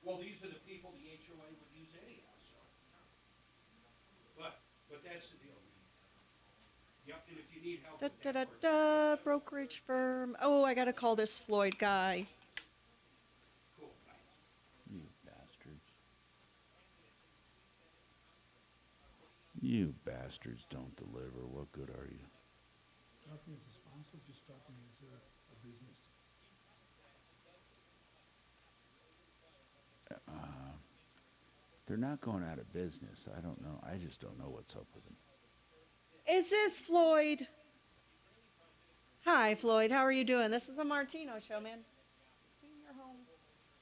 Well, these are the people the HOA would use anyhow, so. But that's the deal. Yep, and if you need help with that, Brokerage firm. Oh, I got to call this Floyd guy. cool, thanks. You bastards. You bastards don't deliver. What good are you? Starting as a sponsor, just starting as a business. They're not going out of business. I don't know. I just don't know what's up with them. Is this Floyd? Hi, Floyd. How are you doing? This is a Martino show, man. Senior home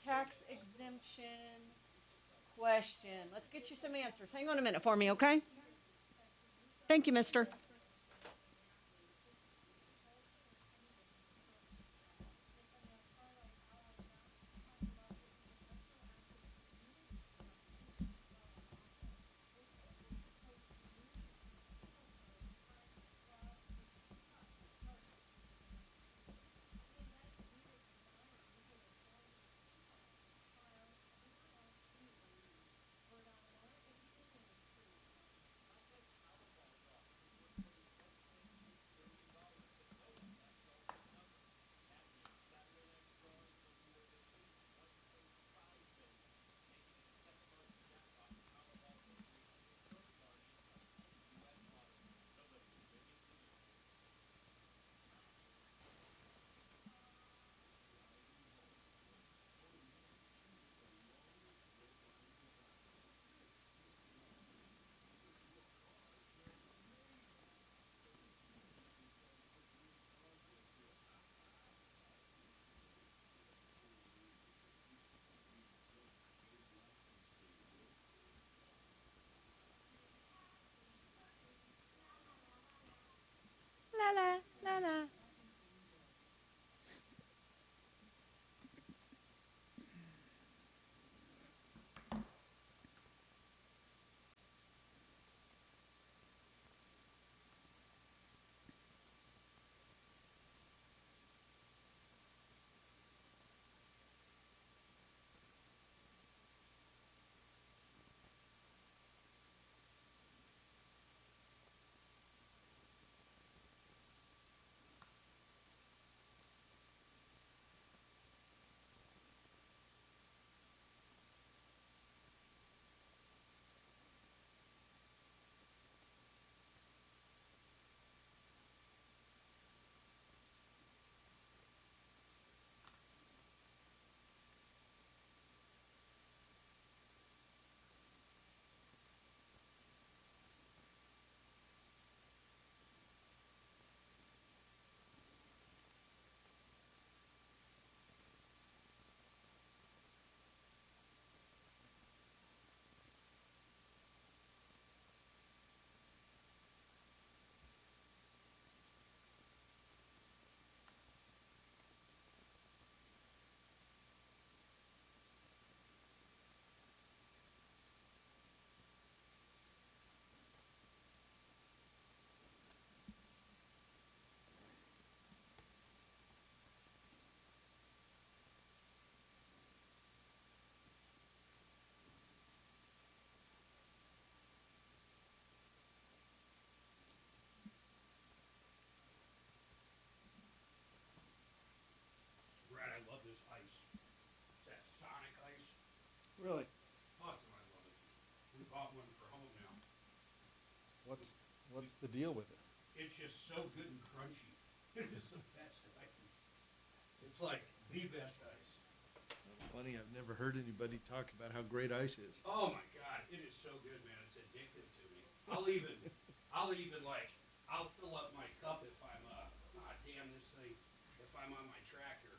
tax exemption question. Let's get you some answers. Hang on a minute for me, okay? Thank you, mister. La la la la. Really? Oh, I love it. We bought one for home now. What's the deal with it? It's just so good and crunchy. It is the best ice. It's like the best ice. That's funny. I've never heard anybody talk about how great ice is. Oh my God, it is so good, man. It's addictive to me. I'll even like, I'll fill up my cup if I'm if I'm on my tractor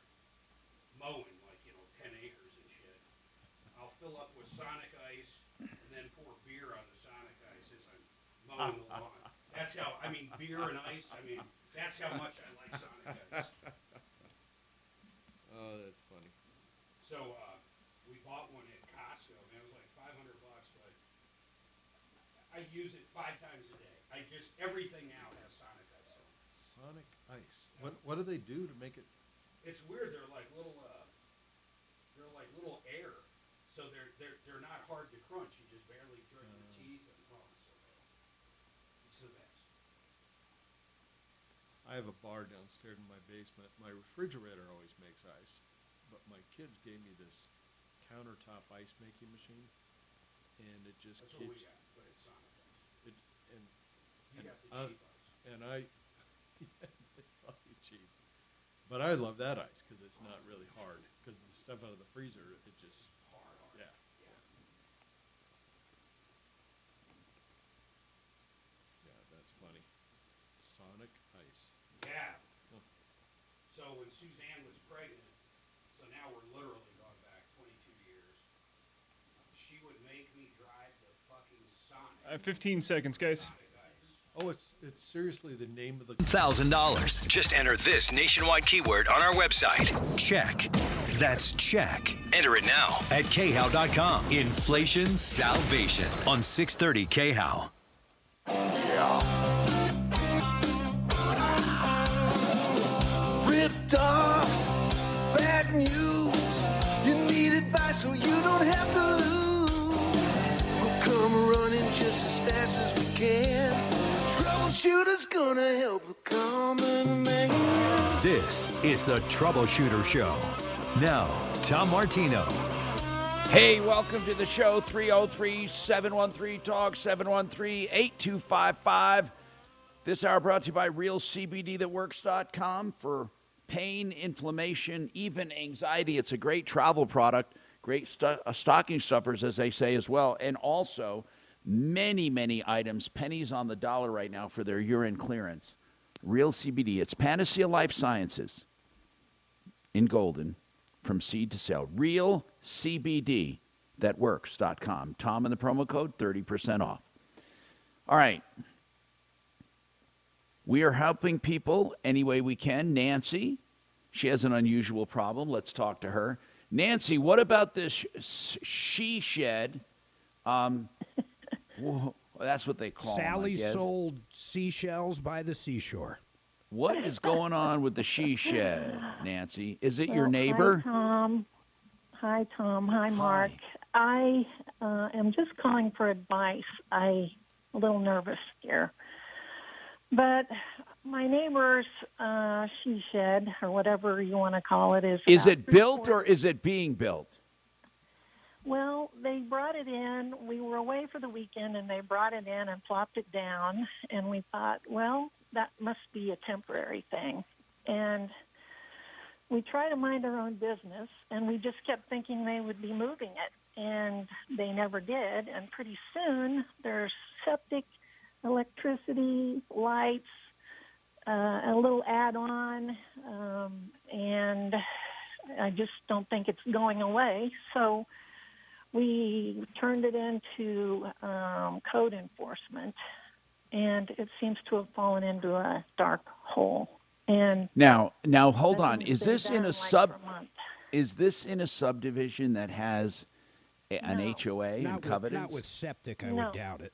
mowing, like, 10 acres and shit. I'll fill up with Sonic ice and then pour beer on the Sonic ice as I'm mowing the lawn. That's how, beer and ice, that's how much I like Sonic ice. Oh, that's funny. So, we bought one at Costco, man. It was like $500, but I use it 5 times a day. Everything now has Sonic ice on it. Sonic ice. What do they do to make it? It's weird. They're like little air. So they're not hard to crunch. You just barely drag your teeth and it's the best. I have a bar downstairs in my basement. My refrigerator always makes ice, but my kids gave me this countertop ice making machine, and it just That's keeps. What we got, but it's Sonic ice. You got the cheap ice. And it's probably cheap, but I love that ice because it's not really hard. Because the stuff out of the freezer, it just hard. Yeah. Yeah, that's funny. Sonic ice. Yeah. Huh. So when Suzanne was pregnant, so now we're literally going back 22 years, she would make me drive the fucking Sonic. 15 seconds, guys. Oh, it's seriously the name of the $1,000. Just enter this nationwide keyword on our website. Check. That's check. Enter it now at khow.com. Inflation salvation on 630 KHOW. Ripped off, bad news. You need advice so you don't have to lose. We'll come running just as fast as we can. Troubleshooter's gonna help the common man. This is the Troubleshooter Show. Now, Tom Martino. Hey, welcome to the show. 303-713-TALK, 713-8255. This hour brought to you by RealCBDThatWorks.com for pain, inflammation, even anxiety. It's a great travel product, great stocking stuffers, as they say, as well. And also, many, many items, pennies on the dollar right now for their urine clearance. Real CBD. It's Panacea Life Sciences in Golden, from seed to sale. RealCBDThatWorks.com. Tom and the promo code, 30% off. All right. We are helping people any way we can. Nancy, she has an unusual problem. Let's talk to her. Nancy, what about this she shed? Well, that's what they call Sally them, I guess. sold seashells by the seashore. What is going on with the she shed, Nancy? Is it your Well, neighbor? Hi, Tom. Hi, Mark. I am just calling for advice. I'm a little nervous here. But my neighbor's she shed, or whatever you want to call it, is it built or is it being built? Well, they brought it in. We were away for the weekend, and they brought it in and plopped it down. And we thought, well, that must be a temporary thing. And we try to mind our own business, and we just kept thinking they would be moving it. And they never did. And pretty soon, there's septic, electricity, lights, a little add-on, and I just don't think it's going away. So we turned it into code enforcement, and it seems to have fallen into a dark hole. And Now hold on. Is been this in a done like for a month. Is this in a subdivision that has an HOA and covenants? Not with septic, I No. would doubt it.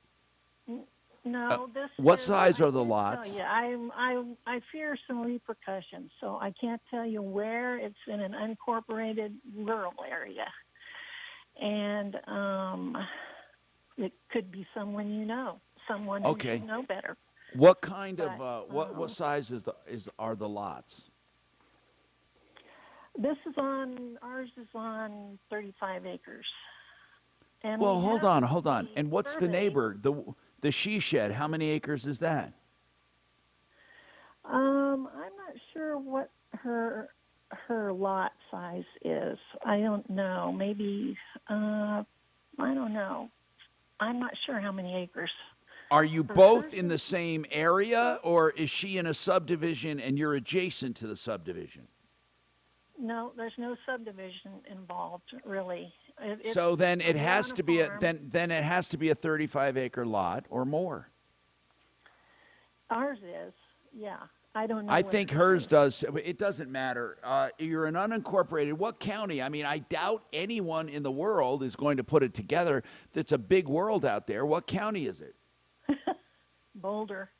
No, this. What is- size I are the can't lots? tell you. I fear some repercussions, so I can't tell you where. It's in an unincorporated rural area, and it could be someone you know, someone who Okay. should know better. What kind But, of what size are the lots? Ours is on 35 acres. And Well, we hold have on. And what's the survey. neighbor? The she shed. How many acres is that? I'm not sure what her lot size is. I don't know. Maybe I don't know. I'm not sure how many acres. Are you both in the same area, or is she in a subdivision and you're adjacent to the subdivision? No, there's no subdivision involved, really. So then it they're has on a to be farm. then it has to be a 35-acre lot or more. Ours is, yeah. I don't know. I what think hers does. It doesn't matter. You're an unincorporated. What county? I mean, I doubt anyone in the world is going to put it together. It's a big world out there. What county is it? Boulder.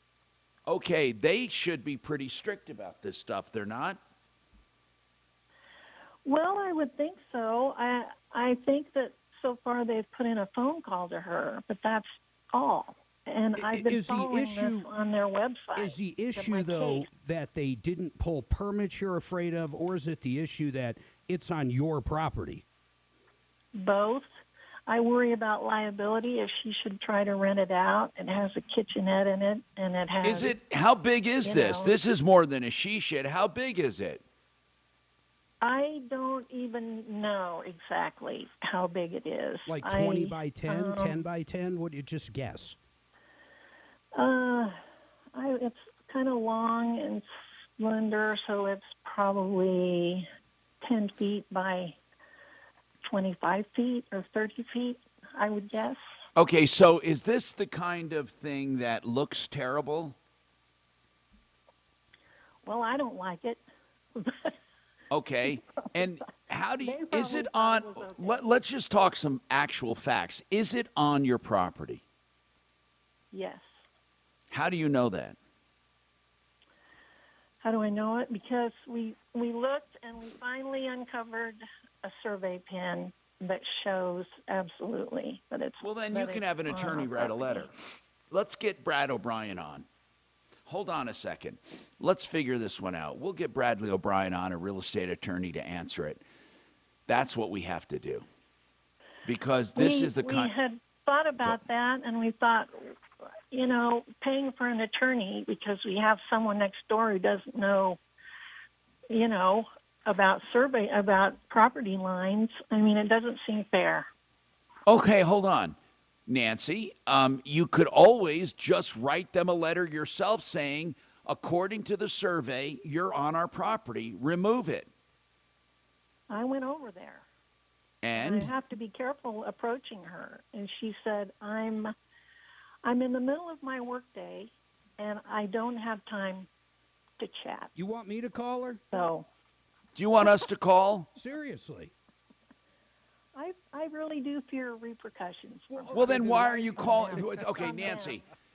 Okay, they should be pretty strict about this stuff. They're not? Well, I would think so. I think that so far they've put in a phone call to her, but that's all. And I've been following this on their website. Is the issue, though, that they didn't pull permits you're afraid of, or is it the issue that it's on your property? Both. I worry about liability if she should try to rent it out. It has a kitchenette in it, and it has... How big is this? know. This is more than a she shed. How big is it? I don't even know exactly how big it is. Like 20 by 10, 10 by 10? Would you just guess? It's kind of long and slender, so it's probably 10 feet by 25 feet or 30 feet, I would guess. Okay, so is this the kind of thing that looks terrible? Well, I don't like it. Okay, and how do you, is it on, let's just talk some actual facts. Is it on your property? Yes. How do you know that? How do I know it? Because we looked and we finally uncovered a survey pin that shows absolutely that it's... Well, then you can have an attorney write a letter. Let's get Brad O'Brien on. Hold on a second. Let's figure this one out. We'll get Bradley O'Brien on, a real estate attorney, to answer it. That's what we have to do. Because this is the kind... We had thought about that, and we thought, you know, paying for an attorney because we have someone next door who doesn't know, you know, about property lines. I mean, it doesn't seem fair. Okay, hold on. Nancy, you could always just write them a letter yourself saying, according to the survey, you're on our property. Remove it. I went over there. And? I have to be careful approaching her. And she said, I'm in the middle of my workday, and I don't have time to chat. You want me to call her? So. Do you want us to call? Seriously. I really do fear repercussions. Well, then why are you calling? Okay,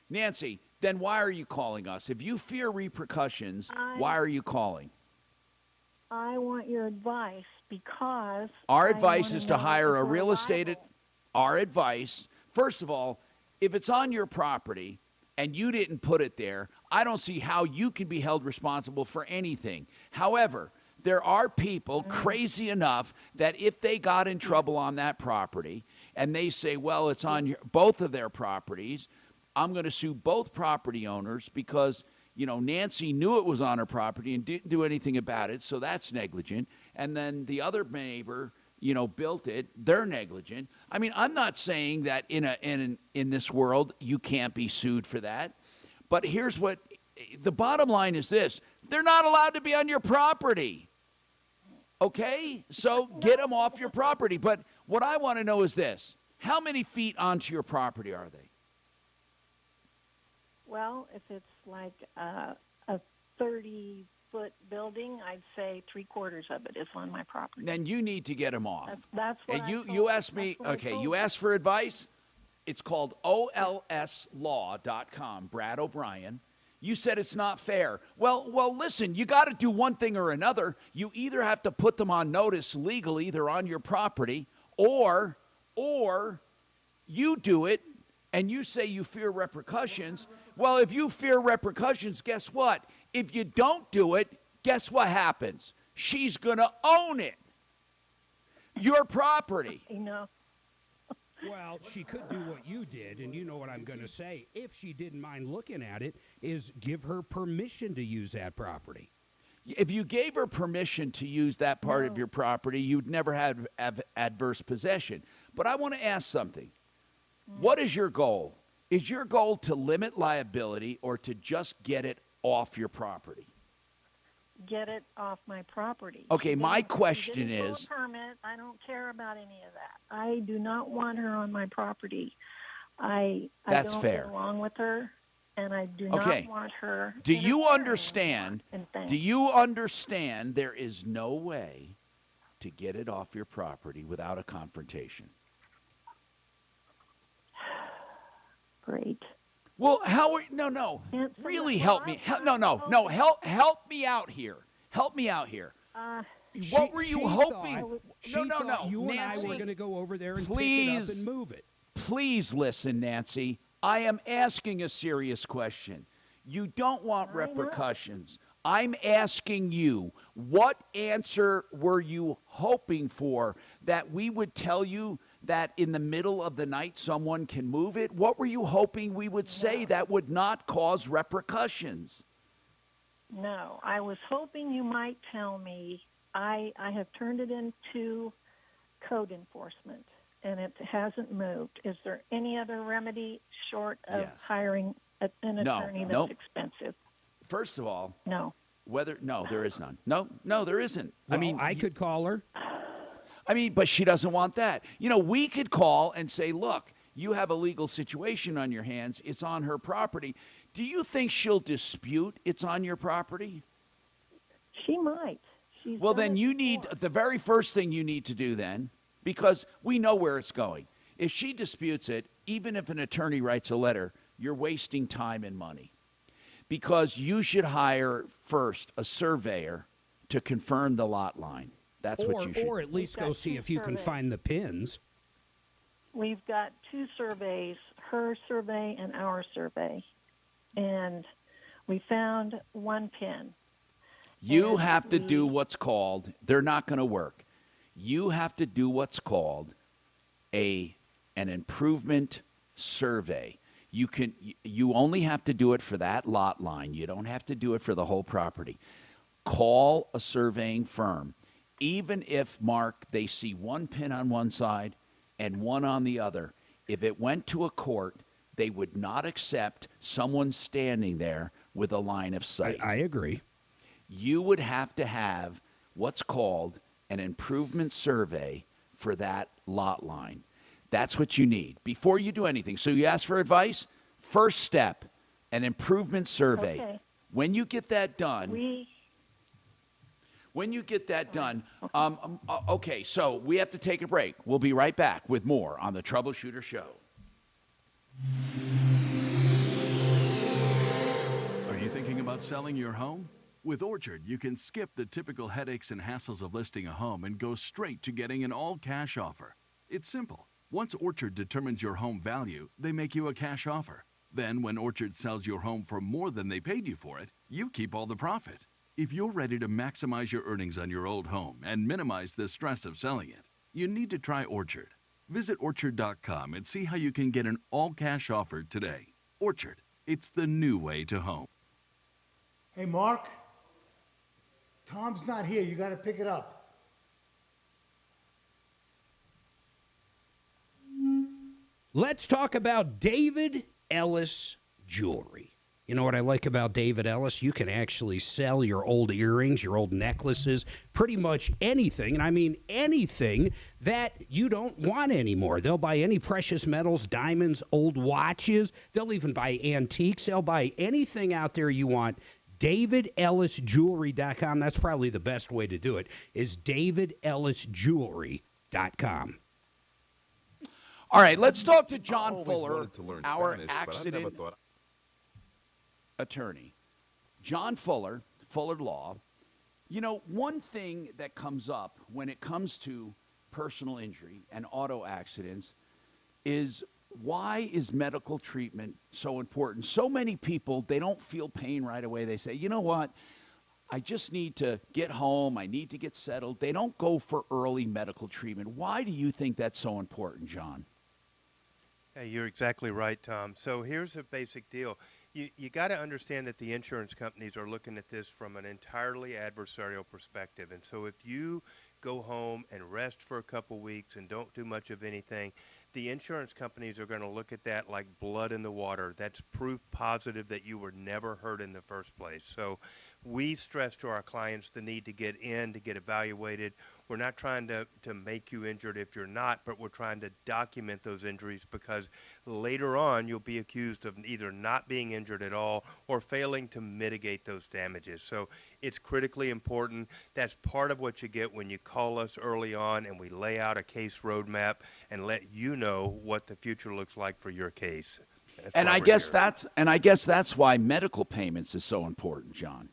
Nancy, then why are you calling us? If you fear repercussions, why are you calling? I want your advice because our advice is to hire a real estate. Our advice, first of all, if it's on your property and you didn't put it there, I don't see how you can be held responsible for anything. However, there are people crazy enough that if they got in trouble on that property and they say, well, it's on both of their properties, I'm going to sue both property owners because, you know, Nancy knew it was on her property and didn't do anything about it, so that's negligent. And then the other neighbor, you know, built it, they're negligent. I mean, I'm not saying that in this world you can't be sued for that. But here's what the bottom line is this. They're not allowed to be on your property. Okay? So get them off your property. But what I want to know is this. How many feet onto your property are they? Well, if it's like a 30-foot building, I'd say 3/4 of it is on my property. Then you need to get them off. That's what you asked me, okay, you asked for advice. It's called olslaw.com, Brad O'Brien. You said it's not fair. Well, listen, you got to do one thing or another. You either have to put them on notice legally, they're on your property, or you do it and you say you fear repercussions. Well, if you fear repercussions, guess what? If you don't do it, guess what happens? She's going to own it. Your property. You know. Well, she could do what you did, and you know what I'm going to say. If she didn't mind looking at it, is give her permission to use that property. If you gave her permission to use that part of your property, you'd never have adverse possession. But I want to ask something. What is your goal? Is your goal to limit liability or to just get it off your property? Get it off my property. Okay, my question She didn't pull is... a permit. I don't care about any of that. I do not want her on my property. I That's don't fair. get along with her, and I do Okay. not want her. Do you interfering understand? in things. Do you understand there is no way to get it off your property without a confrontation? Great. Well, how are no. Really help me. Help me out here. Help me out here. What were you hoping? No. You Nancy, and I were going to go over there and pick it please, up and move it. Please listen, Nancy. I am asking a serious question. You don't want repercussions. I'm asking you, what answer were you hoping for? That we would tell you that in the middle of the night someone can move it? What were you hoping we would say that would not cause repercussions? No, I was hoping you might tell me. I have turned it into code enforcement, and it hasn't moved. Is there any other remedy short of hiring an attorney that's expensive? First of all, no. There is none. No, there isn't. Well, I could call her. But she doesn't want that. We could call and say, look, you have a legal situation on your hands. It's on her property. Do you think she'll dispute it's on your property? She might. Well, then you need, the very first thing you need to do then, because we know where it's going. If she disputes it, even if an attorney writes a letter, you're wasting time and money. Because you should hire first a surveyor to confirm the lot line. That's what you should. Or at least go see if you can find the pins. We've got two surveys, her survey and our survey. And we found one pin. You have to do what's called, they're not going to work. You have to do what's called an improvement survey. You only have to do it for that lot line. You don't have to do it for the whole property. Call a surveying firm. Even if, Mark, they see one pin on one side and one on the other, if it went to a court, they would not accept someone standing there with a line of sight. I agree. You would have to have what's called an improvement survey for that lot line. That's what you need before you do anything. So you ask for advice. First step, an improvement survey. Okay. When you get that done, okay, so we have to take a break. We'll be right back with more on the Troubleshooter Show. Are you thinking about selling your home? With Orchard, you can skip the typical headaches and hassles of listing a home and go straight to getting an all-cash offer. It's simple. Once Orchard determines your home value, they make you a cash offer. Then, when Orchard sells your home for more than they paid you for it, you keep all the profit. If you're ready to maximize your earnings on your old home and minimize the stress of selling it, you need to try Orchard. Visit Orchard.com and see how you can get an all-cash offer today. Orchard, it's the new way to home. Hey, Mark. Tom's not here. You got to pick it up. Let's talk about David Ellis Jewelry. You know what I like about David Ellis? You can actually sell your old earrings, your old necklaces, pretty much anything, and I mean anything that you don't want anymore. They'll buy any precious metals, diamonds, old watches. They'll even buy antiques. They'll buy anything out there you want. DavidEllisJewelry.com. That's probably the best way to do it, is DavidEllisJewelry.com. All right, let's talk to John Fuller, our Spanish, accident attorney. John Fuller, Fuller Law. You know, one thing that comes up when it comes to personal injury and auto accidents is, why is medical treatment so important? So many people, they don't feel pain right away. They say, you know what, I just need to get home. I need to get settled. They don't go for early medical treatment. Why do you think that's so important, John? Yeah, you're exactly right, Tom. So here's a basic deal. You got to understand that the insurance companies are looking at this from an entirely adversarial perspective. And so if you go home and rest for a couple weeks and don't do much of anything, the insurance companies are going to look at that like blood in the water. That's proof positive that you were never hurt in the first place. So we stress to our clients the need to get in, to get evaluated. We're not trying to make you injured if you're not, but we're trying to document those injuries because later on you'll be accused of either not being injured at all or failing to mitigate those damages. So it's critically important. That's part of what you get when you call us early on and we lay out a case roadmap and let you know what the future looks like for your case. And I guess that's why medical payments is so important, John.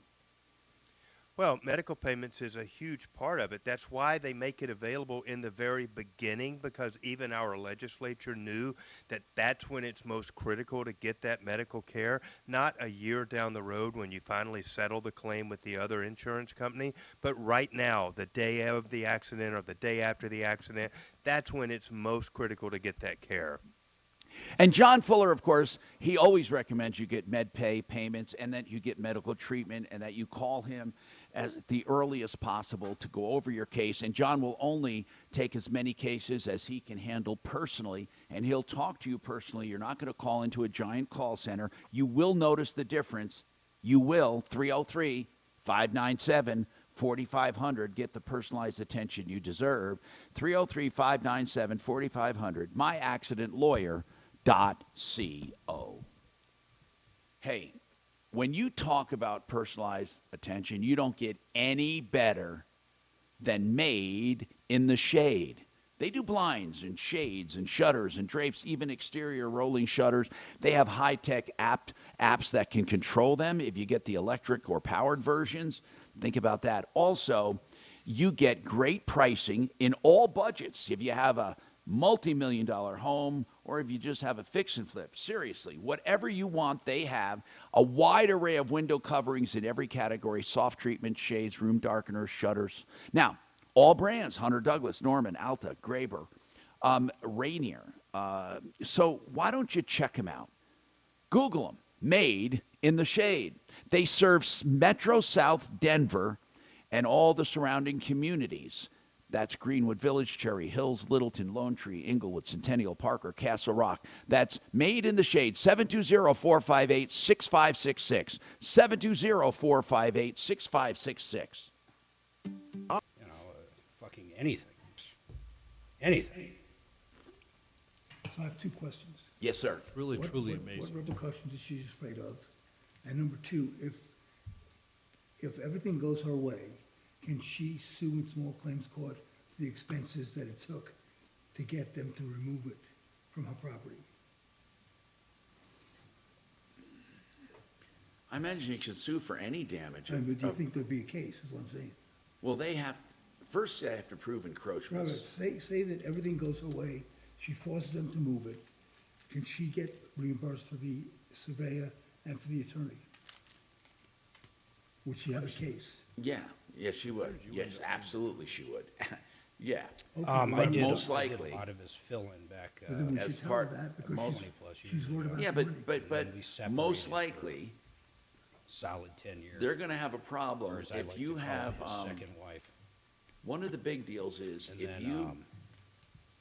Well, medical payments is a huge part of it. That's why they make it available in the very beginning, because even our legislature knew that that's when it's most critical to get that medical care, not a year down the road when you finally settle the claim with the other insurance company, but right now, the day of the accident or the day after the accident, that's when it's most critical to get that care. And John Fuller, of course, he always recommends you get med pay payments and that you get medical treatment and that you call him as the earliest possible to go over your case. And John will only take as many cases as he can handle personally, and he'll talk to you personally. You're not going to call into a giant call center. You will notice the difference. You will. 303-597-4500. Get the personalized attention you deserve. 303-597-4500. myaccidentlawyer.co. Hey, when you talk about personalized attention, you don't get any better than Made in the Shade. They do blinds and shades and shutters and drapes, even exterior rolling shutters. They have high-tech apps that can control them if you get the electric or powered versions. Think about that. Also, you get great pricing in all budgets. If you have a multi-million-dollar home or if you just have a fix and flip, seriously, whatever you want, they have a wide array of window coverings in every category: soft treatment, shades, room darkeners, shutters. Now, all brands: Hunter Douglas, Norman, Alta, Graber, Rainier. So why don't you check them out? Google them. Made in the Shade. They serve Metro South Denver and all the surrounding communities. That's Greenwood Village, Cherry Hills, Littleton, Lone Tree, Inglewood, Centennial, Parker, Castle Rock. That's Made in the Shade. 720-458-6566. 720-458-6566. Fucking anything. Anything. So I have two questions. Yes, sir. It's really, truly amazing. What repercussions is she afraid of? And number two, if everything goes her way, can she sue in small claims court for the expenses that it took to get them to remove it from her property? I imagine you should sue for any damage. But do you think there'd be a case, is what I'm saying? Well, they have to prove encroachments. Robert, say that everything goes her way, she forces them to move it. Can she get reimbursed for the surveyor and for the attorney? Would she have a case? Yeah, she would. Yes, absolutely she would. Yeah. Okay. But most likely. I did a lot of his fill-in back But then we as should tell part her that because most she's worried about yeah, the money. but most likely solid 10 years. they're going to have a problem Or as I if like you to call have his second wife. One of the big deals is And if then, you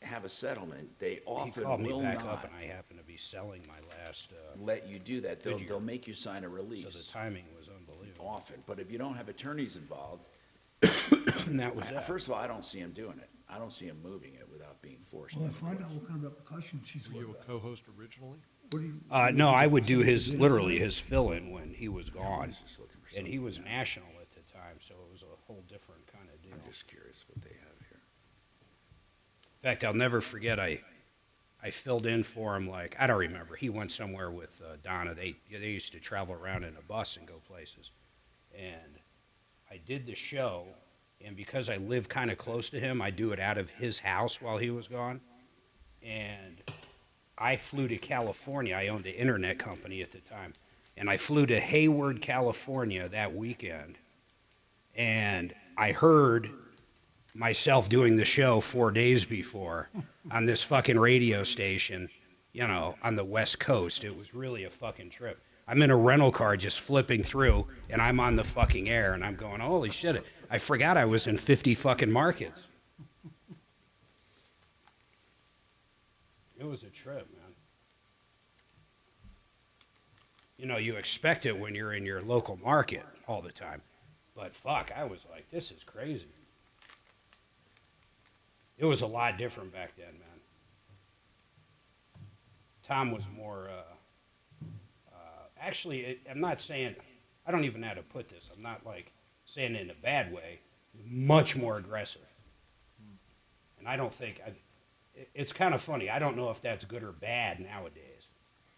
have a settlement, they often he called me will back not up, and I happen to be selling my last. Let you do that. video. They'll make you sign a release. So the timing was unbelievable. Often, but if you don't have attorneys involved, and that was that. First of all, I don't see him doing it. I don't see him moving it without being forced. Well, find out what kind of repercussions she's Were worried you about. a co-host originally? What do you? No, I would do literally his fill-in when he was gone, and he was national at the time, so it was a whole different kind of deal. I'm just curious what they have here. In fact, I'll never forget. I filled in for him, like, I don't remember. He went somewhere with Donna. They used to travel around in a bus and go places, and I did the show. And because I live kind of close to him, I do it out of his house while he was gone. And I flew to California. I owned an internet company at the time. And I flew to Hayward, California that weekend. And I heard myself doing the show 4 days before on this fucking radio station, you know, on the West Coast. It was really a fucking trip. I'm in a rental car just flipping through, and I'm on the fucking air, and I'm going, holy shit, I forgot I was in 50 fucking markets. It was a trip, man. You know, you expect it when you're in your local market all the time. But fuck, I was like, this is crazy. It was a lot different back then, man. Tom was more, actually, I'm not saying, I don't even know how to put this. I'm not like saying it in a bad way. Much more aggressive. And I don't think, it's kind of funny. I don't know if that's good or bad nowadays.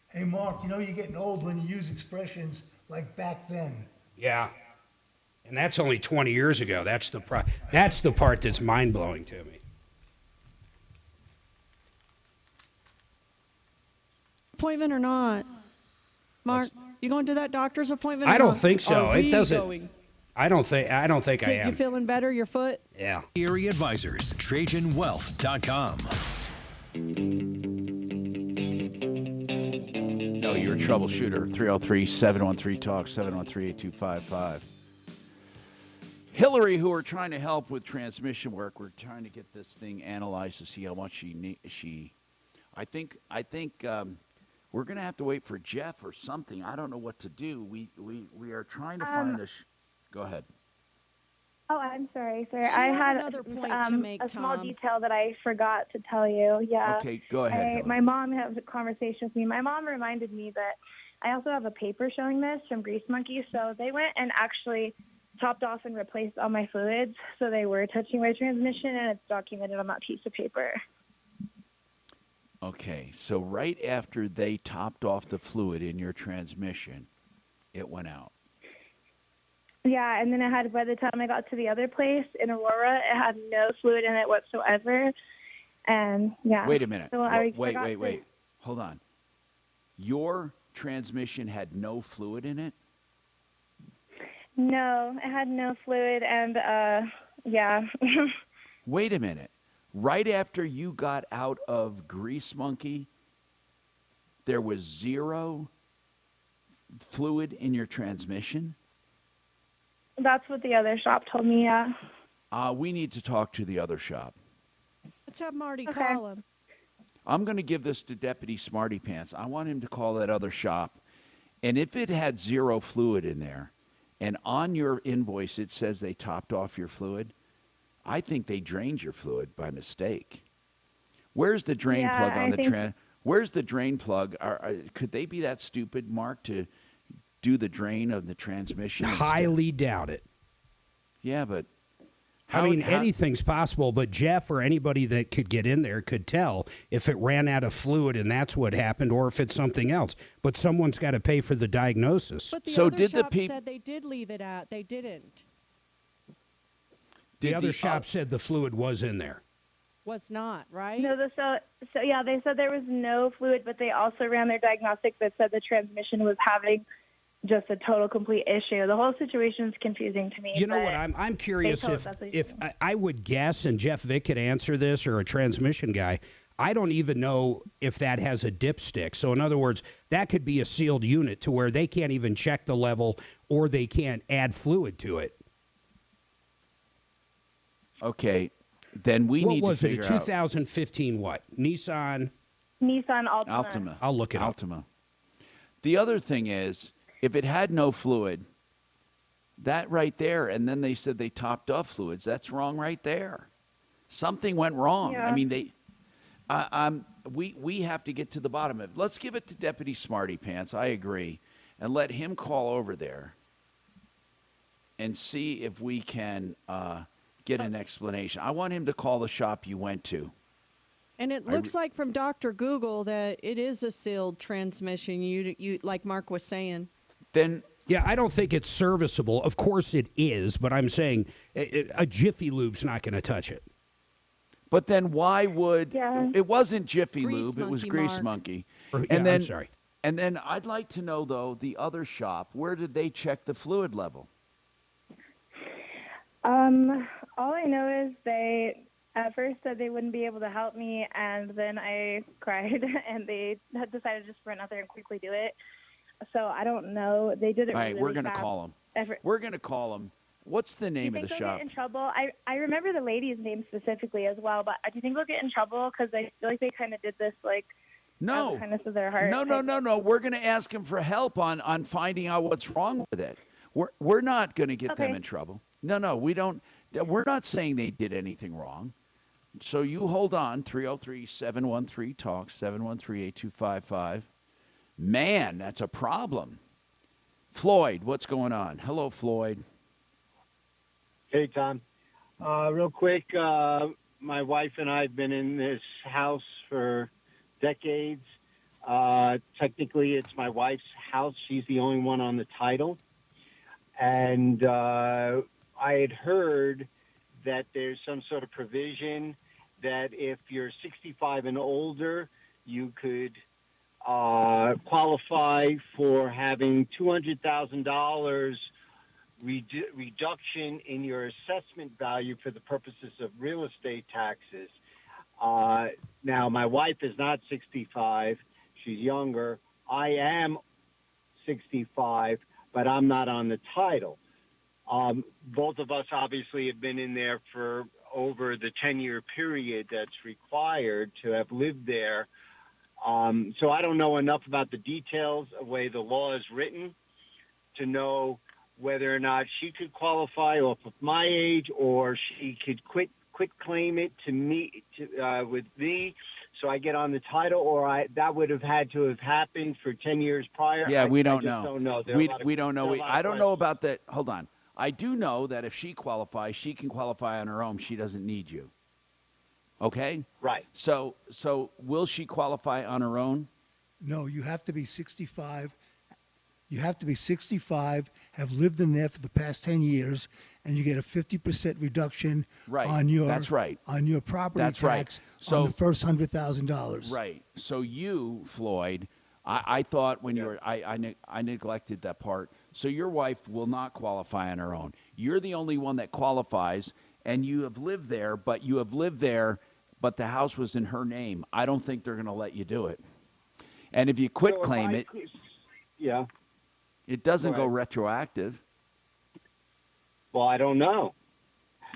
Hey, Mark, you know you're getting old when you use expressions like back then. Yeah. And that's only 20 years ago. That's the part that's mind-blowing to me. Appointment or not? Mark, you going to that doctor's appointment? I or don't not? think so. Are it we doesn't. Going? I don't think I am. You feeling better? Your foot? Yeah. Erie Advisors, TrajanWealth.com. No, you're a troubleshooter. 303-713-TALK, 713-8255. Hillary, who are trying to help with transmission work, we're trying to get this thing analyzed to see how much she. I think we're going to have to wait for Jeff or something. I don't know what to do. We are trying to find a. Go ahead. Oh, I'm sorry, sir. She I had had another point to make, a small Tom. detail that I forgot to tell you. Yeah. Okay, go ahead. Hillary. My mom had a conversation with me. My mom reminded me that I also have a paper showing this from Grease Monkey. So they went and actually topped off and replaced all my fluids. So they were touching my transmission, and it's documented on that piece of paper. Okay, so right after they topped off the fluid in your transmission, it went out. Yeah, and then by the time I got to the other place in Aurora, it had no fluid in it whatsoever. And yeah. Wait a minute. So Wait. Hold on. Your transmission had no fluid in it? No, it had no fluid, and yeah. Wait a minute. Right after you got out of Grease Monkey, there was zero fluid in your transmission? That's what the other shop told me, yeah. We need to talk to the other shop. Let's have Marty call him. I'm going to give this to Deputy Smarty Pants. I want him to call that other shop. And if it had zero fluid in there, and on your invoice it says they topped off your fluid, I think they drained your fluid by mistake. Where's the drain plug on the Where's the drain plug? Could they be that stupid, Mark, to do the drain of the transmission? Highly doubt it. Yeah, but anything's possible, but Jeff or anybody that could get in there could tell if it ran out of fluid and that's what happened, or if it's something else. But someone's got to pay for the diagnosis. But the other shop said they did leave it out. They didn't. The other shop said the fluid was in there. Was not, right? No, so yeah, they said there was no fluid, but they also ran their diagnostics that said the transmission was having just a total complete issue. The whole situation is confusing to me. You know what? I'm curious if I would guess, and Jeff Vick could answer this, or a transmission guy. I don't even know if that has a dipstick. So in other words, that could be a sealed unit to where they can't even check the level, or they can't add fluid to it. Okay, then we need to figure out. What was it, a 2015 what? Nissan Altima. I'll look it up. Altima. The other thing is, if it had no fluid, that right there, and then they said they topped off fluids, that's wrong right there. Something went wrong. Yeah. I mean, we have to get to the bottom of it. Let's give it to Deputy Smarty Pants, I agree, and let him call over there and see if we can get an explanation. I want him to call the shop you went to. And it looks like from Dr. Google that it is a sealed transmission, you like Mark was saying. Then yeah, I don't think it's serviceable. Of course it is, but I'm saying a Jiffy Lube's not going to touch it. But then why would it wasn't Jiffy Lube, it was Grease Mark. Monkey. And then, I'm sorry. And then I'd like to know though, the other shop, where did they check the fluid level? All I know is at first said they wouldn't be able to help me, and then I cried, and they had decided just to run out there and quickly do it. So I don't know. They did it All right, really we're going to fast. call them. Effort. We're going to call them. What's the Do you name of think the they'll shop? get in trouble? I remember the lady's name specifically as well, but do you think they'll get in trouble? Because I feel like they kind of did this, like, out of No. the kindness of their heart. No. We're going to ask them for help on finding out what's wrong with it. We're not going to get them Okay. in trouble. No, we don't. We're not saying they did anything wrong. So you hold on, 303-713-TALK, 713-8255. Man, that's a problem. Floyd, what's going on? Hello, Floyd. Hey, Tom. Real quick, my wife and I have been in this house for decades. Technically, it's my wife's house. She's the only one on the title. And I had heard that there's some sort of provision that if you're 65 and older, you could qualify for having $200,000 reduction in your assessment value for the purposes of real estate taxes. Now, my wife is not 65. She's younger. I am 65, but I'm not on the title. Both of us obviously have been in there for over the 10-year period that's required to have lived there. So I don't know enough about the details of the way the law is written to know whether or not she could qualify off of my age, or she could quit claim it to me with me, so I get on the title, or that would have had to have happened for 10 years prior. Yeah, we don't I just know. Don't know. We don't know. I don't know about that. Hold on. I do know that if she qualifies, she can qualify on her own. She doesn't need you. Okay? Right. So will she qualify on her own? No, you have to be 65. You have to be 65, have lived in there for the past 10 years, and you get a 50% reduction on your That's right. on your property That's tax right. So, on the first $100,000. Right. So you, Floyd, I thought when you were I neglected that part. So your wife will not qualify on her own. You're the only one that qualifies, and you have lived there, but the house was in her name. I don't think they're going to let you do it. And if you quit claim it, yeah, it doesn't Go go ahead. retroactive. Well, I don't know.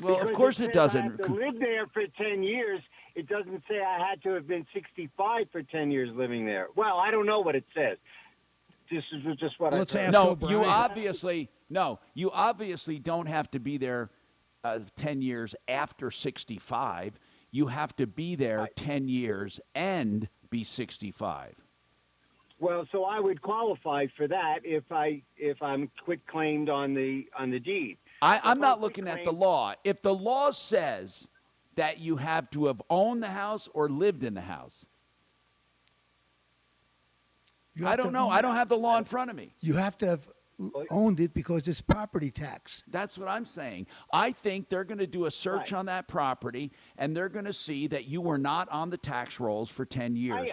Well, Because of course says it doesn't. I have to live there for 10 years. It doesn't say I had to have been 65 for 10 years living there. Well, I don't know what it says. This is just what I said. No, you obviously don't have to be there 10 years after 65. You have to be there 10 years and be 65. Well, so I would qualify for that if I'm quit claimed on the deed. I'm not looking at the law. If the law says that you have to have owned the house or lived in the house, I don't know. I don't have the law in front of me. You have to have owned it because it's property tax. That's what I'm saying. I think they're going to do a search on that property, and they're going to see that you were not on the tax rolls for 10 years.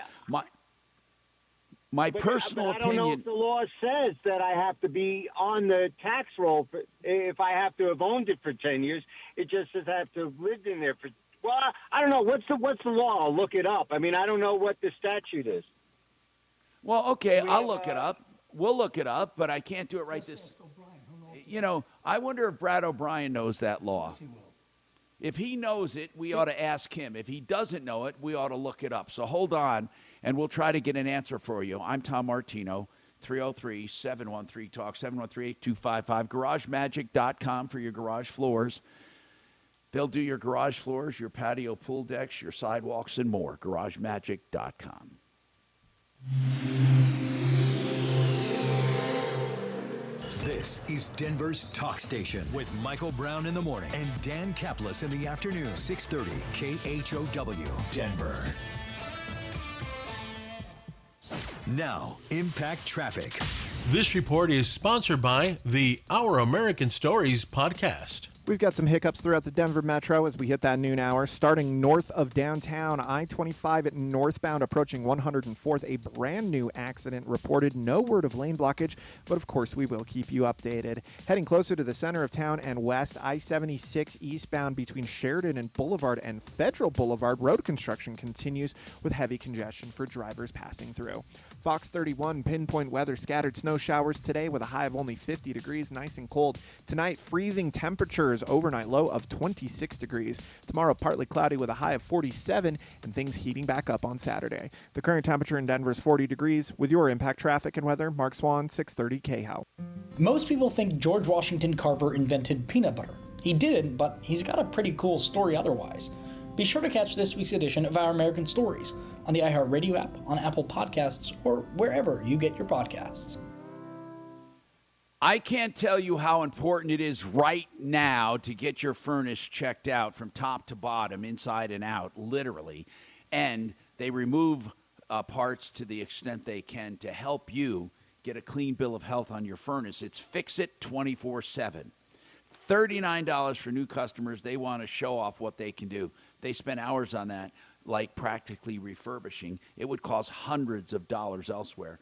My personal I don't know opinion. if the law says that I have to be on the tax roll if I have to have owned it for 10 years. It just says I have to have lived in there for. Well, I don't know. What's the law? I'll look it up. I mean, I don't know what the statute is. Well, okay, I'll look it up. We'll look it up, but I can't do it right this. You know, I wonder if Brad O'Brien knows that law. If he knows it, we ought to ask him. If he doesn't know it, we ought to look it up. So hold on, and we'll try to get an answer for you. I'm Tom Martino, 303-713-TALK, 713-8255, GarageMagic.com for your garage floors. They'll do your garage floors, your patio pool decks, your sidewalks, and more. GarageMagic.com. This is Denver's Talk Station with Michael Brown in the morning and Dan Kaplis in the afternoon. 630 KHOW, Denver. Now, Impact Traffic. This report is sponsored by the Our American Stories podcast. We've got some hiccups throughout the Denver Metro as we hit that noon hour. Starting north of downtown, I-25 at northbound approaching 104th, a brand new accident reported. No word of lane blockage, but of course we will keep you updated. Heading closer to the center of town and west, I-76 eastbound between Sheridan and Boulevard and Federal Boulevard. Road construction continues with heavy congestion for drivers passing through. Fox 31 pinpoint weather, scattered snow showers today with a high of only 50 degrees, nice and cold. Tonight, freezing temperatures, overnight low of 26 degrees. Tomorrow, partly cloudy with a high of 47 and things heating back up on Saturday. The current temperature in Denver is 40 degrees. With your impact traffic and weather, Mark Swan, 630 KHOW. Most people think George Washington Carver invented peanut butter. He didn't, but he's got a pretty cool story otherwise. Be sure to catch this week's edition of Our American Stories on the iHeartRadio app, on Apple Podcasts, or wherever you get your podcasts. I can't tell you how important it is right now to get your furnace checked out from top to bottom, inside and out, literally. And they remove parts to the extent they can to help you get a clean bill of health on your furnace. It's Fix It 24/7. $39 for new customers. They want to show off what they can do. They spend hours on that, like practically refurbishing. It would cost hundreds of dollars elsewhere.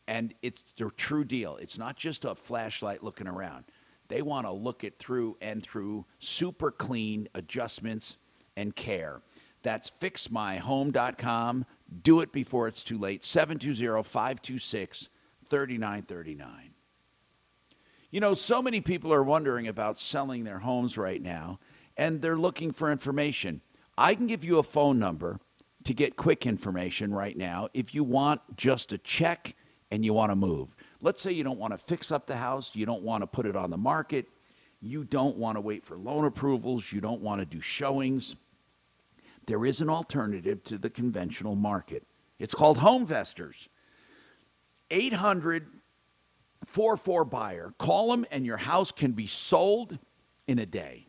And it's the true deal. It's not just a flashlight looking around. They want to look it through and through. Super clean adjustments and care. That's fixmyhome.com. Do it before it's too late. 720-526-3939. You know, so many people are wondering about selling their homes right now, and they're looking for information. I can give you a phone number to get quick information right now if you want just a check and you want to move. Let's say you don't want to fix up the house, you don't want to put it on the market, you don't want to wait for loan approvals, you don't want to do showings. There is an alternative to the conventional market. It's called Homevestors. 800-44-BUYER. Call them and your house can be sold in a day.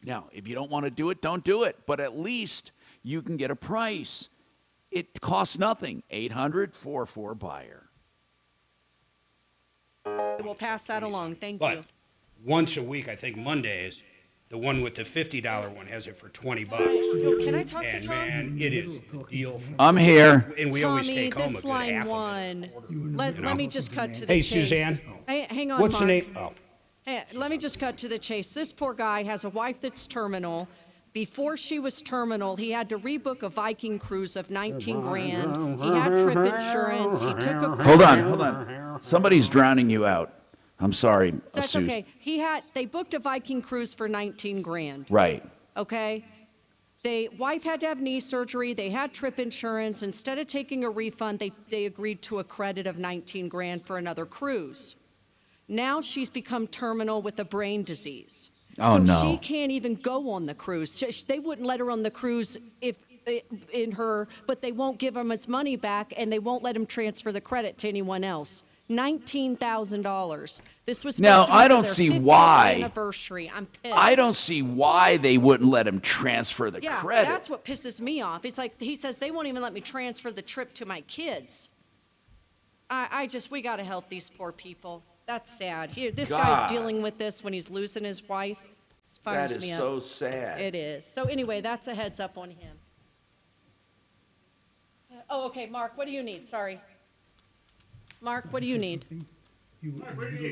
Now, if you don't want to do it, don't do it, but at least you can get a price. It costs nothing. 800-44-BUYER. We'll pass that along. Thank But you. once a week, I think Mondays, the one with the $50 one has it for $20. Can I talk to And Tom? man, it is a deal. I'm here. And we always Tommy, take home a this good line half one. Let you know? me just cut to the Hey, chase. Suzanne. Hang on, What's Mark. the name? Oh. Hey, let me just cut to the chase. This poor guy has a wife that's terminal. Before she was terminal, he had to rebook a Viking cruise of 19 grand. He had trip insurance. He took a Hold on. Somebody's drowning you out. I'm sorry, That's Suze. okay. They booked a Viking cruise for 19 grand. Right. Okay? Wife had to have knee surgery. They had trip insurance. Instead of taking a refund, they agreed to a credit of 19 grand for another cruise. Now she's become terminal with a brain disease. Oh, so no. She can't even go on the cruise. They wouldn't let her on the cruise but they won't give him his money back, and they won't let him transfer the credit to anyone else. $19,000. This was Now, supposed to be I for don't their see 50th why. Anniversary. I'm pissed. I don't see why they wouldn't let him transfer the Yeah, credit. that's what pisses me off. It's like he says they won't even let me transfer the trip to my kids. We got to help these poor people. That's sad. This God. guy's dealing with this when he's losing his wife. It fires That is me up. so sad. It is. So anyway, that's a heads up on him. Oh, okay, Mark, what do you need? Sorry. Mark, what do you need? You were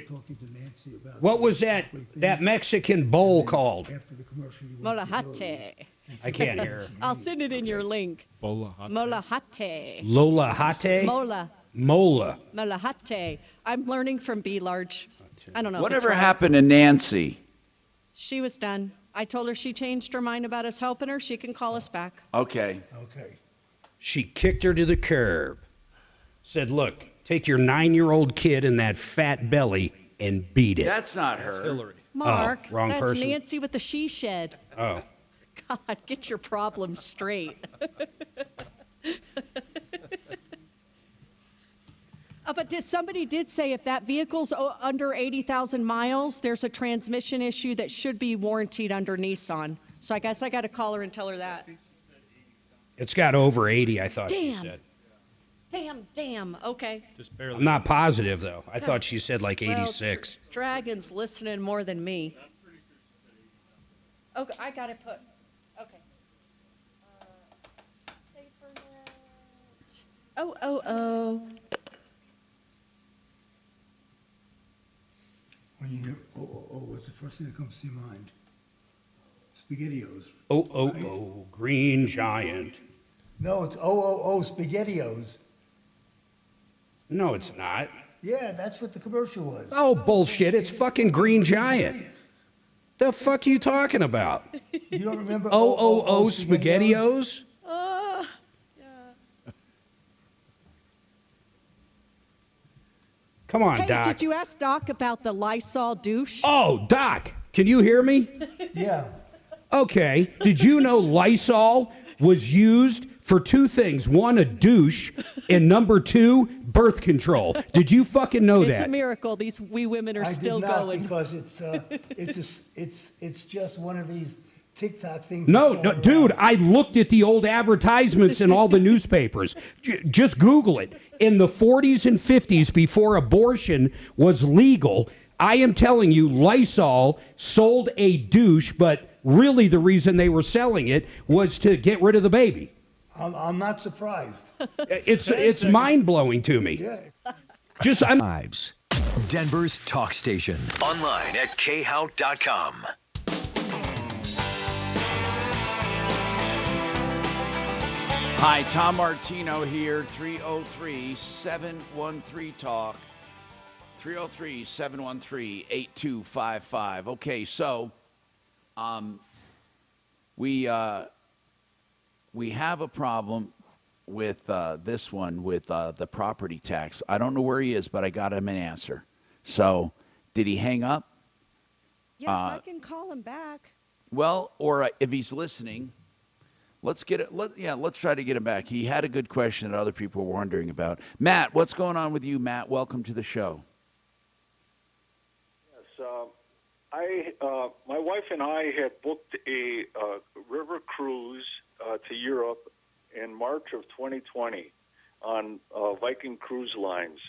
talking to Nancy about What was that Mexican bowl called? after the commercial. You Molajate. I can't hear. I'll send it in your link. Molajate. Lola Hate? Mola. Molajate. I'm learning from B. Large. I don't know. if it's Whatever right. happened to Nancy? She was done. I told her she changed her mind about us helping her. She can call us back. Okay. Okay. She kicked her to the curb. Said, look, take your 9-year-old kid and that fat belly and beat it. That's not her. Hillary. Mark, wrong that's person. Nancy with the she shed. Oh. God, get your problems straight. But somebody did say if that vehicle's under 80,000 miles, there's a transmission issue that should be warranted under Nissan. So I guess I got to call her and tell her that. It's got over 80, I thought she Damn. said. Damn. Okay. Just barely. I'm not positive, though. I thought she said like 86. Well, Dragon's listening more than me. Okay, I got it put. Okay. Oh. When you hear what's the first thing that comes to your mind? SpaghettiOs. Oh, Green Giant. No, it's SpaghettiOs. No, it's not. Yeah, that's what the commercial was. Oh, bullshit. It's fucking Green Giant. The fuck are you talking about? You don't remember SpaghettiOs? Come on, Hey, Doc. did you ask Doc about the Lysol douche? Oh, Doc, can you hear me? Yeah. Okay. Did you know Lysol was used for two things? One, a douche, and number two, birth control. Did you fucking know It's that? a miracle these wee women are I still did not going. because it's just one of these TikTok things. No, that's going dude, around. I looked at the old advertisements in all the newspapers. Just Google it. In the 40s and 50s, before abortion was legal, I am telling you, Lysol sold a douche, but really the reason they were selling it was to get rid of the baby. I'm not surprised. It's mind-blowing to me. Yeah. Just I'm Lives. Denver's talk station. Online at khout.com. Hi, Tom Martino here, 303-713-TALK, 303-713-8255. Okay, so we have a problem with this one, with the property tax. I don't know where he is, but I got him an answer. So, did he hang up? Yes, I can call him back. Well, or if he's listening... Let's get it. Let's try to get him back. He had a good question that other people were wondering about. Matt, what's going on with you, Matt? Welcome to the show. Yes, my wife and I had booked a river cruise to Europe in March of 2020 on Viking Cruise Lines.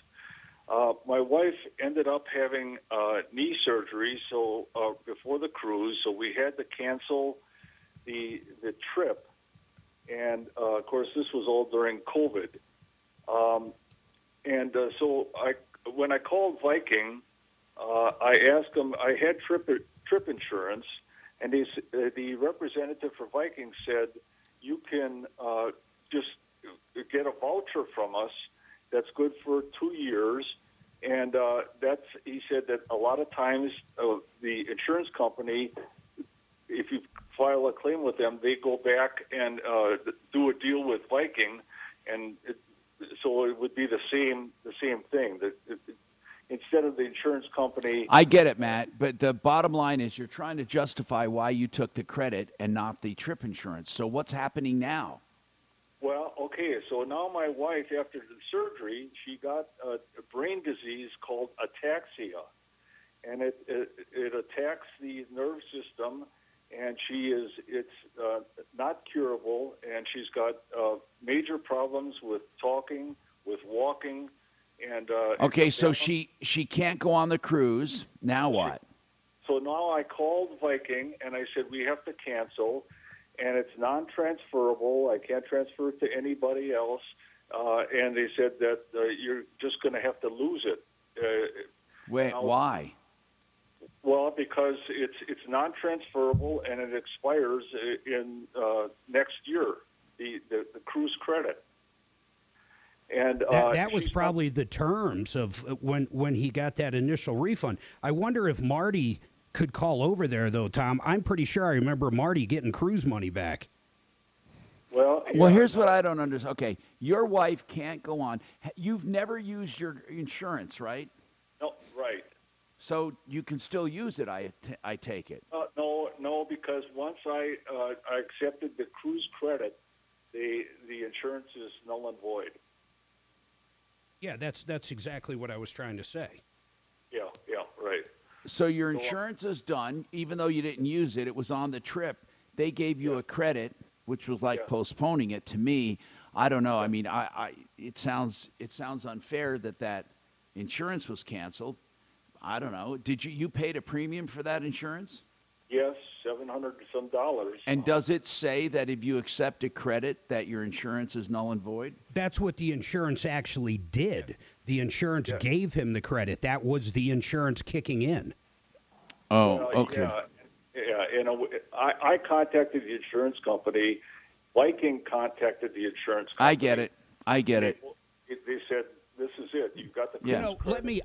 My wife ended up having knee surgery before the cruise, so we had to cancel the trip. And, of course, this was all during COVID. So when I called Viking, I asked them, I had trip insurance, and the representative for Viking said, you can just get a voucher from us that's good for 2 years. And he said that a lot of times the insurance company, if you file a claim with them, they go back and do a deal with Viking, and so it would be the same thing. Instead of the insurance company. I get it, Matt, but the bottom line is you're trying to justify why you took the credit and not the trip insurance. So what's happening now? Well, okay, so now my wife, after the surgery, she got a brain disease called ataxia, and it attacks the nerve system. And it's not curable, and she's got major problems with talking, with walking, and. Okay, so she can't go on the cruise. Now what? So now I called Viking, and I said we have to cancel, and it's non-transferable. I can't transfer it to anybody else, and they said that you're just going to have to lose it. Wait, why? Well, because it's non-transferable and it expires in next year, the cruise credit. And that was probably the terms of when he got that initial refund. I wonder if Marty could call over there, though, Tom. I'm pretty sure I remember Marty getting cruise money back. Well, here's what I don't understand. Okay, your wife can't go on. You've never used your insurance, right? No, right. So you can still use it, I take it. No, because once I accepted the cruise credit, the insurance is null and void. Yeah, that's exactly what I was trying to say. Yeah, right. So your insurance is done, even though you didn't use it. It was on the trip. They gave you a credit, which was like postponing it. To me, I don't know. I mean, it sounds unfair that insurance was canceled. I don't know. Did you paid a premium for that insurance? Yes, $700 and some dollars. And does it say that if you accept a credit that your insurance is null and void? That's what the insurance actually did. The insurance gave him the credit. That was the insurance kicking in. Oh, okay. Yeah, and I contacted the insurance company. Viking contacted the insurance company. I get it. They said, this is it. You've got the You know,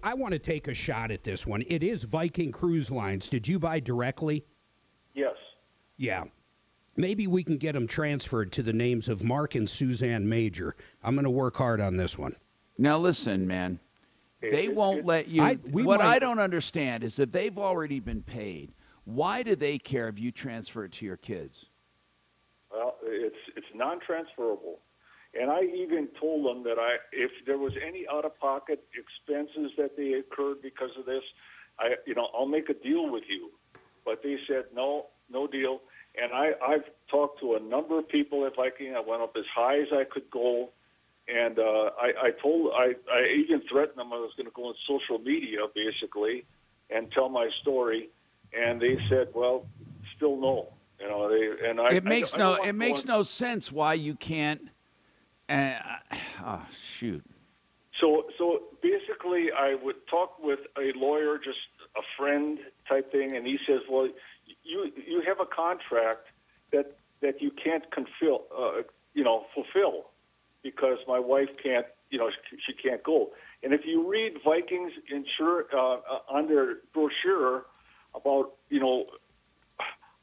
I want to take a shot at this one. It is Viking Cruise Lines. Did you buy directly? Yes. Yeah. Maybe we can get them transferred to the names of Mark and Suzanne Major. I'm going to work hard on this one. Now listen, man. They won't let you. I don't understand is that they've already been paid. Why do they care if you transfer it to your kids? Well, it's non-transferable. And I even told them that if there was any out-of-pocket expenses that they incurred because of this, I'll make a deal with you. But they said no deal. And I've talked to a number of people at Viking. I went up as high as I could go, and I even threatened them I was going to go on social media basically and tell my story. And they said, well, still no. It makes no sense why you can't. Shoot. So basically, I would talk with a lawyer, just a friend type thing, and he says, well, you have a contract that you can't fulfill because my wife can't, she can't go. And if you read Viking's on their brochure about,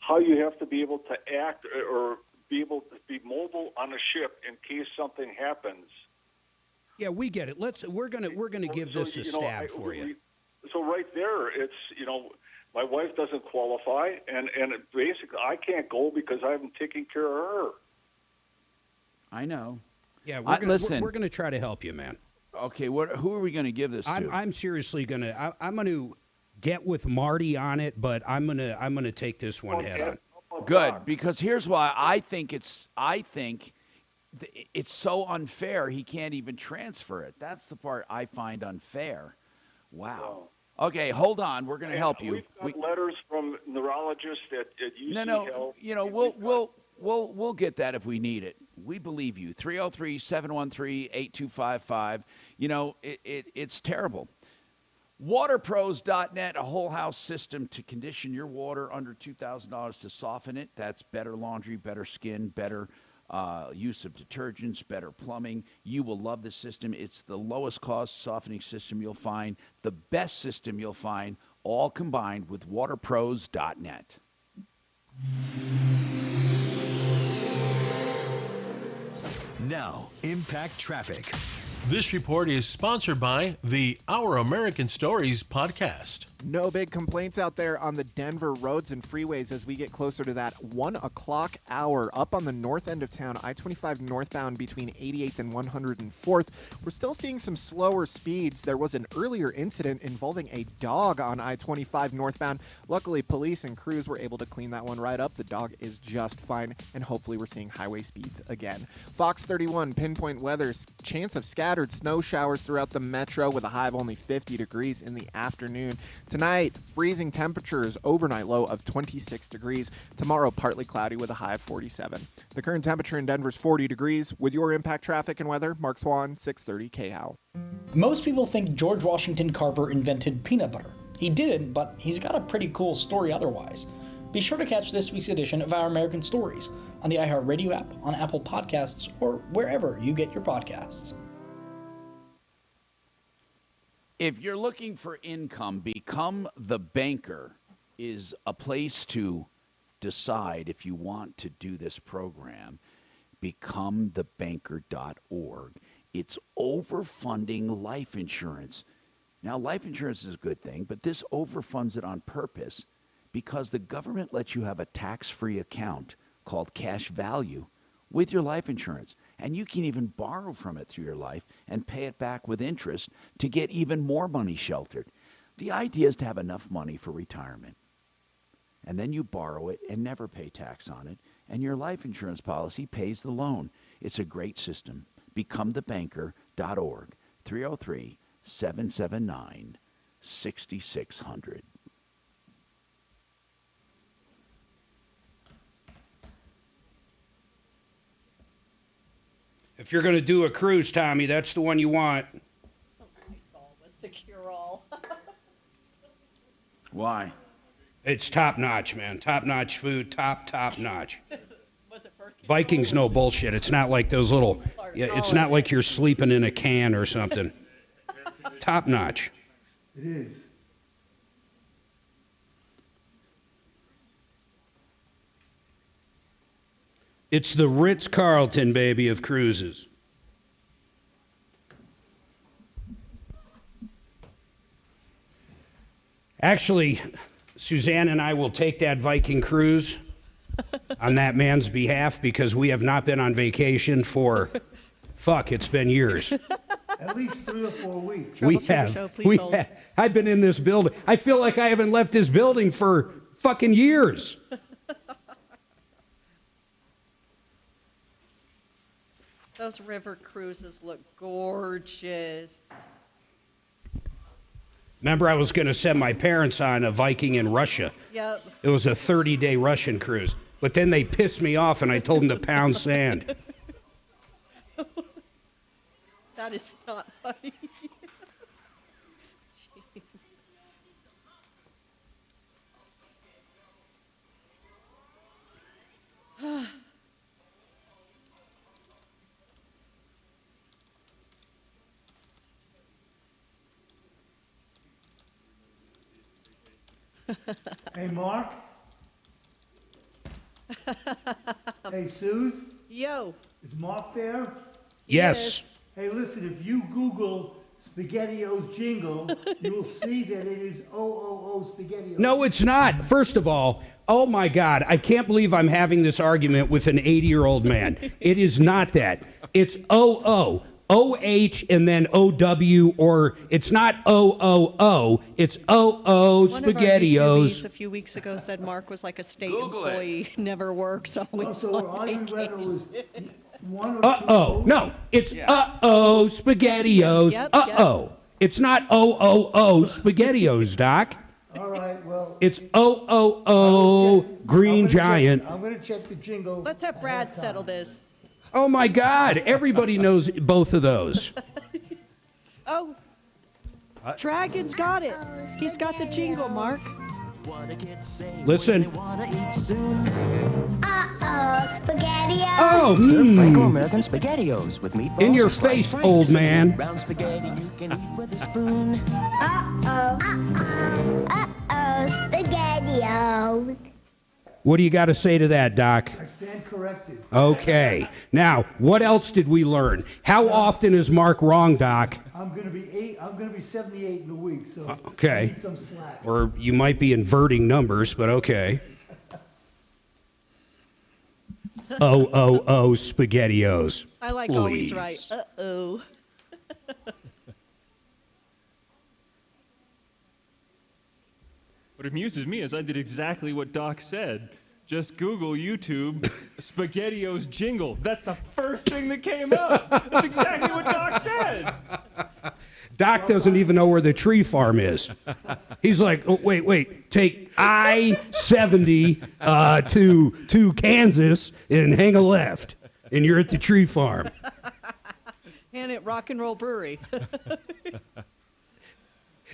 how you have to be able to act or be able to be mobile on a ship in case something happens. Yeah, we get it. We're gonna give this a stab for you. So right there, it's my wife doesn't qualify, and basically I can't go because I'm taking care of her. I know. Yeah, listen. We're gonna try to help you, man. Okay, who are we gonna give this to? I'm seriously gonna. I'm gonna get with Marty on it, but I'm gonna take this one head on. Good, because here's why I think it's so unfair he can't even transfer it. That's the part I find unfair. Wow. Okay, hold on. We're going to help you. We've got letters from neurologists at UC Health. We'll get that if we need it. We believe you. 303-713-8255. It's terrible. WaterPros.net, a whole house system to condition your water under $2,000 to soften it. That's better laundry, better skin, better use of detergents, better plumbing. You will love this system. It's the lowest cost softening system you'll find, the best system you'll find, all combined with WaterPros.net. Now, Impact Traffic. This report is sponsored by the Our American Stories podcast. No big complaints out there on the Denver roads and freeways as we get closer to that 1 o'clock hour. Up on the north end of town, I-25 northbound between 88th and 104th. We're still seeing some slower speeds. There was an earlier incident involving a dog on I-25 northbound. Luckily, police and crews were able to clean that one right up. The dog is just fine, and hopefully we're seeing highway speeds again. Fox 31, pinpoint weather, chance of scattered snow showers throughout the metro with a high of only 50 degrees in the afternoon. Tonight, freezing temperatures, overnight low of 26 degrees. Tomorrow, partly cloudy with a high of 47. The current temperature in Denver is 40 degrees. With your impact traffic and weather, Mark Swan, 630 KHOW. Most people think George Washington Carver invented peanut butter. He didn't, but he's got a pretty cool story otherwise. Be sure to catch this week's edition of Our American Stories on the iHeartRadio app, on Apple Podcasts, or wherever you get your podcasts. If you're looking for income, Become the Banker is a place to decide if you want to do this program. BecomeTheBanker.org. It's overfunding life insurance. Now, life insurance is a good thing, but this overfunds it on purpose because the government lets you have a tax-free account called cash value with your life insurance. And you can even borrow from it through your life and pay it back with interest to get even more money sheltered. The idea is to have enough money for retirement. And then you borrow it and never pay tax on it, and your life insurance policy pays the loan. It's a great system. BecomeTheBanker.org, 303-779-6600. If you're going to do a cruise, Tommy, that's the one you want. What's the cure-all? Why? It's top-notch, man. Top-notch food, top-notch. Was it birth control? Vikings no bullshit. It's not like those little, it's not like you're sleeping in a can or something. Top-notch. It is. It's the Ritz-Carlton, baby, of cruises. Actually, Suzanne and I will take that Viking cruise on that man's behalf because we have not been on vacation for, it's been years. At least 3 or 4 weeks. We have. I've been in this building. I feel like I haven't left this building for fucking years. Those river cruises look gorgeous. Remember, I was going to send my parents on a Viking in Russia. Yep. It was a 30-day Russian cruise. But then they pissed me off, and I told them to pound sand. That is not funny. Jeez. Hey, Mark. Hey, Suze. Yo. Is Mark there? Yes. Hey, listen, if you Google SpaghettiOs jingle, you will see that it is OOO SpaghettiOs. No, it's not. First of all, oh my God, I can't believe I'm having this argument with an 80-year-old man. It is not that. It's OO. OH and then OW, or it's not OOO, it's OO One of our SpaghettiOs. YouTubies a few weeks ago said Mark was like a state employee, never works, always So we're on arguing whether it was vacation. one or two. Uh-oh. No, it's uh-oh SpaghettiOs. Yep, Uh-oh. It's not OOO SpaghettiOs, Doc. All right, well. It's OOO Green Giant. I'm going to check the jingle. Let's have Brad settle this. Oh my God, everybody knows both of those. Oh, Dragon's got it. He's got the jingle, Mark. Listen. SpaghettiOs. Oh, Serve Franco-American SpaghettiOs with meatballs. In your or sliced face, franks. old man. Brown spaghetti you can eat with a spoon. SpaghettiOs. What do you got to say to that, Doc? I stand corrected. Okay. Now, what else did we learn? How often is Mark wrong, Doc? I'm going to be 78 in a week, so Okay. I need some slack. Or you might be inverting numbers, but okay. OOO SpaghettiOs. I like Please. always right. Uh-oh. What amuses me is I did exactly what Doc said. Just Google YouTube SpaghettiOs jingle. That's the first thing that came up. That's exactly what Doc said. Doc doesn't even know where the tree farm is. He's like, oh, wait, take I-70 to Kansas and hang a left, and you're at the tree farm. And at Rock and Roll Brewery.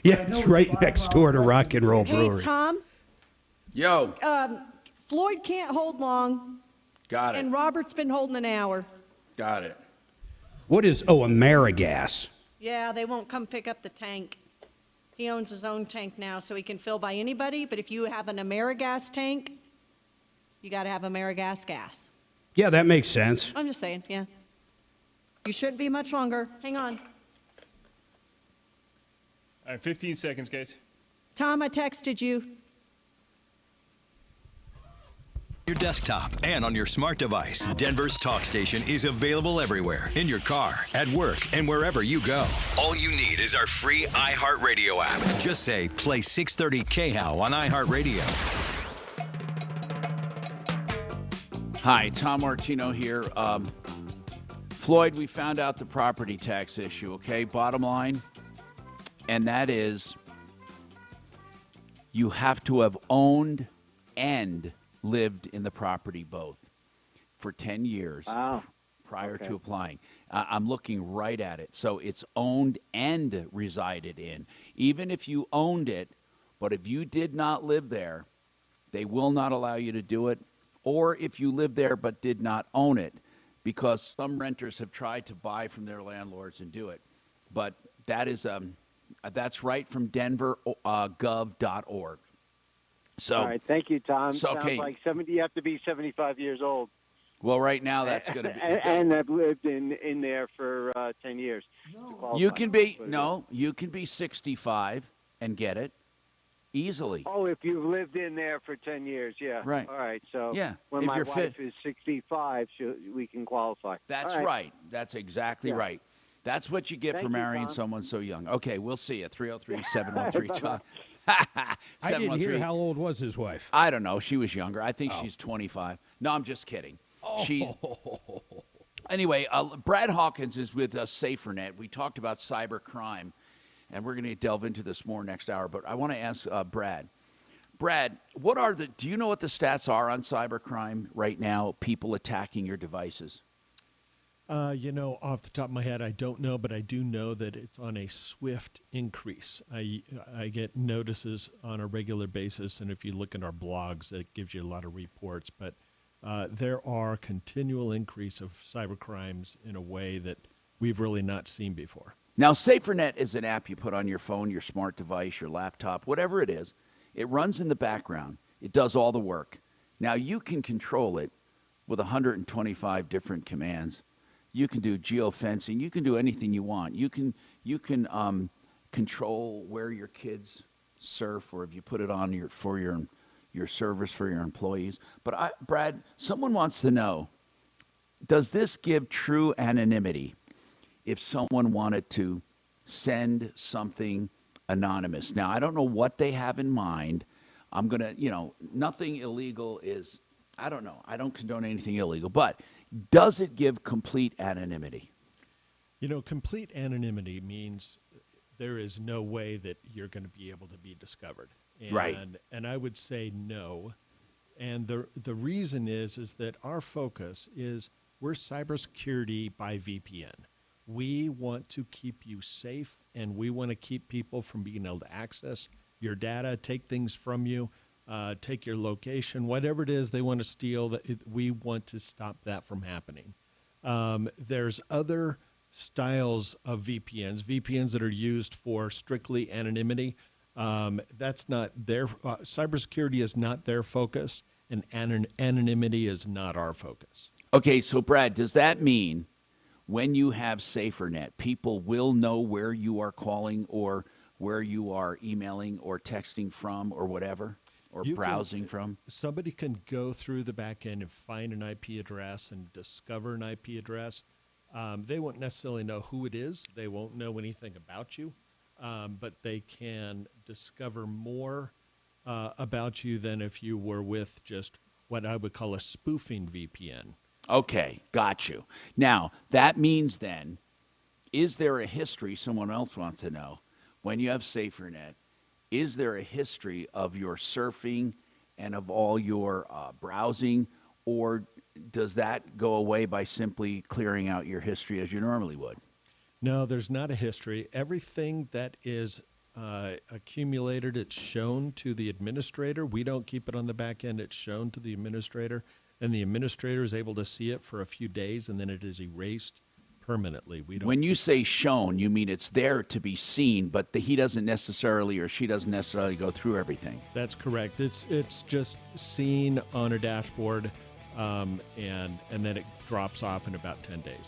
Yeah, it's right next door to Rock and Roll Brewery. Hey, Tom. Yo. Floyd can't hold long. Got it. And Robert's been holding an hour. Got it. What is, Amerigas? Yeah, they won't come pick up the tank. He owns his own tank now, so he can fill by anybody. But if you have an Amerigas tank, you got to have Amerigas gas. Yeah, that makes sense. I'm just saying, yeah. You shouldn't be much longer. Hang on. All right, 15 seconds, guys. Tom, I texted you. Your desktop and on your smart device. Denver's talk station is available everywhere, in your car, at work, and wherever you go. All you need is our free iHeartRadio app. Just say, play 630 KHOW on iHeartRadio. Hi, Tom Martino here. Floyd, we found out the property tax issue, okay? Bottom line, and that is you have to have owned and lived in the property both for 10 years. Wow. prior Okay. to applying. I'm looking right at it. So it's owned and resided in. Even if you owned it, but if you did not live there, they will not allow you to do it. Or if you live there but did not own it, because some renters have tried to buy from their landlords and do it. But that is that's right from denvergov.org. So, all right, thank you, Tom. so, Sounds okay. like 70. You have to be 75 years old. Well, right now that's going to be. And I've lived in there for 10 years. to qualify. You can be But, no, you can be 65 and get it easily. Oh, if you've lived in there for 10 years, yeah. Right. All right. So Yeah, when if my you're wife fit. is 65, we can qualify. That's All right. That's exactly Yeah. right. That's what you get Thank for you, marrying Tom. someone so young. Okay, we'll see you. 303-713-TOM. I didn't hear how old was his wife. I don't know. She was younger. I think Oh. she's 25. No, I'm just kidding. Oh. Anyway, Brad Hawkins is with SaferNet. We talked about cyber crime, and we're going to delve into this more next hour. But I want to ask Brad. Brad, do you know what the stats are on cyber crime right now, people attacking your devices? Off the top of my head, I don't know, but I do know that it's on a swift increase. I get notices on a regular basis, and if you look in our blogs, it gives you a lot of reports. But there are continual increase of cyber crimes in a way that we've really not seen before. Now, SaferNet is an app you put on your phone, your smart device, your laptop, whatever it is. It runs in the background. It does all the work. Now, you can control it with 125 different commands. You can do geofencing. You can do anything you want. You can control where your kids surf, or if you put it on your servers for your employees. But Brad, someone wants to know: does this give true anonymity if someone wanted to send something anonymous? Now, I don't know what they have in mind. I'm gonna, nothing illegal is. I don't know. I don't condone anything illegal, but does it give complete anonymity? Complete anonymity means there is no way that you're going to be able to be discovered. And, Right. And I would say no. And the reason is that our focus is we're cybersecurity by VPN. We want to keep you safe, and we want to keep people from being able to access your data, take things from you. Take your location, whatever it is they want to steal, we want to stop that from happening. There's other styles of VPNs that are used for strictly anonymity. That's not their cybersecurity is not their focus, and anonymity is not our focus. Okay, so Brad, does that mean when you have SaferNet, people will know where you are calling or where you are emailing or texting from or whatever? Or browsing from? Somebody can go through the back end and find an IP address and discover an IP address. They won't necessarily know who it is. They won't know anything about you, but they can discover more about you than if you were with just what I would call a spoofing VPN. Okay, got you. Now, that means then, is there a history, someone else wants to know, when you have SaferNet, is there a history of your surfing and of all your browsing, or does that go away by simply clearing out your history as you normally would? No, there's not a history. Everything that is accumulated, it's shown to the administrator. We don't keep it on the back end. It's shown to the administrator, and the administrator is able to see it for a few days, and then it is erased permanently. When you say shown, you mean it's there to be seen, but he doesn't necessarily or she doesn't necessarily go through everything. That's correct. It's just seen on a dashboard, and then it drops off in about 10 days.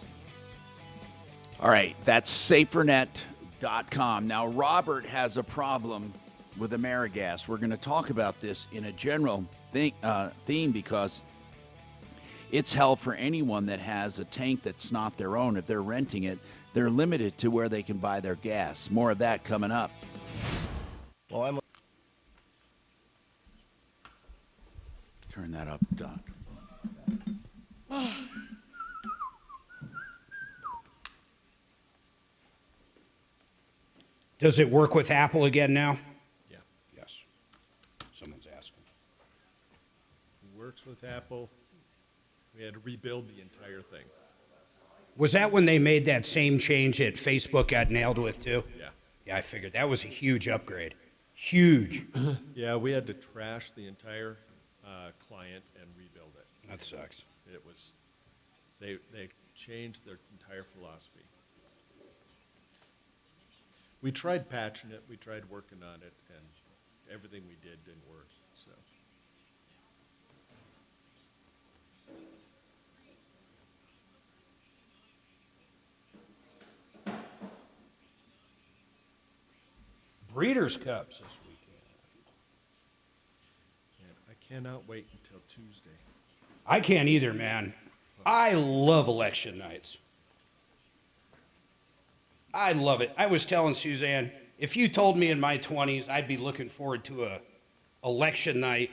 All right, that's SaferNet.com. Now, Robert has a problem with AmeriGas. We're going to talk about this in a general theme because it's hell for anyone that has a tank that's not their own. If they're renting it, they're limited to where they can buy their gas. More of that coming up. Well, Turn that up, Doc. Does it work with Apple again now? Yeah. Yes. Someone's asking. Works with Apple. We had to rebuild the entire thing. Was that when they made that same change that Facebook got nailed with too? Yeah. Yeah, I figured that was a huge upgrade. Huge. Yeah, we had to trash the entire client and rebuild it. That sucks. It was, they changed their entire philosophy. We tried patching it, we tried working on it, and everything we did didn't work. So. Breeders' Cups this weekend. And I cannot wait until Tuesday. I can't either, man. I love election nights. I love it. I was telling Suzanne, if you told me in my 20s I'd be looking forward to a election night,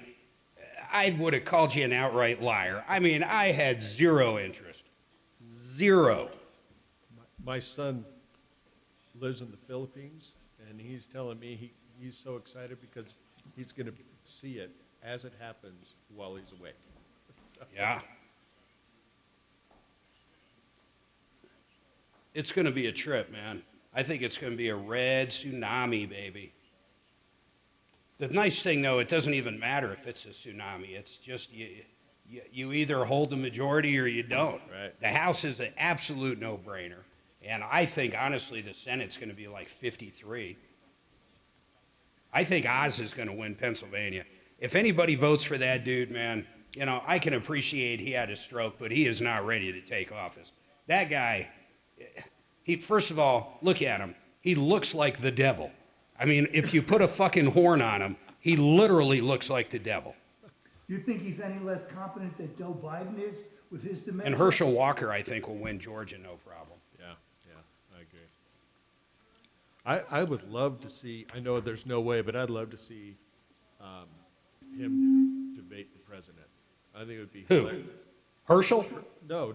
I would have called you an outright liar. I mean, I had zero interest. Zero. My son lives in the Philippines, and he's telling me he's so excited because he's going to see it as it happens while he's away. So. Yeah. It's going to be a trip, man. I think it's going to be a red tsunami, baby. The nice thing, though, it doesn't even matter if it's a tsunami. It's just you either hold the majority or you don't. Right. The House is an absolute no-brainer. And I think, honestly, the Senate's going to be like 53. I think Oz is going to win Pennsylvania. If anybody votes for that dude, man, you know, I can appreciate he had a stroke, but he is not ready to take office. That guy, first of all, look at him. He looks like the devil. I mean, if you put a fucking horn on him, he literally looks like the devil. You think he's any less competent than Joe Biden is with his dementia? And Herschel Walker, I think, will win Georgia no problem. Yeah, I agree. I would love to see, I know there's no way, but I'd love to see him debate the president. I think it would be Who? hilarious. Herschel? No.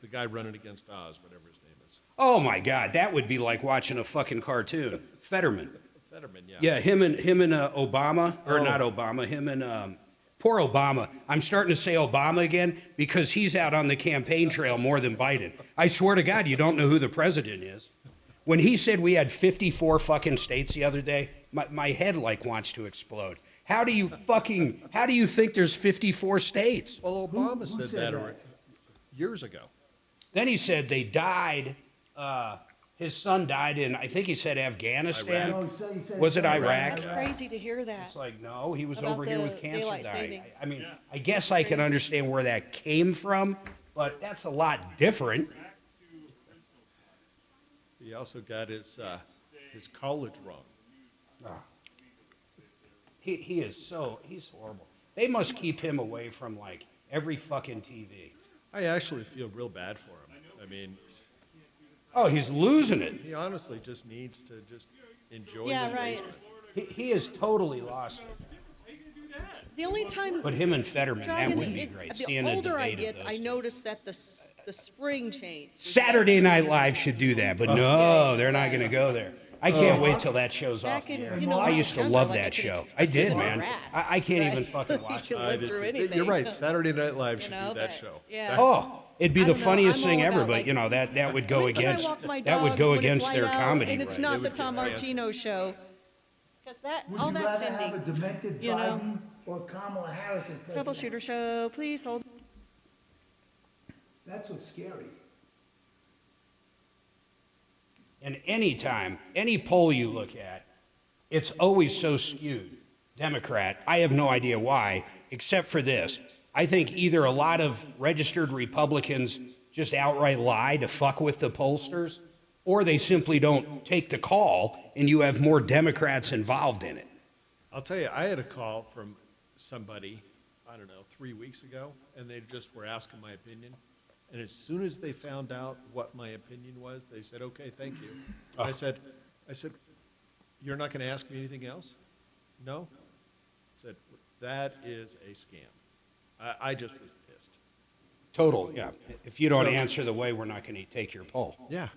The guy running against Oz, whatever his name is. Oh my God, that would be like watching a fucking cartoon. Fetterman. Fetterman, yeah. Yeah, him and Obama, or not Obama, him and poor Obama. I'm starting to say Obama again because he's out on the campaign trail more than Biden. I swear to God, you don't know who the president is. When he said we had 54 fucking states the other day, my head like wants to explode. How do you think there's 54 states? Well, Obama said that years ago. Then he said they died. His son died in, I think he said Afghanistan. Iraq. No, he said Was it Iraq? That's crazy to hear that. It's like, no, he was About over here the with cancer daylight dying. savings. I mean, I guess I can understand where that came from, but that's a lot different. He also got his college wrong. Oh. He's horrible. They must keep him away from like every fucking TV. I actually feel real bad for him. I mean, oh, he's losing it. he honestly just needs to just enjoy Yeah, his right. basement. He is totally lost it. The only time. But him and Fetterman, that Dragon, would be great. The Seeing a older I debate get, of I those. notice that the spring change. Saturday Night Live should do that, but no, they're not going to go there. I can't wait till that show's off Back the in, air. you know, I when used to younger, love like, that I could show. ex- I did, as a man. rat, I can't but even fucking watch you it. can live through anything. You're right. Saturday Night Live should know, do that but, show. yeah. Oh, it'd be I the don't know, funniest I'm thing all ever, about, but like, you know that would go when I against walk my that would dogs go when it's against light their out, comedy. and it's right? not They the would Tom get canceled. Martino show. Because Would all you that's rather ending. have a demented you know? Biden or Kamala Harris as president? Troubleshooter show, please hold. That's what's scary. And any poll you look at, it's always so skewed Democrat. I have no idea why, except for this. I think either a lot of registered Republicans just outright lie to fuck with the pollsters, or they simply don't take the call, and you have more Democrats involved in it. I'll tell you, I had a call from somebody, I don't know, 3 weeks ago, and they just were asking my opinion. And as soon as they found out what my opinion was, they said, "Okay, thank you." And I said, "You're not going to ask me anything else?" No. I said, "That is a scam." I just was pissed. Total, yeah. If you don't So- answer the way, we're not going to take your poll. Yeah.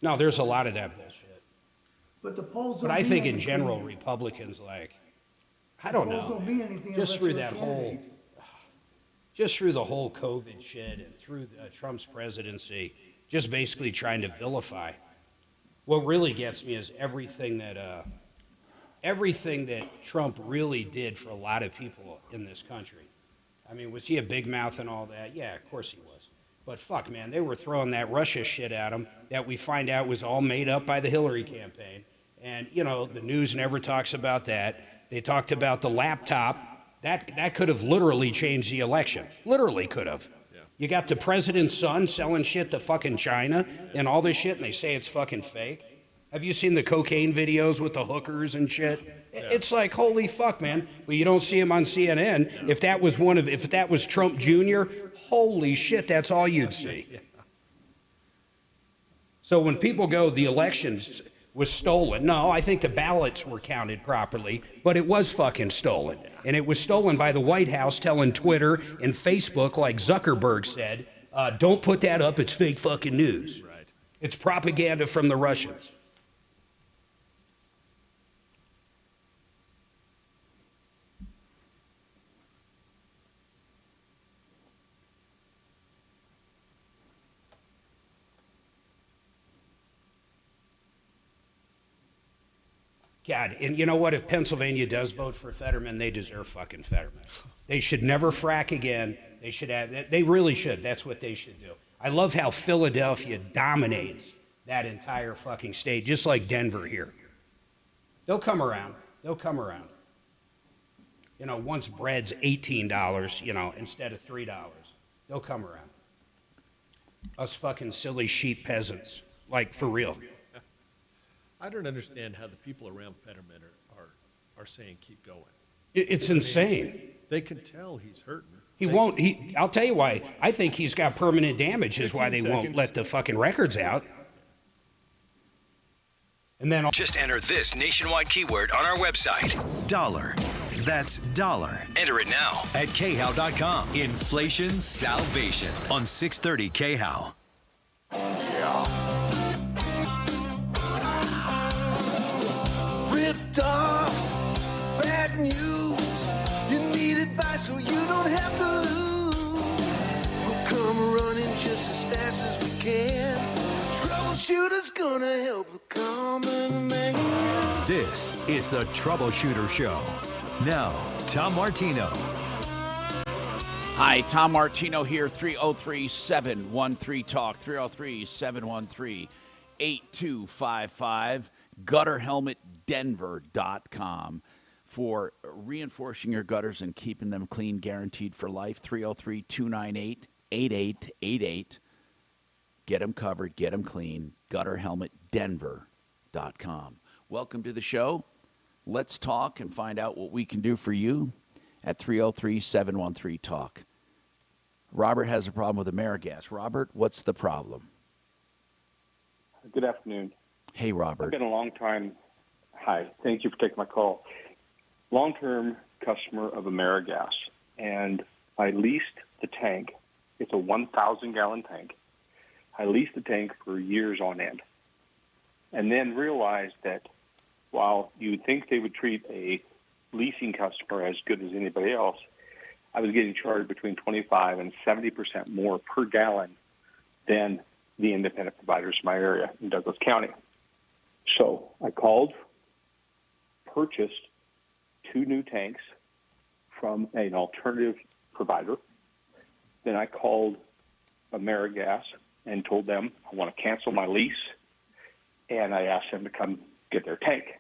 No, there's a lot of that bullshit. But the polls But don't I mean think in anything. general, Republicans I don't Polls know. don't mean anything Just unless through you're a that whole, candidate. just through the whole COVID shit and through Trump's presidency, just basically trying to vilify. What really gets me is everything that Trump really did for a lot of people in this country. I mean, was he a big mouth and all that? Yeah, of course he was. But fuck, man, they were throwing that Russia shit at him that we find out was all made up by the Hillary campaign. And, you know, the news never talks about that. They talked about the laptop. That could have literally changed the election. Literally could have. Yeah. You got the president's son selling shit to fucking China and all this shit, and they say it's fucking fake. Have you seen the cocaine videos with the hookers and shit? Yeah. It's like, holy fuck, man. Well, you don't see him on CNN. Yeah. If that was Trump Jr., holy shit, that's all you'd see. Yeah. So when people go, the elections was stolen. No, I think the ballots were counted properly, but it was fucking stolen. And it was stolen by the White House telling Twitter and Facebook, like Zuckerberg said, don't put that up, it's fake fucking news. Right. It's propaganda from the Russians. God, and you know what? If Pennsylvania does vote for Fetterman, they deserve fucking Fetterman. They should never frack again. They should have. They really should. That's what they should do. I love how Philadelphia dominates that entire fucking state, just like Denver here. They'll come around. They'll come around. You know, once bread's $18, you know, instead of $3, they'll come around. Us fucking silly sheep peasants, like for real. I don't understand how the people around Fetterman are saying keep going. It's insane. They can tell he's hurting. I'll tell you why. I think he's got permanent damage is why they won't let the fucking records out. And then just enter this nationwide keyword on our website. Dollar. That's dollar. Enter it now at khow.com. Inflation salvation on 630 KHOW. Yeah. Ripped off, bad news. You need advice so you don't have to lose. We'll come running just as fast as we can. Troubleshooter's gonna help the common man. This is the Troubleshooter Show. Now, Tom Martino. Hi, Tom Martino here, 303-713-TALK, 303-713-8255. GutterHelmetDenver.com for reinforcing your gutters and keeping them clean, guaranteed for life. 303-298-8888. Get them covered, get them clean. GutterHelmetDenver.com. Welcome to the show. Let's talk and find out what we can do for you at 303-713-TALK. Robert has a problem with Amerigas. Robert, what's the problem? Good afternoon. Hey, Robert. I've been a long time. Hi. Thank you for taking my call. Long-term customer of Amerigas, and I leased the tank. It's a 1,000-gallon tank. I leased the tank for years on end, and then realized that while you would think they would treat a leasing customer as good as anybody else, I was getting charged between 25 and 70% more per gallon than the independent providers in my area in Douglas County. So I called, purchased 2 new tanks from an alternative provider. Then I called Amerigas and told them I want to cancel my lease, and I asked them to come get their tank.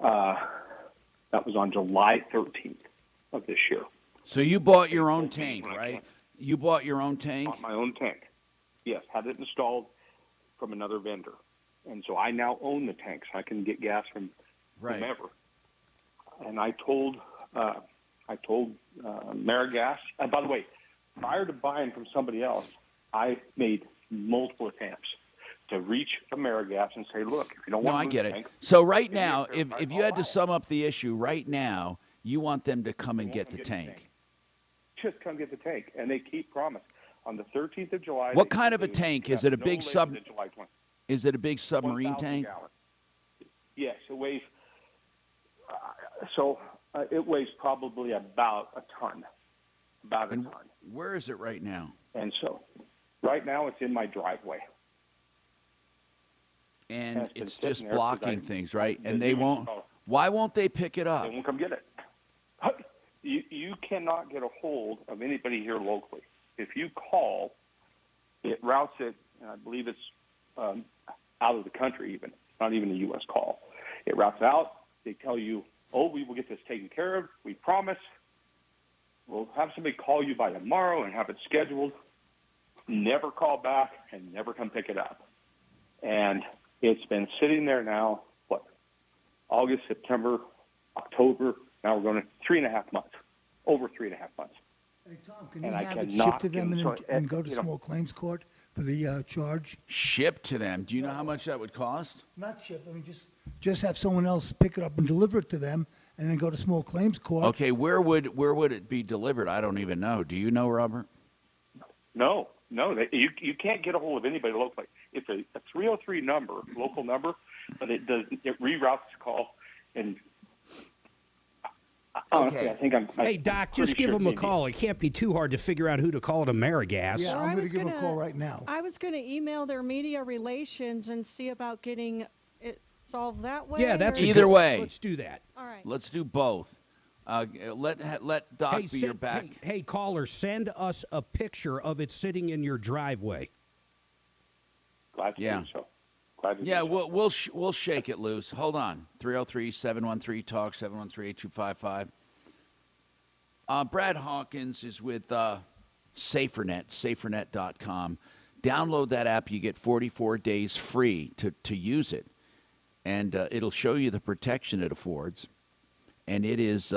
That was on July 13th of this year. So you bought your own tank, right? You bought your own tank? Bought my own tank. Yes, had it installed from another vendor. And so I now own the tanks. I can get gas from whomever. And I told Amerigas. And by the way, prior to buying from somebody else, I made multiple attempts to reach Amerigas and say, look, if you don't want to I get it. So right now, if you had to sum up the issue, right now, you want them to come and get the tank. Just come get the tank. And they keep promise. On the 13th of July. What kind of a tank? Is it a big Is it a big submarine tank? Gallons. Yes, it weighs. It weighs probably about a ton. about a And ton. where is it right now? And so right now it's in my driveway. And been it's sitting just there 'cause blocking I- things, right? the And they news won't. call. Why won't they pick it up? They won't come get it. You cannot get a hold of anybody here locally. If you call, it routes it, and I believe it's out of the country even. It's not even a U.S. call. It routes out. They tell you, oh, we will get this taken care of. We promise. We'll have somebody call you by tomorrow and have it scheduled. Never call back and never come pick it up. And it's been sitting there now, what, August, September, October. Now we're going to 3.5 months, over 3.5 months. Hey, Tom, can And you I have it cannot shipped to them get and, them- and go to you know- small claims court for the charge? Ship to them. Do you know how much that would cost? Not ship, I mean, just have someone else pick it up and deliver it to them, and then go to small claims court. Okay, where would it be delivered? I don't even know. Do you know, Robert? No. You can't get a hold of anybody locally. It's a 303 number, local number, but it reroutes the call. And honestly, I think Hey, Doc, just give them a call. It can't be too hard to figure out who to call to Amerigas. Yeah, Or I'm I going to was give them a gonna- call right now. I was going to email their media relations and see about getting it solved that way. Yeah, that's or- Either way. Let's do that. All right. Let's do both. Let Doc be your back. Hey, caller, send us a picture of it sitting in your driveway. Glad to Yeah. do so. Glad to do Yeah, so. we'll shake it loose. Hold on. 303-713-TALK, 713-8255. Brad Hawkins is with SaferNet, safernet.com. Download that app. You get 44 days free to use it. And it'll show you the protection it affords. And it is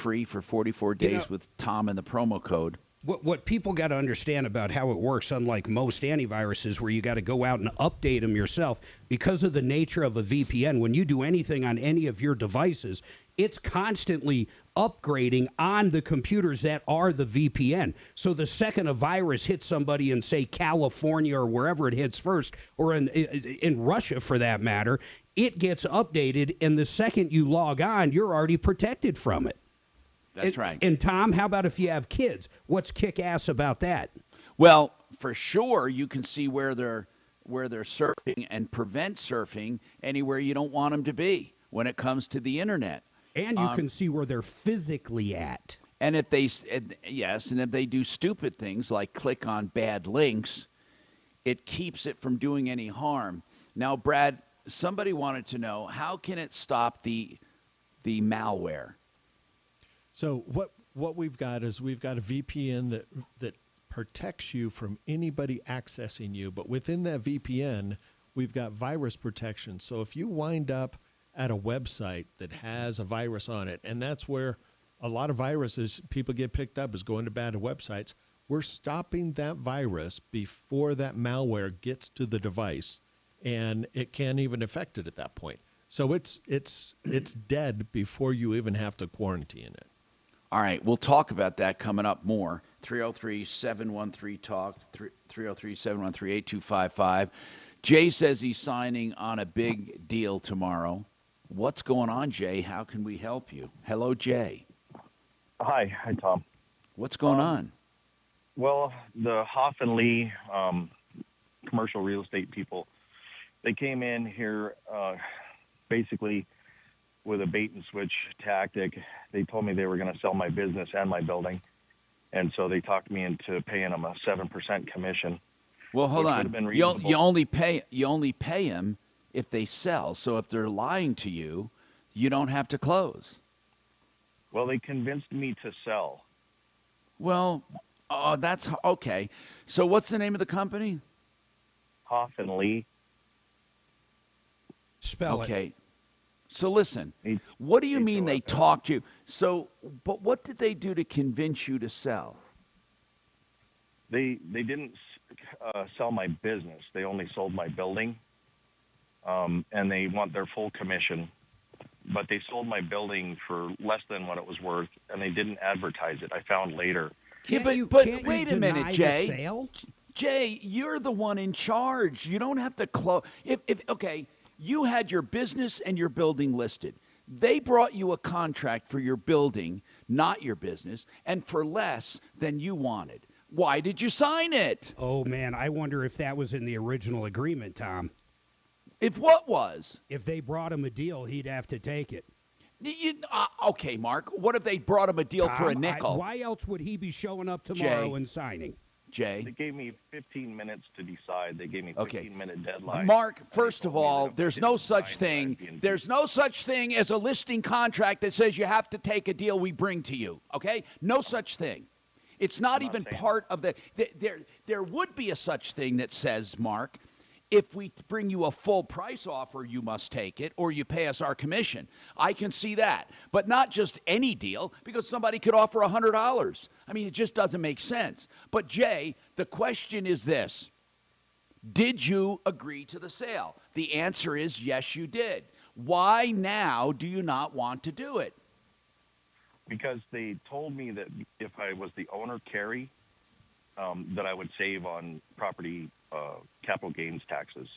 free for 44 days with Tom and the promo code. What people got to understand about how it works, unlike most antiviruses where you got to go out and update them yourself, because of the nature of a VPN, when you do anything on any of your devices, it's constantly upgrading on the computers that are the VPN. So the second a virus hits somebody in, say, California or wherever it hits first, or in Russia for that matter, it gets updated, and the second you log on, you're already protected from it. That's right. And Tom, how about if you have kids? What's kick-ass about that? Well, for sure, you can see where they're surfing and prevent surfing anywhere you don't want them to be when it comes to the internet. And you can see where they're physically at. And if they if they do stupid things like click on bad links, it keeps it from doing any harm. Now, Brad, somebody wanted to know, how can it stop the malware? So what we've got is we've got a VPN that protects you from anybody accessing you, but within that VPN, we've got virus protection. So if you wind up at a website that has a virus on it, and that's where a lot of viruses, people get picked up, is going to bad websites, we're stopping that virus before that malware gets to the device, and it can't even affect it at that point. So it's dead before you even have to quarantine it. All right, we'll talk about that coming up more. 303-713-TALK, 303-713-8255. Jay says he's signing on a big deal tomorrow. What's going on, Jay? How can we help you? Hello, Jay. Hi, Tom. What's going on? Well, the Hoff and Lee commercial real estate people, they came in here basically with a bait and switch tactic. They told me they were going to sell my business and my building, and so they talked me into paying them a 7% commission. Well, hold which on. would have been You reasonable. only pay them if they sell. So if they're lying to you, you don't have to close. Well, they convinced me to sell. Well, that's okay. So what's the name of the company? Hoff and Lee. Spell it. Okay. So listen, what do you mean they talked you? So, but what did they do to convince you to sell? They didn't sell my business. They only sold my building, and they want their full commission. But they sold my building for less than what it was worth, and they didn't advertise it. I found later. Yeah, but wait a minute, Jay. Jay, you're the one in charge. You don't have to close. Okay, you had your business and your building listed. They brought you a contract for your building, not your business, and for less than you wanted. Why did you sign it? Oh, man, I wonder if that was in the original agreement, Tom. If what was? If they brought him a deal, he'd have to take it. Okay, Mark, what if they brought him a deal for a Tom, nickel? Why else would he be showing up tomorrow Jay. and signing? Jay? They gave me 15 minutes to decide. They gave me a 15-minute deadline. Mark, first of all, there's no such thing. There's no such thing as a listing contract that says you have to take a deal we bring to you. Okay? No such thing. It's not even part of the. There would be a such thing that says, Mark, if we bring you a full price offer, you must take it, or you pay us our commission. I can see that, but not just any deal, because somebody could offer $100. I mean, it just doesn't make sense. But Jay, the question is this: did you agree to the sale? The answer is yes, you did. Why now do you not want to do it? Because they told me that if I was the owner carry, that I would save on property capital gains taxes.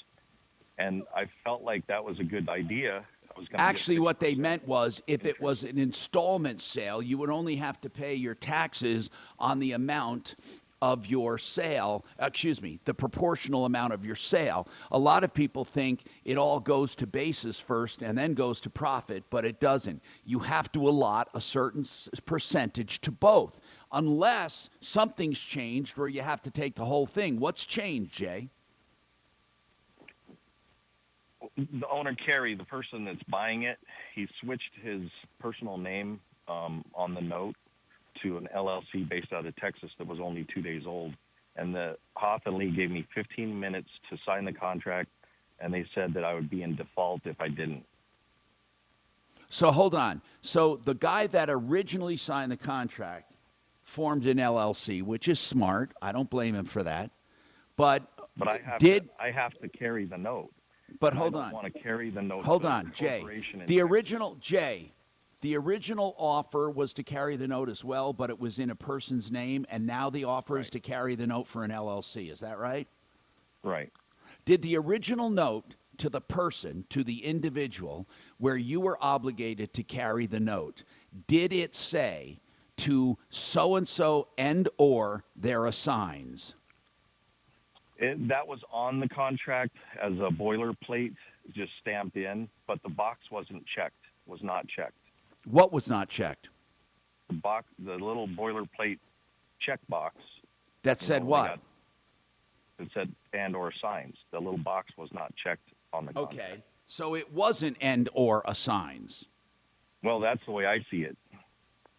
And I felt like that was a good idea. I was gonna Actually, what they meant was if it was an installment sale, you would only have to pay your taxes on the amount of your sale, the proportional amount of your sale. A lot of people think it all goes to basis first and then goes to profit, but it doesn't. You have to allot a certain percentage to both, unless something's changed where you have to take the whole thing. What's changed, Jay? The owner carry, the person that's buying it, he switched his personal name on the note to an LLC based out of Texas that was only 2 days old. And the Hoff and Lee gave me 15 minutes to sign the contract, and they said that I would be in default if I didn't. So hold on. So the guy that originally signed the contract formed an LLC, which is smart. I don't blame him for that. But I have to carry the note. But And hold I on. don't want to carry the note. Hold to on, the Jay. corporation in The original offer was to carry the note as well, but it was in a person's name, and now the offer is to carry the note for an LLC. Is that right? Right. Did the original note to the person, to the individual, where you were obligated to carry the note, did it say to so-and-so and or their assigns? That was on the contract as a boilerplate, just stamped in, but the box wasn't checked, was not checked. What was not checked? The little boilerplate check box. That said what? It said and or signs. The little box was not checked on the contract. Okay, so it wasn't and or assigns. Well, that's the way I see it.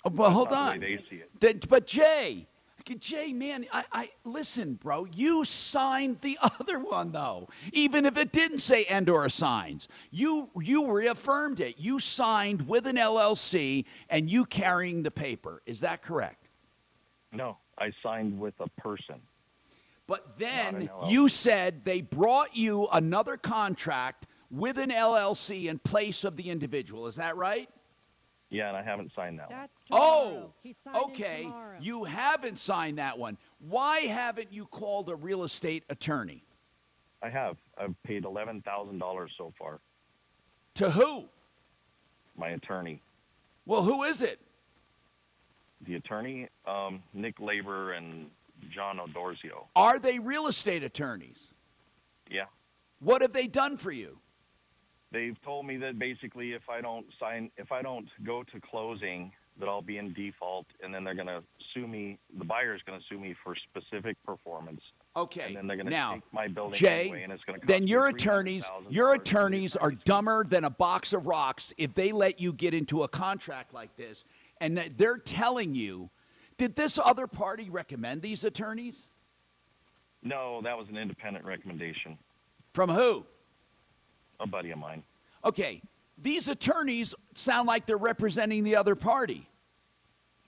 Oh, well, hold That's not on. the way they see it. But Jay, man, I listen, bro. You signed the other one though, even if it didn't say and or assigns. You reaffirmed it. You signed with an LLC and you carrying the paper. Is that correct? No, I signed with a person. But then you said they brought you another contract with an LLC in place of the individual. Is that right? Yeah, and I haven't signed that one. Oh, okay. You haven't signed that one. Why haven't you called a real estate attorney? I have. I've paid $11,000 so far. To who? My attorney. Well, who is it? The attorney, Nick Labor and John Odorzio. Are they real estate attorneys? Yeah. What have they done for you? They've told me that basically if I don't go to closing, that I'll be in default, and then they're going to sue me. The buyer's going to sue me for specific performance. Okay. And then they're going to now, take my building Jay, anyway, and it's going to cost then me your $300,000 attorneys are dumber than a box of rocks if they let you get into a contract like this, and that they're telling you. Did this other party recommend these attorneys? No, that was an independent recommendation. From who? A buddy of mine. Okay, these attorneys sound like they're representing the other party.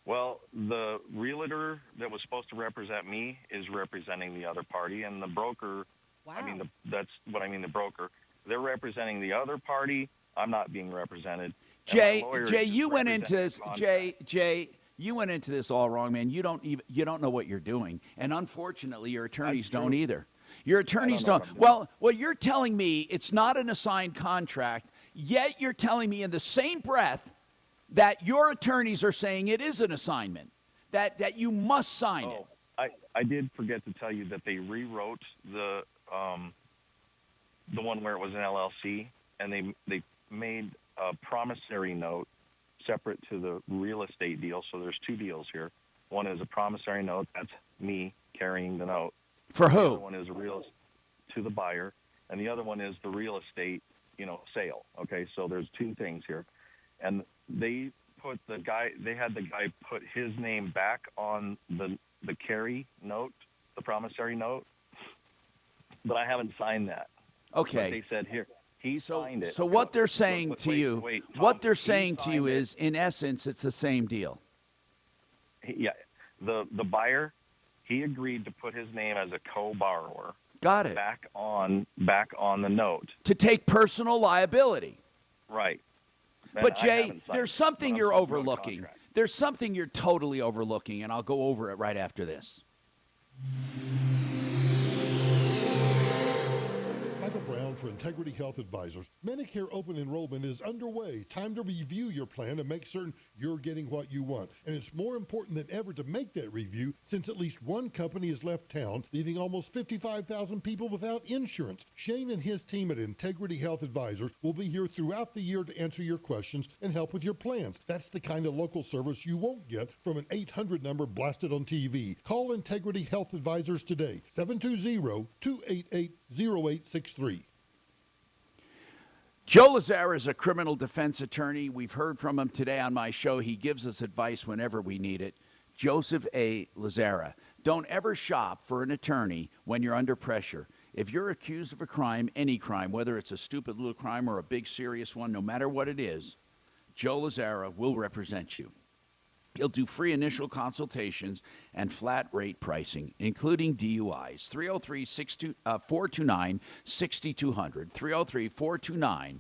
Well, the realtor that was supposed to represent me is representing the other party, and the broker, that's what I mean, the broker, they're representing the other party. I'm not being represented. Jay, you went into this. Jay, you went into this all wrong, man. You don't know what you're doing, and unfortunately, your attorneys don't either. Your attorneys don't. Well, you're telling me it's not an assigned contract. Yet you're telling me in the same breath that your attorneys are saying it is an assignment, that you must sign it. I did forget to tell you that they rewrote the one where it was an LLC, and they made a promissory note separate to the real estate deal. So there's two deals here. One is a promissory note. That's me carrying the note. For who? The other one is to the buyer, and the other one is the real estate, sale. Okay, so there's two things here, and they had the guy put his name back on the carry note, the promissory note, but I haven't signed that. Okay. But they said here he signed it. So what they're saying to you, Tom, what they're saying to you signed it. is, in essence, it's the same deal. Yeah, the buyer, he agreed to put his name as a co-borrower. Got it. Back on the note. To take personal liability. Right. And But I Jay, haven't signed there's it, something but you're I'm talking about overlooking. contract. There's something you're totally overlooking, and I'll go over it right after this. Michael Brown for Integrity Health Advisors. Medicare open enrollment is underway. Time to review your plan and make certain you're getting what you want. And it's more important than ever to make that review since at least one company has left town, leaving almost 55,000 people without insurance. Shane and his team at Integrity Health Advisors will be here throughout the year to answer your questions and help with your plans. That's the kind of local service you won't get from an 800 number blasted on TV. Call Integrity Health Advisors today, 720-288-0863. Joe Lazara is a criminal defense attorney. We've heard from him today on my show. He gives us advice whenever we need it. Joseph A. Lazara. Don't ever shop for an attorney when you're under pressure. If you're accused of a crime, any crime, whether it's a stupid little crime or a big serious one, no matter what it is, Joe Lazara will represent you. He'll do free initial consultations and flat rate pricing, including DUIs. 303-429-6200. 303-429-6200.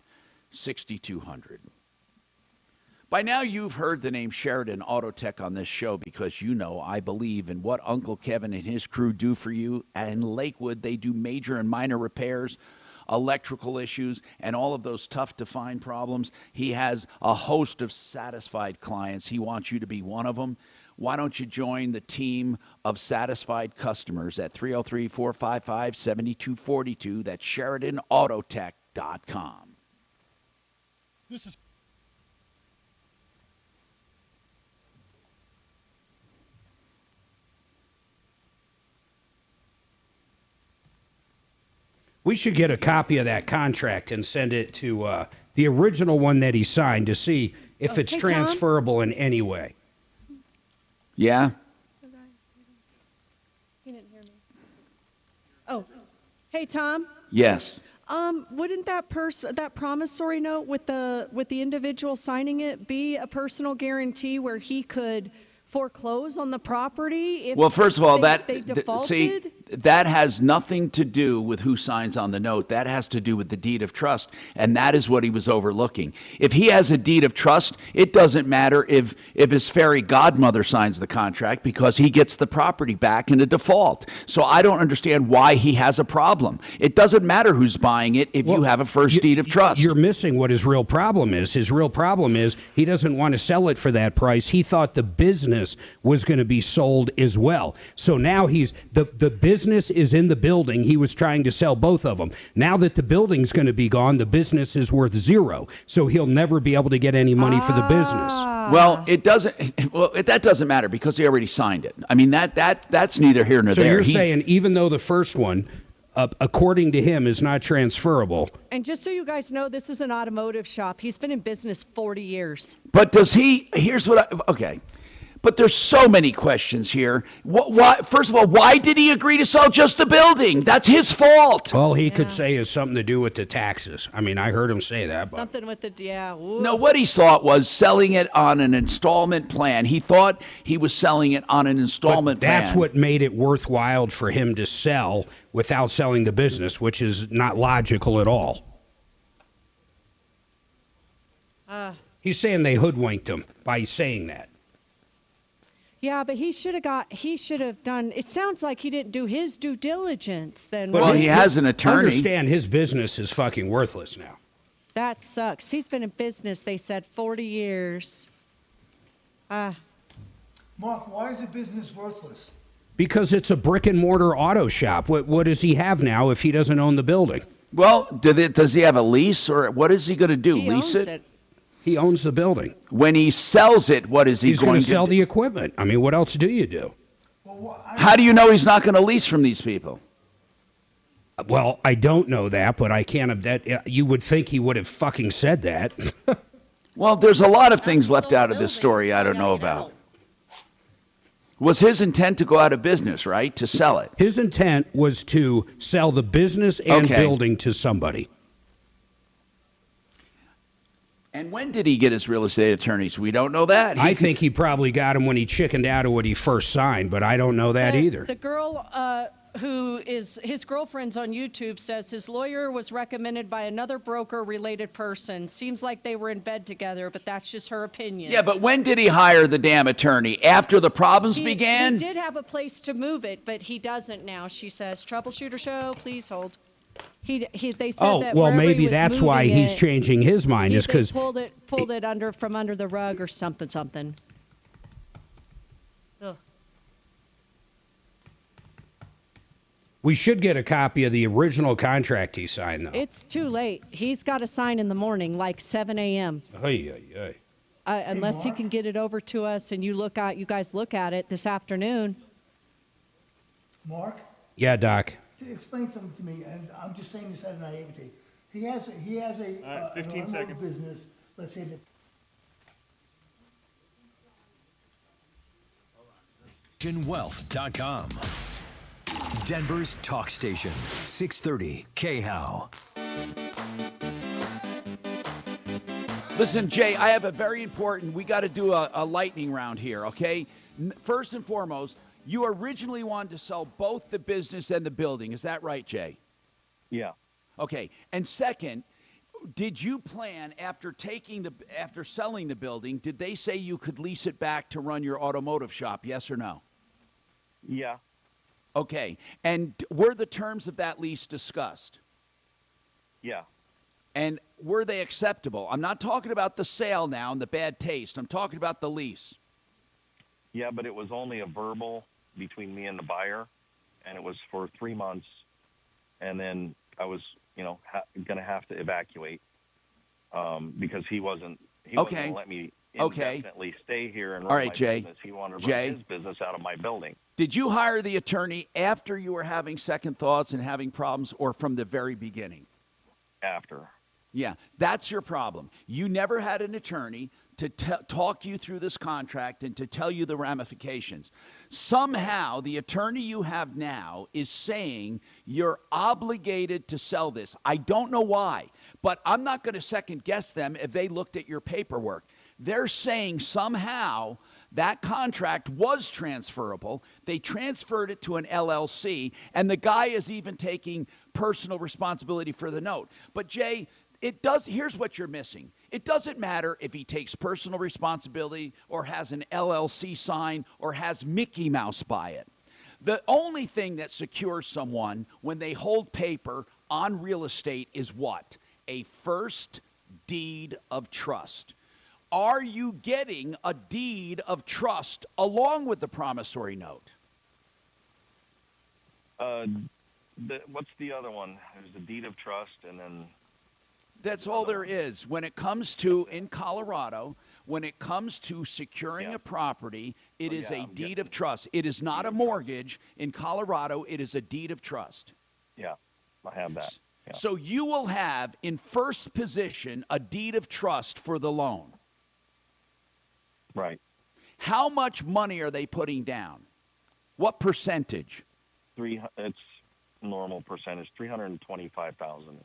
By now, you've heard the name Sheridan Auto Tech on this show because you know I believe in what Uncle Kevin and his crew do for you. And in Lakewood, they do major and minor repairs, electrical issues, and all of those tough-to-find problems. He has a host of satisfied clients. He wants you to be one of them. Why don't you join the team of satisfied customers at 303-455-7242? That's SheridanAutotech.com. This is We should get a copy of that contract and send it to the original one that he signed to see if it's Hey, Tom? transferable in any way. Yeah? He didn't hear me. Oh, hey Tom. Yes. Wouldn't that promissory note with the individual signing it be a personal guarantee where he could foreclose on the property if Well, first of all, they defaulted? that has nothing to do with who signs on the note. That has to do with the deed of trust, and that is what he was overlooking. If he has a deed of trust, it doesn't matter if his fairy godmother signs the contract because he gets the property back in a default. So I don't understand why he has a problem. It doesn't matter who's buying it if you have a first deed of trust. You're missing what his real problem is. His real problem is he doesn't want to sell it for that price. He thought the business was going to be sold as well. So now the business is in the building. He was trying to sell both of them. Now that the building's going to be gone, the business is worth zero. So he'll never be able to get any money for the business. Well, it doesn't. Well, that doesn't matter because he already signed it. I mean, that's neither here nor So there. you're saying even though the first one, according to him, is not transferable. And just so you guys know, this is an automotive shop. He's been in business 40 years. But does he? Here's what. Okay. But there's so many questions here. Why, first of all, why did he agree to sell just the building? That's his fault. All he could say is something to do with the taxes. I mean, I heard him say that. But Something with the, yeah. Ooh. No, what he thought was selling it on an installment plan. He thought he was selling it on an installment plan. that's what made it worthwhile for him to sell without selling the business, which is not logical at all. He's saying they hoodwinked him by saying that. Yeah, but he should have done, it sounds like he didn't do his due diligence then. But Well, he has an attorney. Understand his business is fucking worthless now. That sucks. He's been in business, they said, 40 years. Mark, why is the business worthless? Because it's a brick and mortar auto shop. What does he have now if he doesn't own the building? Well, does he have a lease, or what is he going to do? He Lease owns it? He owns the building. When he sells it, what is he He's going going to to sell do? the equipment. I mean, what else do you do? How do you know he's not going to lease from these people? Well, I don't know that, but I can't. You would think he would have fucking said that. Well, there's a lot of things left out of this story I don't know about. Was his intent to go out of business, right? To sell it? His intent was to sell the business and Okay. building to somebody. And when did he get his real estate attorneys? We don't know that. I think he probably got him when he chickened out of what he first signed, but I don't know that either. The girl who is his girlfriend's on YouTube says his lawyer was recommended by another broker-related person. Seems like they were in bed together, but that's just her opinion. Yeah, but when did he hire the damn attorney? After the problems began? He did have a place to move it, but he doesn't now, she says. Troubleshooter show, please hold. They said that well, wherever he maybe was that's why moving he's it, changing his mind, is they because pulled it under from under the rug or something. Ugh. we should get a copy of the original contract he signed, though. It's too late. He's got to sign in the morning, like 7 a.m. Unless he can get it over to us and you guys look at it this afternoon. Mark? Yeah, Doc. Explain something to me, and I'm just saying this out of naivety. He has a 15 an automotive seconds. business, let's say that Wealth.com. Denver's talk station, 630 KHOW. Listen, Jay, I have a very important, we got to do a lightning round here, okay? First and foremost, you originally wanted to sell both the business and the building. Is that right, Jay? Yeah. Okay. And second, did you plan after selling the building, did they say you could lease it back to run your automotive shop, yes or no? Yeah. Okay. And were the terms of that lease discussed? Yeah. And were they acceptable? I'm not talking about the sale now and the bad taste. I'm talking about the lease. Yeah, but it was only a verbal between me and the buyer, and it was for 3 months, and then I was, going to have to evacuate because he wasn't going to let me indefinitely stay here and run my business. He wanted to run his business out of my building. Did you hire the attorney after you were having second thoughts and having problems, or from the very beginning? After. Yeah, that's your problem. You never had an attorney to talk you through this contract and to tell you the ramifications. Somehow, the attorney you have now is saying you're obligated to sell this. I don't know why, but I'm not going to second guess them if they looked at your paperwork. They're saying somehow that contract was transferable. They transferred it to an LLC, and the guy is even taking personal responsibility for the note. But, Jay, here's what you're missing. It doesn't matter if he takes personal responsibility or has an LLC sign or has Mickey Mouse by it. The only thing that secures someone when they hold paper on real estate is what? A first deed of trust. Are you getting a deed of trust along with the promissory note? What's the other one? There's the deed of trust, and then... That's all there is. When it comes to, in Colorado, when it comes to securing a property, it is a deed of trust. It is not a mortgage. In Colorado, it is a deed of trust. Yeah, I have that. Yeah. So you will have, in first position, a deed of trust for the loan. Right. How much money are they putting down? What percentage? It's normal percentage. 325,000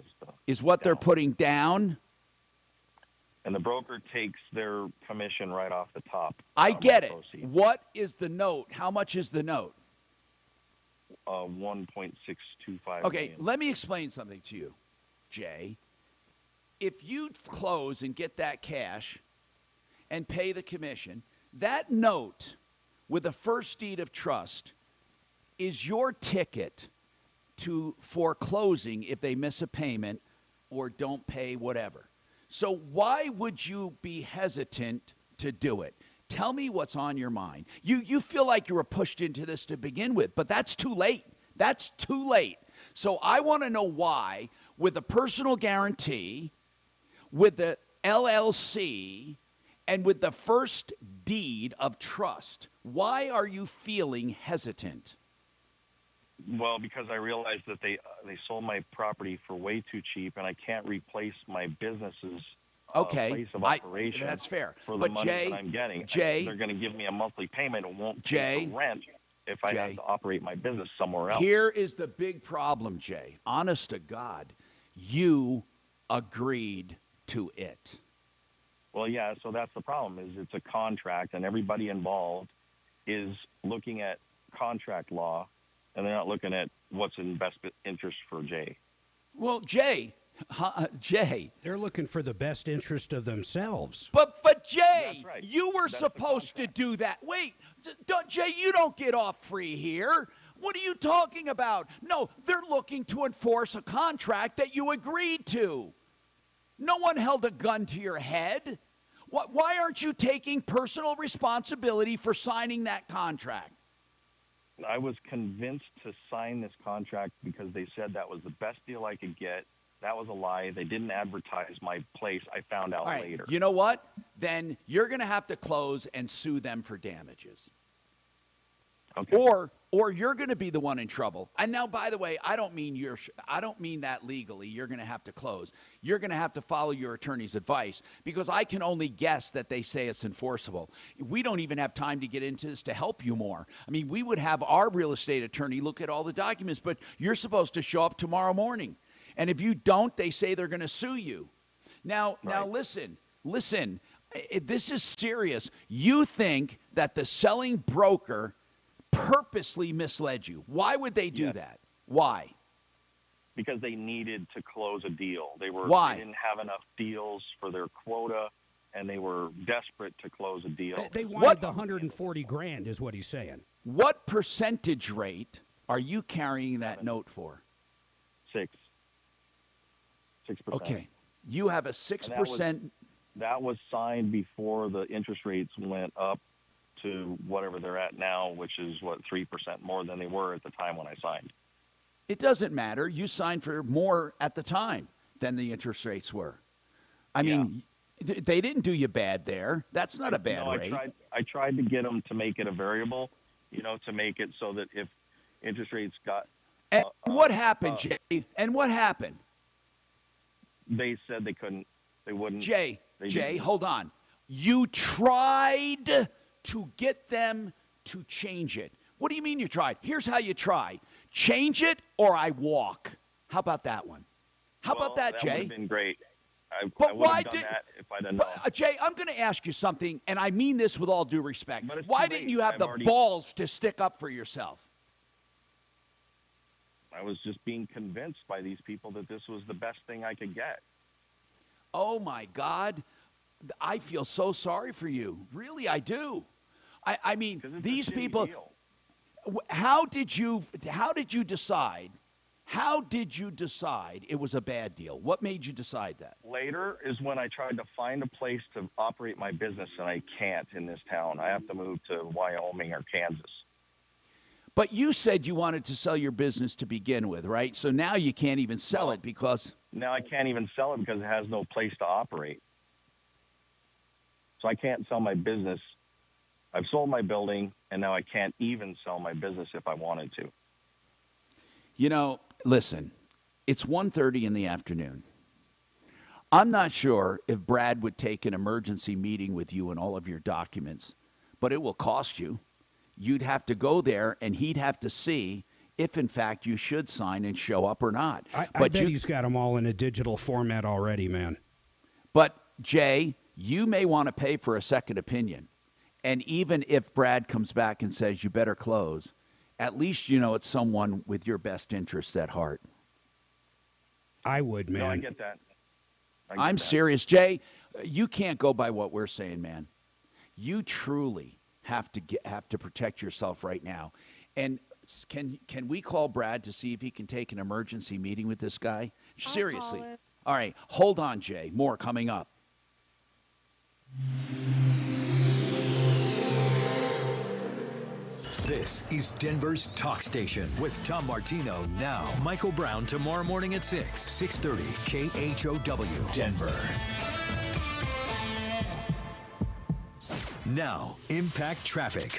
is what they're putting down. And the broker takes their commission right off the top. I get it. What is the note? How much is the note? 1.625 Okay, million. let me explain something to you, Jay. If you close and get that cash and pay the commission, that note with a first deed of trust is your ticket to foreclosing if they miss a payment or don't pay whatever. So why would you be hesitant to do it? Tell me what's on your mind. You feel like you were pushed into this to begin with, but that's too late. That's too late. So I want to know why, with a personal guarantee, with the LLC, and with the first deed of trust, why are you feeling hesitant? Well, because I realized that they sold my property for way too cheap, and I can't replace my business's place of operation. That's fair. For the But money Jay, that I'm getting. Jay, They're going to give me a monthly payment and won't Jay, pay for rent if I have to operate my business somewhere else. Here is the big problem, Jay. Honest to God, you agreed to it. Well, yeah, so that's the problem, is it's a contract, and everybody involved is looking at contract law, and they're not looking at what's in best interest for Jay. Well, Jay, they're looking for the best interest of themselves. But Jay, That's right. you were supposed to do that. Wait, Jay, you don't get off free here. What are you talking about? No, they're looking to enforce a contract that you agreed to. No one held a gun to your head. Why aren't you taking personal responsibility for signing that contract? I was convinced to sign this contract because they said that was the best deal I could get. That was a lie. They didn't advertise my place. I found out later. You know what? Then you're going to have to close and sue them for damages. Okay. Or you're going to be the one in trouble. And now, by the way, I don't mean that legally. You're going to have to close. You're going to have to follow your attorney's advice, because I can only guess that they say it's enforceable. We don't even have time to get into this to help you more. I mean, we would have our real estate attorney look at all the documents, but you're supposed to show up tomorrow morning. And if you don't, they say they're going to sue you. Now, listen. This is serious. You think that the selling broker purposely misled you. Why would they do that? Why? Because they needed to close a deal. They didn't have enough deals for their quota, and they were desperate to close a deal. They wanted the 140 grand, is what he's saying. What percentage rate are you carrying that note for? 6%. Okay. You have a 6%. That was signed before the interest rates went up to whatever they're at now, which is, 3% more than they were at the time when I signed. It doesn't matter. You signed for more at the time than the interest rates were. I mean, they didn't do you bad there. That's not a bad rate. I tried to get them to make it a variable, to make it so that if interest rates got... And what happened, Jay? And what happened? They said they couldn't. They wouldn't. Jay, hold on. You tried to get them to change it. What do you mean you tried? Here's how you try. Change it or I walk. How about that one? How about that, Jay? That would have been great. I But would why have done did? that if I'd have known. But, Jay, I'm going to ask you something, and I mean this with all due respect. But it's Why too didn't late. you have I've the already- balls to stick up for yourself? I was just being convinced by these people that this was the best thing I could get. Oh my God, I feel so sorry for you. Really, I do. I mean, these people. How did you decide? How did you decide it was a bad deal? What made you decide that? Later is when I tried to find a place to operate my business, and I can't in this town. I have to move to Wyoming or Kansas. But you said you wanted to sell your business to begin with, right? So now you can't even sell it because... Now I can't even sell it because it has no place to operate. So I can't sell my business. I've sold my building, and now I can't even sell my business if I wanted to. You know, listen, it's 1:30 in the afternoon. I'm not sure if Brad would take an emergency meeting with you and all of your documents, but it will cost you. You'd have to go there, and he'd have to see if, in fact, you should sign and show up or not. I bet he's got them all in a digital format already, man. But, Jay, you may want to pay for a second opinion. And even if Brad comes back and says you better close, at least you know it's someone with your best interests at heart. I would, man. No, I get that. I'm serious. Jay, you can't go by what we're saying, man. You truly have to protect yourself right now. And can we call Brad to see if he can take an emergency meeting with this guy? Seriously. All right, hold on, Jay. More coming up. This is Denver's Talk Station with Tom Martino now. Michael Brown tomorrow morning at 6:30 KHOW Denver. Now, Impact Traffic.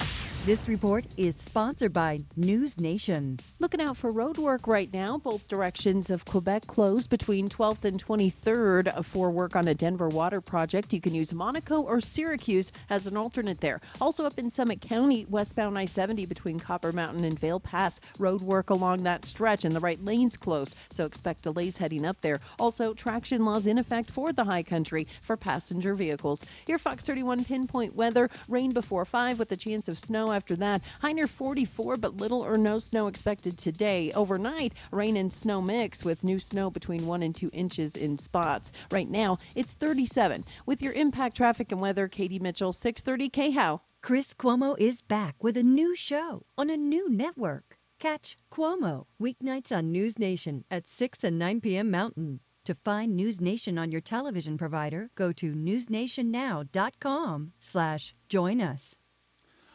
This report is sponsored by News Nation. Looking out for road work right now. Both directions of Quebec closed between 12th and 23rd for work on a Denver water project. You can use Monaco or Syracuse as an alternate there. Also up in Summit County, westbound I-70 between Copper Mountain and Vale Pass. Road work along that stretch and the right lane's closed, so expect delays heading up there. Also, traction laws in effect for the high country for passenger vehicles. Your Fox 31 pinpoint weather. Rain before 5 with a chance of snow after that. High near 44, but little or no snow expected today. Overnight, rain and snow mix with new snow between 1 and 2 inches in spots. Right now, it's 37. With your Impact Traffic and Weather, Katie Mitchell, 630 KHOW. Chris Cuomo is back with a new show on a new network. Catch Cuomo weeknights on News Nation at 6 and 9 p.m. Mountain. To find News Nation on your television provider, go to newsnationnow.com/join us.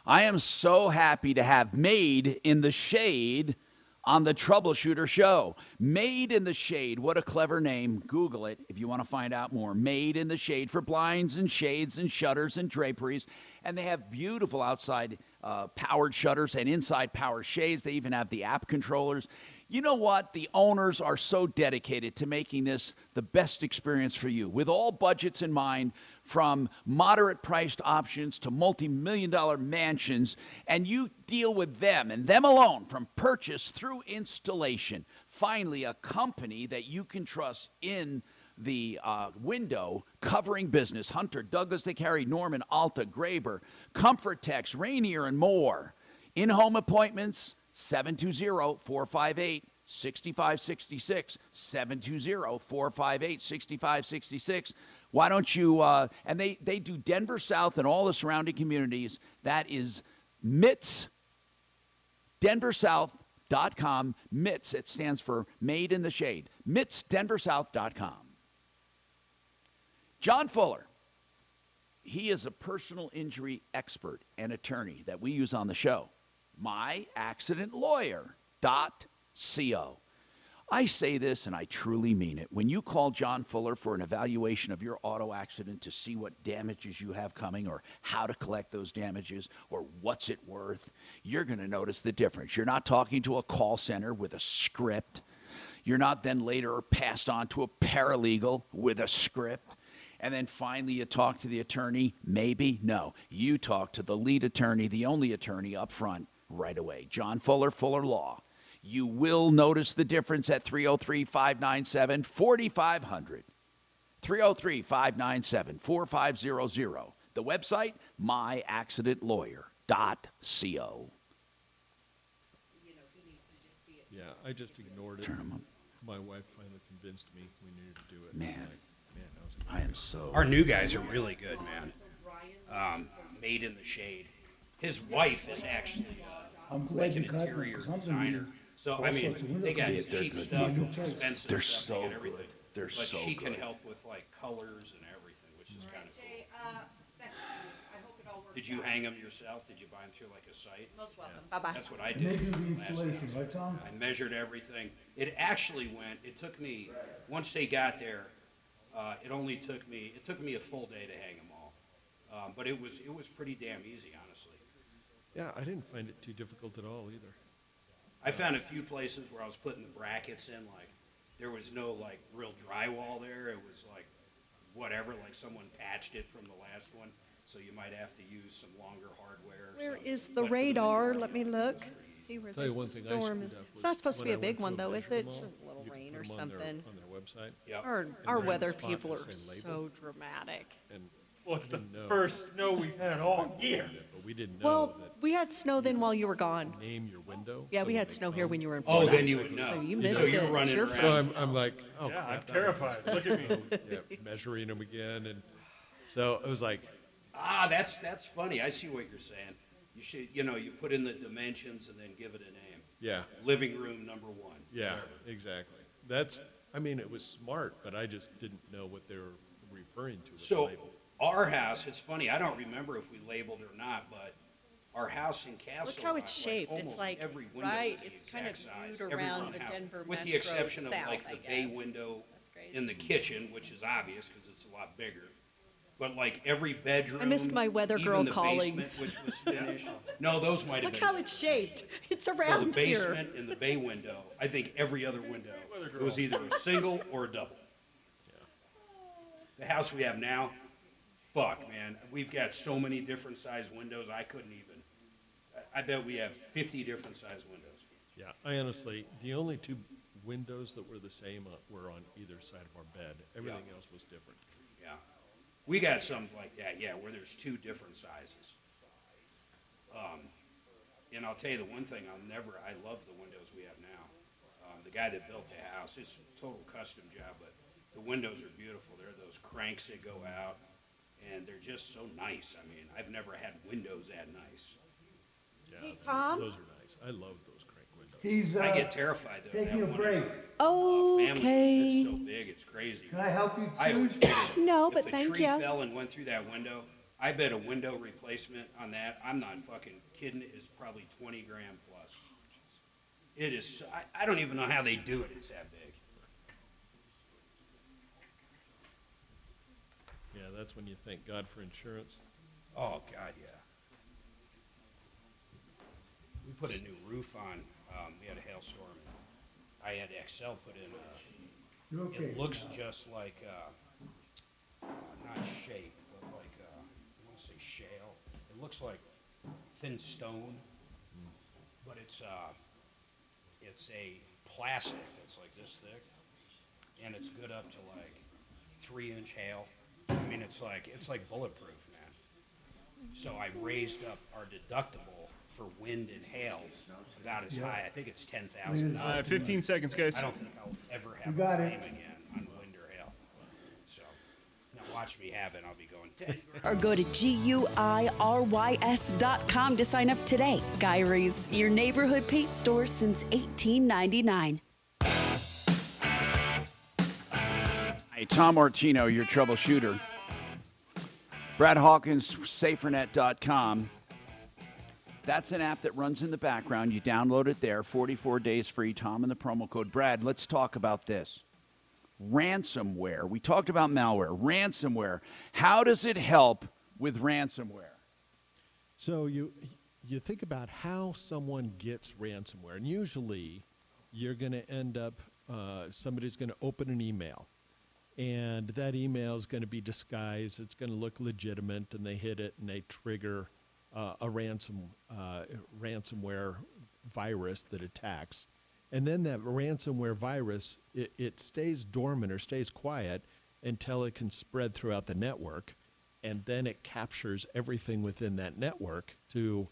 I am so happy to have Made in the Shade on the Troubleshooter show. Made in the Shade. What a clever name. Google it if you want to find out more. Made in the Shade for blinds and shades and shutters and draperies. And they have beautiful outside powered shutters and inside power shades. They even have the app controllers. You know what? The owners are so dedicated to making this the best experience for you. With all budgets in mind, from moderate-priced options to multi-million-dollar mansions, and you deal with them and them alone from purchase through installation. Finally, a company that you can trust in the window covering business. Hunter, Douglas, they carry Norman, Alta, Graber, Comfortex, Rainier, and more. In-home appointments, 720-458-6566, 720-458-6566. Why don't you, and they do Denver South and all the surrounding communities. That is MITS, DenverSouth.com. MITS, it stands for Made in the Shade. MITS, DenverSouth.com. John Fuller, he is a personal injury expert and attorney that we use on the show. myaccidentlawyer.co. I say this, and I truly mean it. When you call John Fuller for an evaluation of your auto accident to see what damages you have coming or how to collect those damages or what's it worth, you're going to notice the difference. You're not talking to a call center with a script. You're not then later passed on to a paralegal with a script. And then finally you talk to the attorney, maybe? No. You talk to the lead attorney, the only attorney up front right away. John Fuller, Fuller Law. You will notice the difference at 303-597-4500. 303-597-4500. The website, myaccidentlawyer.co. Yeah, I just ignored it. My wife finally convinced me we needed to do it. Man, I am so... Our new guys are really good, man. Made in the Shade. His wife is actually I'm like glad an you got interior that, 'cause I'm designer. So, all I mean, sorts of window they got covers. cheap They're stuff, good. expensive They're stuff, so they got good. everything. They're But so she can good. help with, like, colors and everything, which is kind of cool. Did you hang them yourself? Did you buy them through, like, a site? Most welcome. Bye-bye. That's what I And did. they do the last installation, house. right, Tom? I measured everything. It actually went, it took me, once they got there, it took me a full day to hang them all. But it was pretty damn easy, honestly. Yeah, I didn't find it too difficult at all either. I found a few places where I was putting the brackets in, like, there was no, like, real drywall there. It was, like, whatever, like someone patched it from the last one, so you might have to use some longer hardware. Where is the radar? Let me look. See where Tell you this one thing I storm is. screwed up It's not supposed to when be I a big went one, to though, is measure it? them It's all, a little you can rain put or 'em on something. on their website. Yep. Our And weather they're people are spot the same so label. dramatic. And Well, it's the didn't know. first snow we've had all year. But we didn't know Well, that we had snow then while you were gone. name your window. Yeah, so we when had they snow here come, when you were in Oh, Florida. then you would know. So you So missed you're it. running It's your around. So fault. I'm like, oh, Yeah, I'm crap, that terrified. was- Look at me. Yeah, measuring them again, and so it was like, That's funny. I see what you're saying. You should, you put in the dimensions and then give it a name. yeah, Living room number 1. yeah, whatever. exactly. That's I mean, it was smart, but I just didn't know what they were referring to with the So label. our house, it's funny, I don't remember if we labeled or not, but our house in Castle Look how it's Rock, shaped. almost It's like, every window right, is the it's kind of exact size. viewed Every around one the house, Denver with the Metro exception of South, like I the bay guess. window in the kitchen, which is obvious because it's a lot bigger. But like every bedroom, I missed my weather girl even the calling. basement, which was finished. No, those might have Look been. how it's shaped. It's So around the here. basement and the bay window, I think every other window, it was either a single or a double. The house we have now, fuck, man. We've got so many different size windows, I couldn't even. I bet we have 50 different size windows. Yeah, I honestly, the only two windows that were the same were on either side of our bed. Everything else was different. Yeah. We got something like that, yeah, where there's two different sizes. And I'll tell you the one thing, I love the windows we have now. The guy that built the house, it's a total custom job, but the windows are beautiful. They're those cranks that go out, and they're just so nice. I mean, I've never had windows that nice. Yeah, Hey, Tom? those are nice. I love those crank windows. I get terrified though. taking that a break. Family, Okay. it's so big, it's crazy. Can I help you I always choose? figured No, if but a thank tree you. fell and went through that window, I bet a window replacement on that, I'm not fucking kidding, is probably 20 grand plus. It is, I don't even know how they do it, it's that big. Yeah, that's when you thank God for insurance. Oh, God, yeah. We put a new roof on, we had a hailstorm, and I had XL put in, You're okay. it looks just like, not shape, but like, I want to say shale. It looks like thin stone, but it's a plastic that's like this thick, and it's good up to like 3-inch hail. I mean, it's like bulletproof, man. So I raised up our deductible for wind and hail about as high. I think it's $10,000. 15 seconds, guys. I don't think I'll ever have You got a it. claim again on wind or hail. So now watch me have it. I'll be going. Or go to GUIRYS.com to sign up today. Guyries, your neighborhood paint store since 1899. Hey, Tom Martino, your troubleshooter. Brad Hawkins, SaferNet.com. That's an app that runs in the background. You download it there, 44 days free. Tom and the promo code. Brad, let's talk about this. Ransomware. We talked about malware. Ransomware. How does it help with ransomware? So you think about how someone gets ransomware, and usually you're going to end up, somebody's going to open an email, and that email is going to be disguised. It's going to look legitimate, and they hit it, and they trigger a ransomware virus that attacks. And then that ransomware virus, it stays dormant or stays quiet until it can spread throughout the network, and then it captures everything within that network to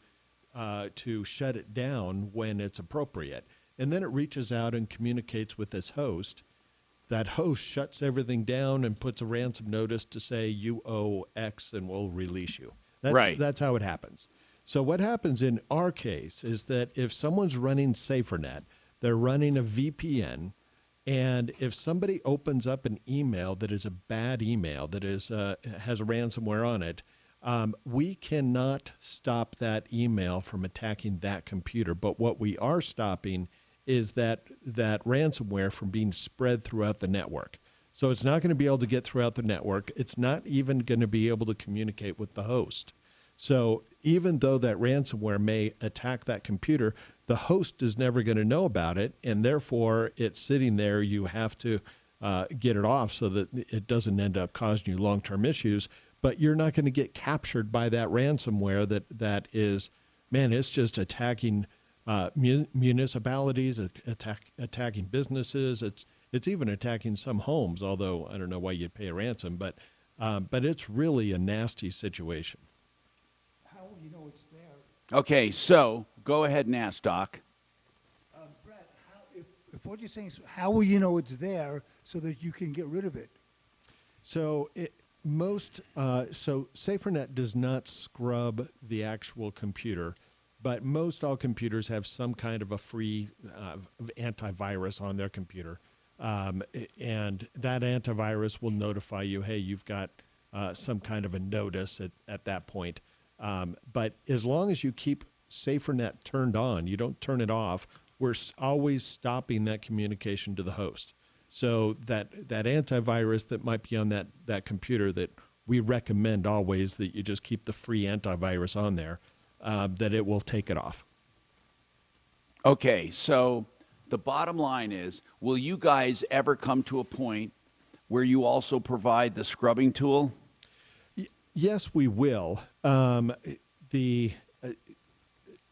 shut it down when it's appropriate. And then it reaches out and communicates with this host. That host shuts everything down and puts a ransom notice to say you owe X and we'll release you. That's how it happens. So what happens in our case is that if someone's running SaferNet, they're running a VPN, and if somebody opens up an email that is a bad email that is has a ransomware on it, we cannot stop that email from attacking that computer. But what we are stopping is that ransomware from being spread throughout the network. So it's not going to be able to get throughout the network. It's not even going to be able to communicate with the host. So even though that ransomware may attack that computer, the host is never going to know about it, and therefore it's sitting there. You have to get it off so that it doesn't end up causing you long-term issues. But you're not going to get captured by that ransomware that is, man, it's just attacking municipalities, attacking businesses. It's even attacking some homes, although I don't know why you'd pay a ransom, but it's really a nasty situation. How will you know it's there? Okay, so go ahead and ask, Doc. Brad, if what you're saying is, how will you know it's there so that you can get rid of it? So SaferNet does not scrub the actual computer, but most all computers have some kind of a free antivirus on their computer. And that antivirus will notify you, hey, you've got some kind of a notice at that point. But as long as you keep SaferNet turned on, you don't turn it off, we're always stopping that communication to the host. So that antivirus that might be on that computer, that we recommend always that you just keep the free antivirus on there, that it will take it off. Okay, so the bottom line is, will you guys ever come to a point where you also provide the scrubbing tool? Yes, we will.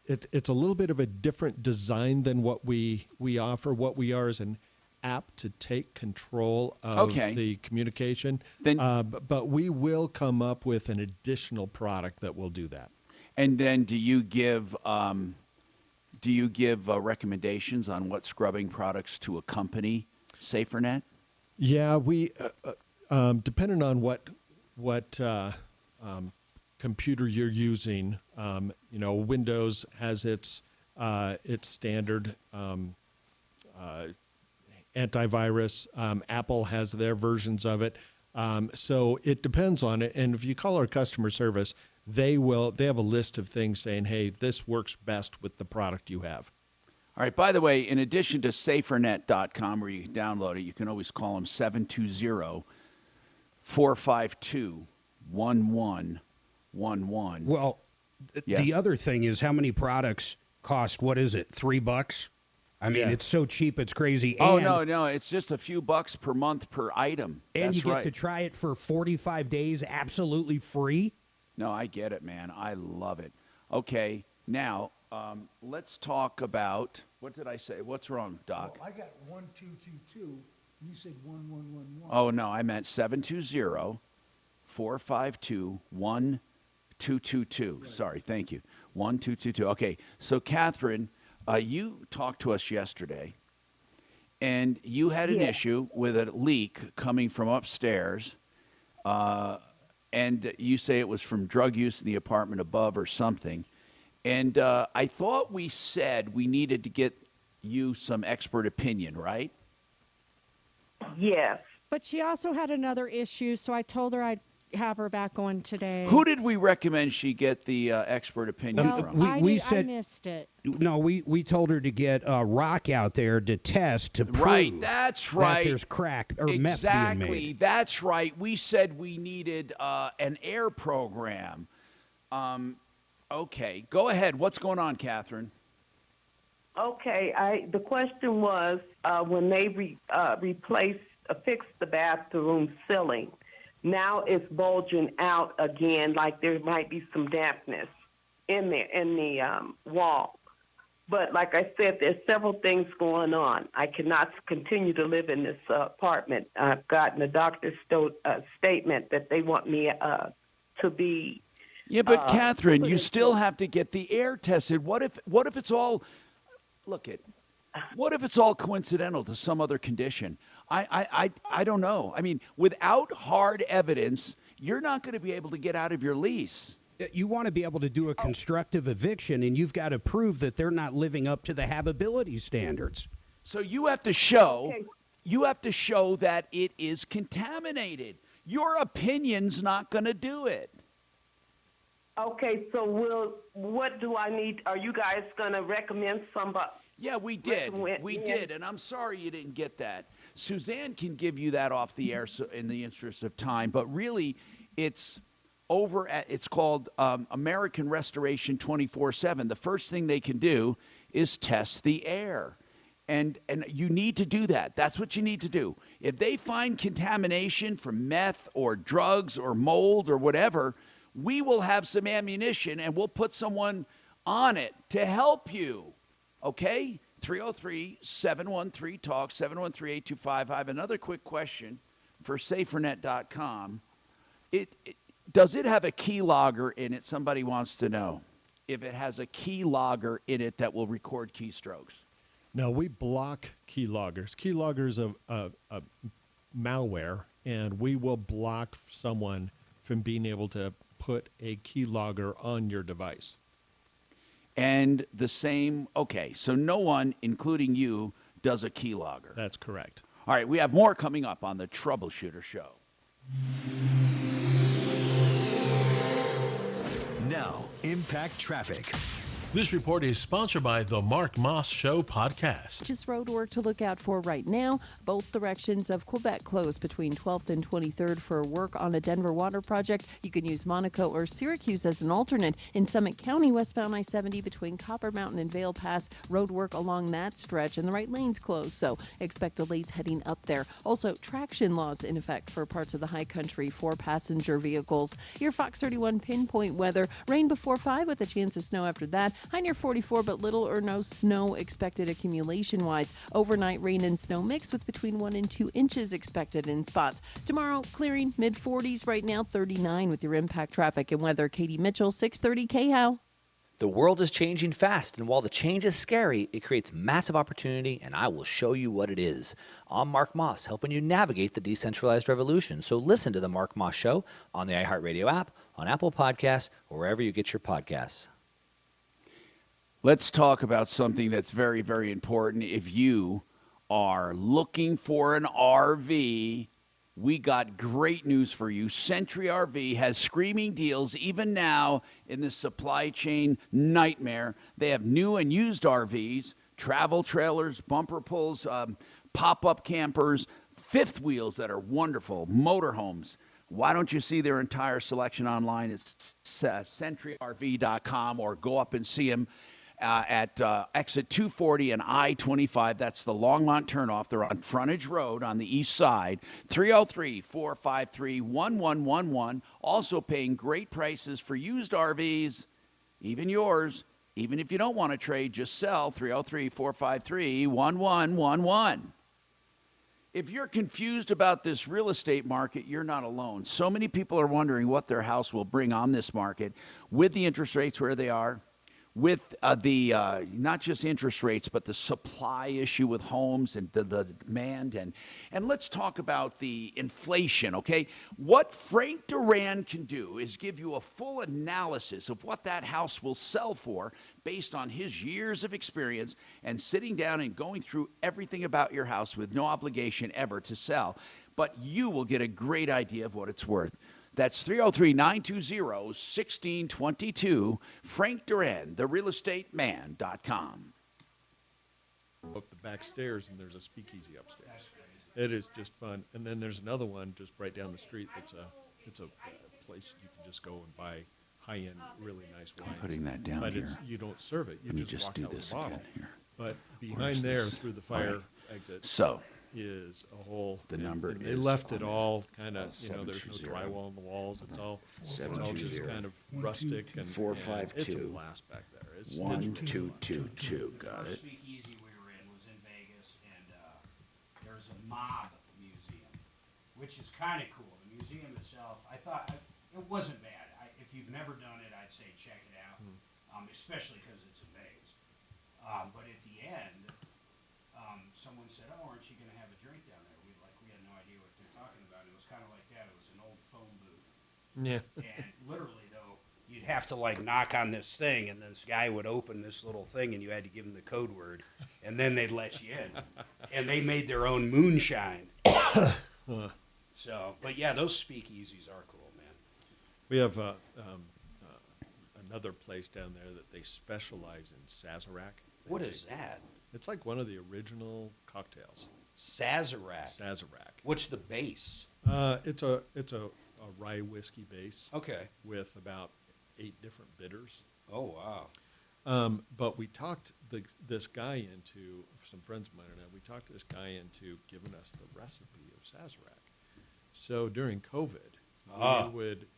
It's a little bit of a different design than what we offer. What we are is an app to take control of the communication. But we will come up with an additional product that will do that. And then do you give recommendations on what scrubbing products to accompany SaferNet? Yeah, we depending on what computer you're using, Windows has its standard antivirus. Apple has their versions of it. So it depends on it. And if you call our customer service, they have a list of things saying, hey, this works best with the product you have. All right, by the way, in addition to safernet.com, where you can download it, you can always call them 720-452-1111. Well, Yes. the other thing is, how many products cost, what is it, $3? I mean, Yeah. it's so cheap, it's crazy. Oh, and, no, it's just a few bucks per month per item. And That's you get right. to try it for 45 days absolutely free. No, I get it, man. I love it. Okay, now let's talk about, what did I say? What's wrong, Doc? Well, I got 1222. You said 1111. Oh, no, I meant 720-452-1222. Sorry, thank you. 1222. Okay, so Catherine, you talked to us yesterday, and you had an issue with a leak coming from upstairs, and you say it was from drug use in the apartment above or something. And I thought we said we needed to get you some expert opinion, right? Yes. But she also had another issue, so I told her I'd have her back on today. Who did we recommend she get the expert opinion from? I missed it. No, we told her to get Rock out there to test to prove Right, that's right. that there's crack or meth being Exactly, made. that's right. We said we needed an air program. Okay, go ahead. What's going on, Catherine? Okay, the question was when they fixed the bathroom ceiling, now it's bulging out again, like there might be some dampness in there in the wall. But like I said, there's several things going on. I cannot continue to live in this apartment. I've gotten a doctor's statement that they want me to be. Yeah, but Catherine, you still have to get the air tested. What if it's all? What if it's all coincidental to some other condition? I don't know. I mean, without hard evidence, you're not going to be able to get out of your lease. You want to be able to do a constructive eviction, and you've got to prove that they're not living up to the habitability standards. So you have to show that it is contaminated. Your opinion's not going to do it. Okay, so what do I need? Are you guys going to recommend somebody? Yeah, we did. We did, and I'm sorry you didn't get that. Suzanne can give you that off the air in the interest of time, but really it's called American Restoration 24/7. The first thing they can do is test the air. And you need to do that. That's what you need to do. If they find contamination from meth or drugs or mold or whatever, we will have some ammunition and we'll put someone on it to help you. Okay? 303-713-TALK, 713-8255. Another quick question for SaferNet.com. Does it have a keylogger in it? Somebody wants to know if it has a keylogger in it that will record keystrokes. No, we block keyloggers. Keyloggers of malware, and we will block someone from being able to put a keylogger on your device. And the same, okay, so no one, including you, does a keylogger. That's correct. All right, we have more coming up on the Troubleshooter Show. Now, Impact Traffic. This report is sponsored by the Mark Moss Show podcast. Just road work to look out for right now. Both directions of Quebec closed between 12th and 23rd for work on a Denver water project. You can use Monaco or Syracuse as an alternate. In Summit County, westbound I-70 between Copper Mountain and Vale Pass, road work along that stretch, and the right lane's closed, so expect delays heading up there. Also, traction laws in effect for parts of the high country for passenger vehicles. Your Fox 31 pinpoint weather. Rain before 5 with a chance of snow after that. High near 44, but little or no snow expected accumulation-wise. Overnight rain and snow mix with between 1 and 2 inches expected in spots. Tomorrow, clearing mid-40s. Right now, 39 with your impact traffic and weather. Katie Mitchell, 630 KHOW. The world is changing fast, and while the change is scary, it creates massive opportunity, and I will show you what it is. I'm Mark Moss, helping you navigate the decentralized revolution. So listen to The Mark Moss Show on the iHeartRadio app, on Apple Podcasts, or wherever you get your podcasts. Let's talk about something that's very, very important. If you are looking for an RV, we got great news for you. Century RV has screaming deals even now in the supply chain nightmare. They have new and used RVs, travel trailers, bumper pulls, pop-up campers, fifth wheels that are wonderful, motorhomes. Why don't you see their entire selection online? It's centuryrv.com, or go up and see them at exit 240 and I-25. That's the Longmont turnoff. They're on Frontage Road on the east side. 303-453-1111. Also paying great prices for used RVs, even yours. Even if you don't want to trade, just sell. 303-453-1111. If you're confused about this real estate market, you're not alone. So many people are wondering what their house will bring on this market with the interest rates where they are, with the not just interest rates, but the supply issue with homes and the demand. And let's talk about the inflation, okay? What Frank Duran can do is give you a full analysis of what that house will sell for based on his years of experience and sitting down and going through everything about your house with no obligation ever to sell. But you will get a great idea of what it's worth. That's 303-920-1622. Frank Duran, therealestateman.com. Up the back stairs, and there's a speakeasy upstairs. It is just fun. And then there's another one just right down the street. It's a place you can just go and buy high-end, really nice wine. I'm putting that down but here. You don't serve it. You Let me just walk do out with this a bottle. again here. But behind there, through the fire exit, So is a whole. the number and they is left on it all kind of. There's no 720. drywall on the walls. It's all just 720. kind of rustic and 452. It's a blast back there. It's 1222. Got it. Speakeasy we were in was in Vegas, and there's a mob museum, which is kind of cool. The museum itself, I thought it wasn't bad. If you've never done it, I'd say check it out, especially because it's in Vegas. But at the end, someone said, "Oh, aren't you going to have a drink down there?" We had no idea what they're talking about. It was kind of like that. It was an old phone booth. Yeah. And literally, though, you'd have to knock on this thing, and this guy would open this little thing, and you had to give him the code word, and then they'd let you in. And they made their own moonshine. So, but yeah, those speakeasies are cool, man. We have another place down there that they specialize in Sazerac. What is that? It's like one of the original cocktails. Sazerac. Sazerac. What's the base? It's a rye whiskey base. Okay. With about 8 different bitters. Oh wow. But we talked this guy into, some friends of mine and I, we talked this guy into giving us the recipe of Sazerac. So during COVID, we would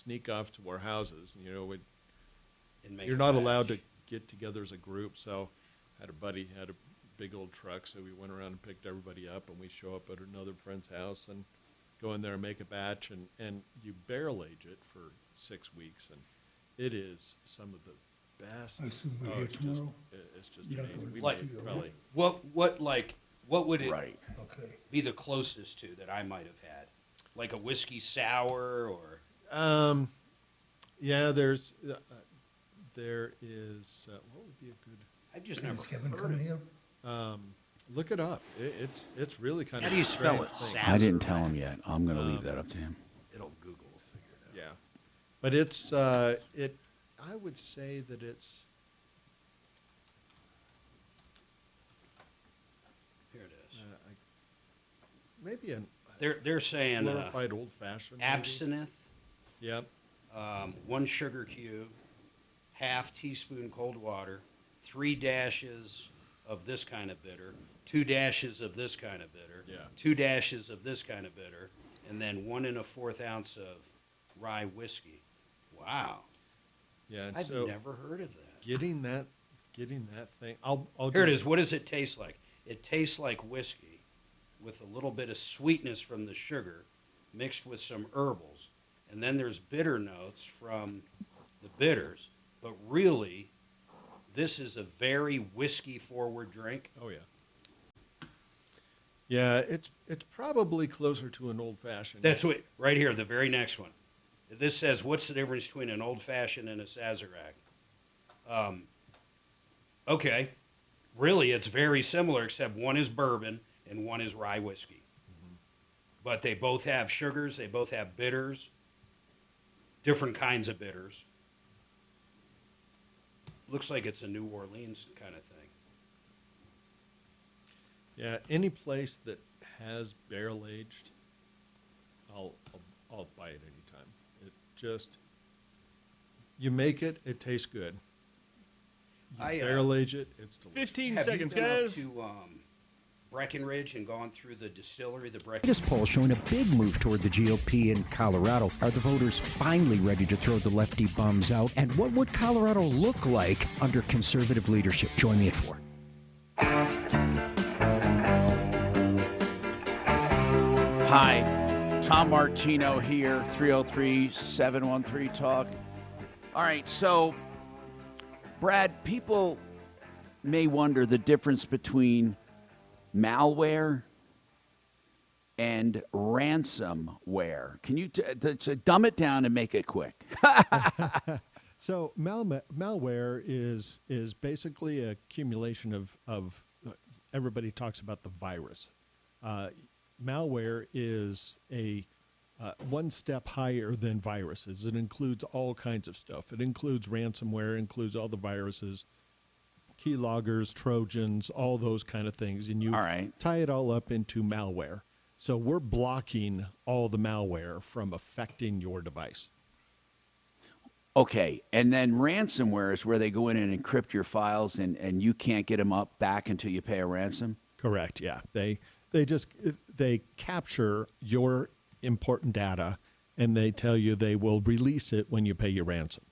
sneak off to our houses, and you're not allowed to get together as a group. So I had a buddy had a big old truck, so we went around and picked everybody up, and we show up at another friend's house and go in there and make a batch, and you barrel age it for 6 weeks, and it is some of the best. I assume we're here tomorrow. It's just amazing. We Like, made probably what would it be the closest to that I might have had? Like a whiskey sour or? Yeah, there is. What would be a good? I've just Is never Kevin heard coming of here? Look it up. It's really kind How of do you a spell strange it? thing. I didn't tell him yet. I'm going to leave that up to him. It'll Google figure it out. Yeah, but it's I would say that it's. Here it is. Maybe They're saying glorified old-fashioned. absinthe. Yep. 1 sugar cube, half teaspoon cold water, 3 dashes of this kind of bitter, 2 dashes of this kind of bitter, 2 dashes of this kind of bitter, and then 1 1/4 ounce of rye whiskey. Wow. Yeah. And I've so never heard of that. Getting that thing. I'll Here it do is. What does it taste like? It tastes like whiskey with a little bit of sweetness from the sugar mixed with some herbals. And then there's bitter notes from the bitters. But really, this is a very whiskey-forward drink. Oh, yeah. Yeah, it's probably closer to an old-fashioned. That's what, right here, the very next one. This says, what's the difference between an old-fashioned and a Sazerac? Okay. Really, it's very similar, except one is bourbon and one is rye whiskey. Mm-hmm. But they both have sugars, they both have bitters, different kinds of bitters. Looks like it's a New Orleans kind of thing. Yeah, any place that has barrel aged, I'll buy it anytime. It just, you make it, it tastes good. You barrel age it, it's delicious. 15 Have seconds, you been guys. up to Breckenridge and gone through the distillery, the Latest poll showing a big move toward the GOP in Colorado. Are the voters finally ready to throw the lefty bums out? And what would Colorado look like under conservative leadership? Join me at 4. Hi, Tom Martino here, 303-713-TALK. All right, so, Brad, people may wonder the difference between malware and ransomware. Can you dumb it down and make it quick? So malware is basically a accumulation of everybody talks about the virus. Malware is a one step higher than viruses. It includes all kinds of stuff. It includes ransomware, includes all the viruses, keyloggers, Trojans, all those kind of things, and you tie it all up into malware. So we're blocking all the malware from affecting your device. Okay, and then ransomware is where they go in and encrypt your files, and you can't get them up back until you pay a ransom? Correct, yeah. They capture your important data, and they tell you they will release it when you pay your ransom.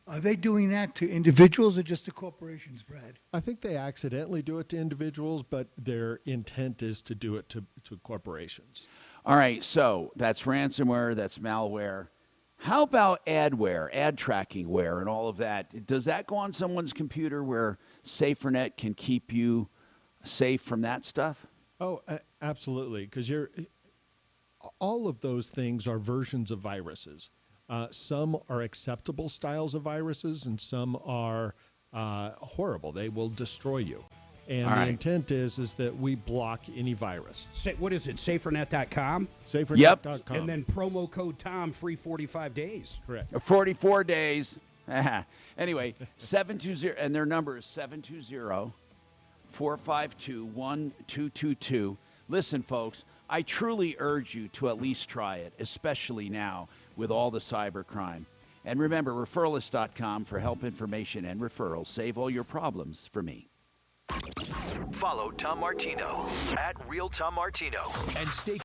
Are they doing that to individuals or just to corporations, Brad? I think they accidentally do it to individuals, but their intent is to do it to corporations. All right, so that's ransomware, that's malware. How about adware, ad tracking ware, and all of that? Does that go on someone's computer where SaferNet can keep you safe from that stuff? Oh, absolutely, because all of those things are versions of viruses. Some are acceptable styles of viruses, and some are horrible. They will destroy you. And the intent is that we block any virus. What is it, SaferNet.com? SaferNet.com. And then promo code TOM, free 45 days. Correct. 44 days. Anyway, 720, and their number is 720-452-1222. Listen, folks, I truly urge you to at least try it, especially now with all the cybercrime. And remember, referralist.com for help, information, and referrals. Save all your problems for me. Follow Tom Martino at Real Tom Martino and stay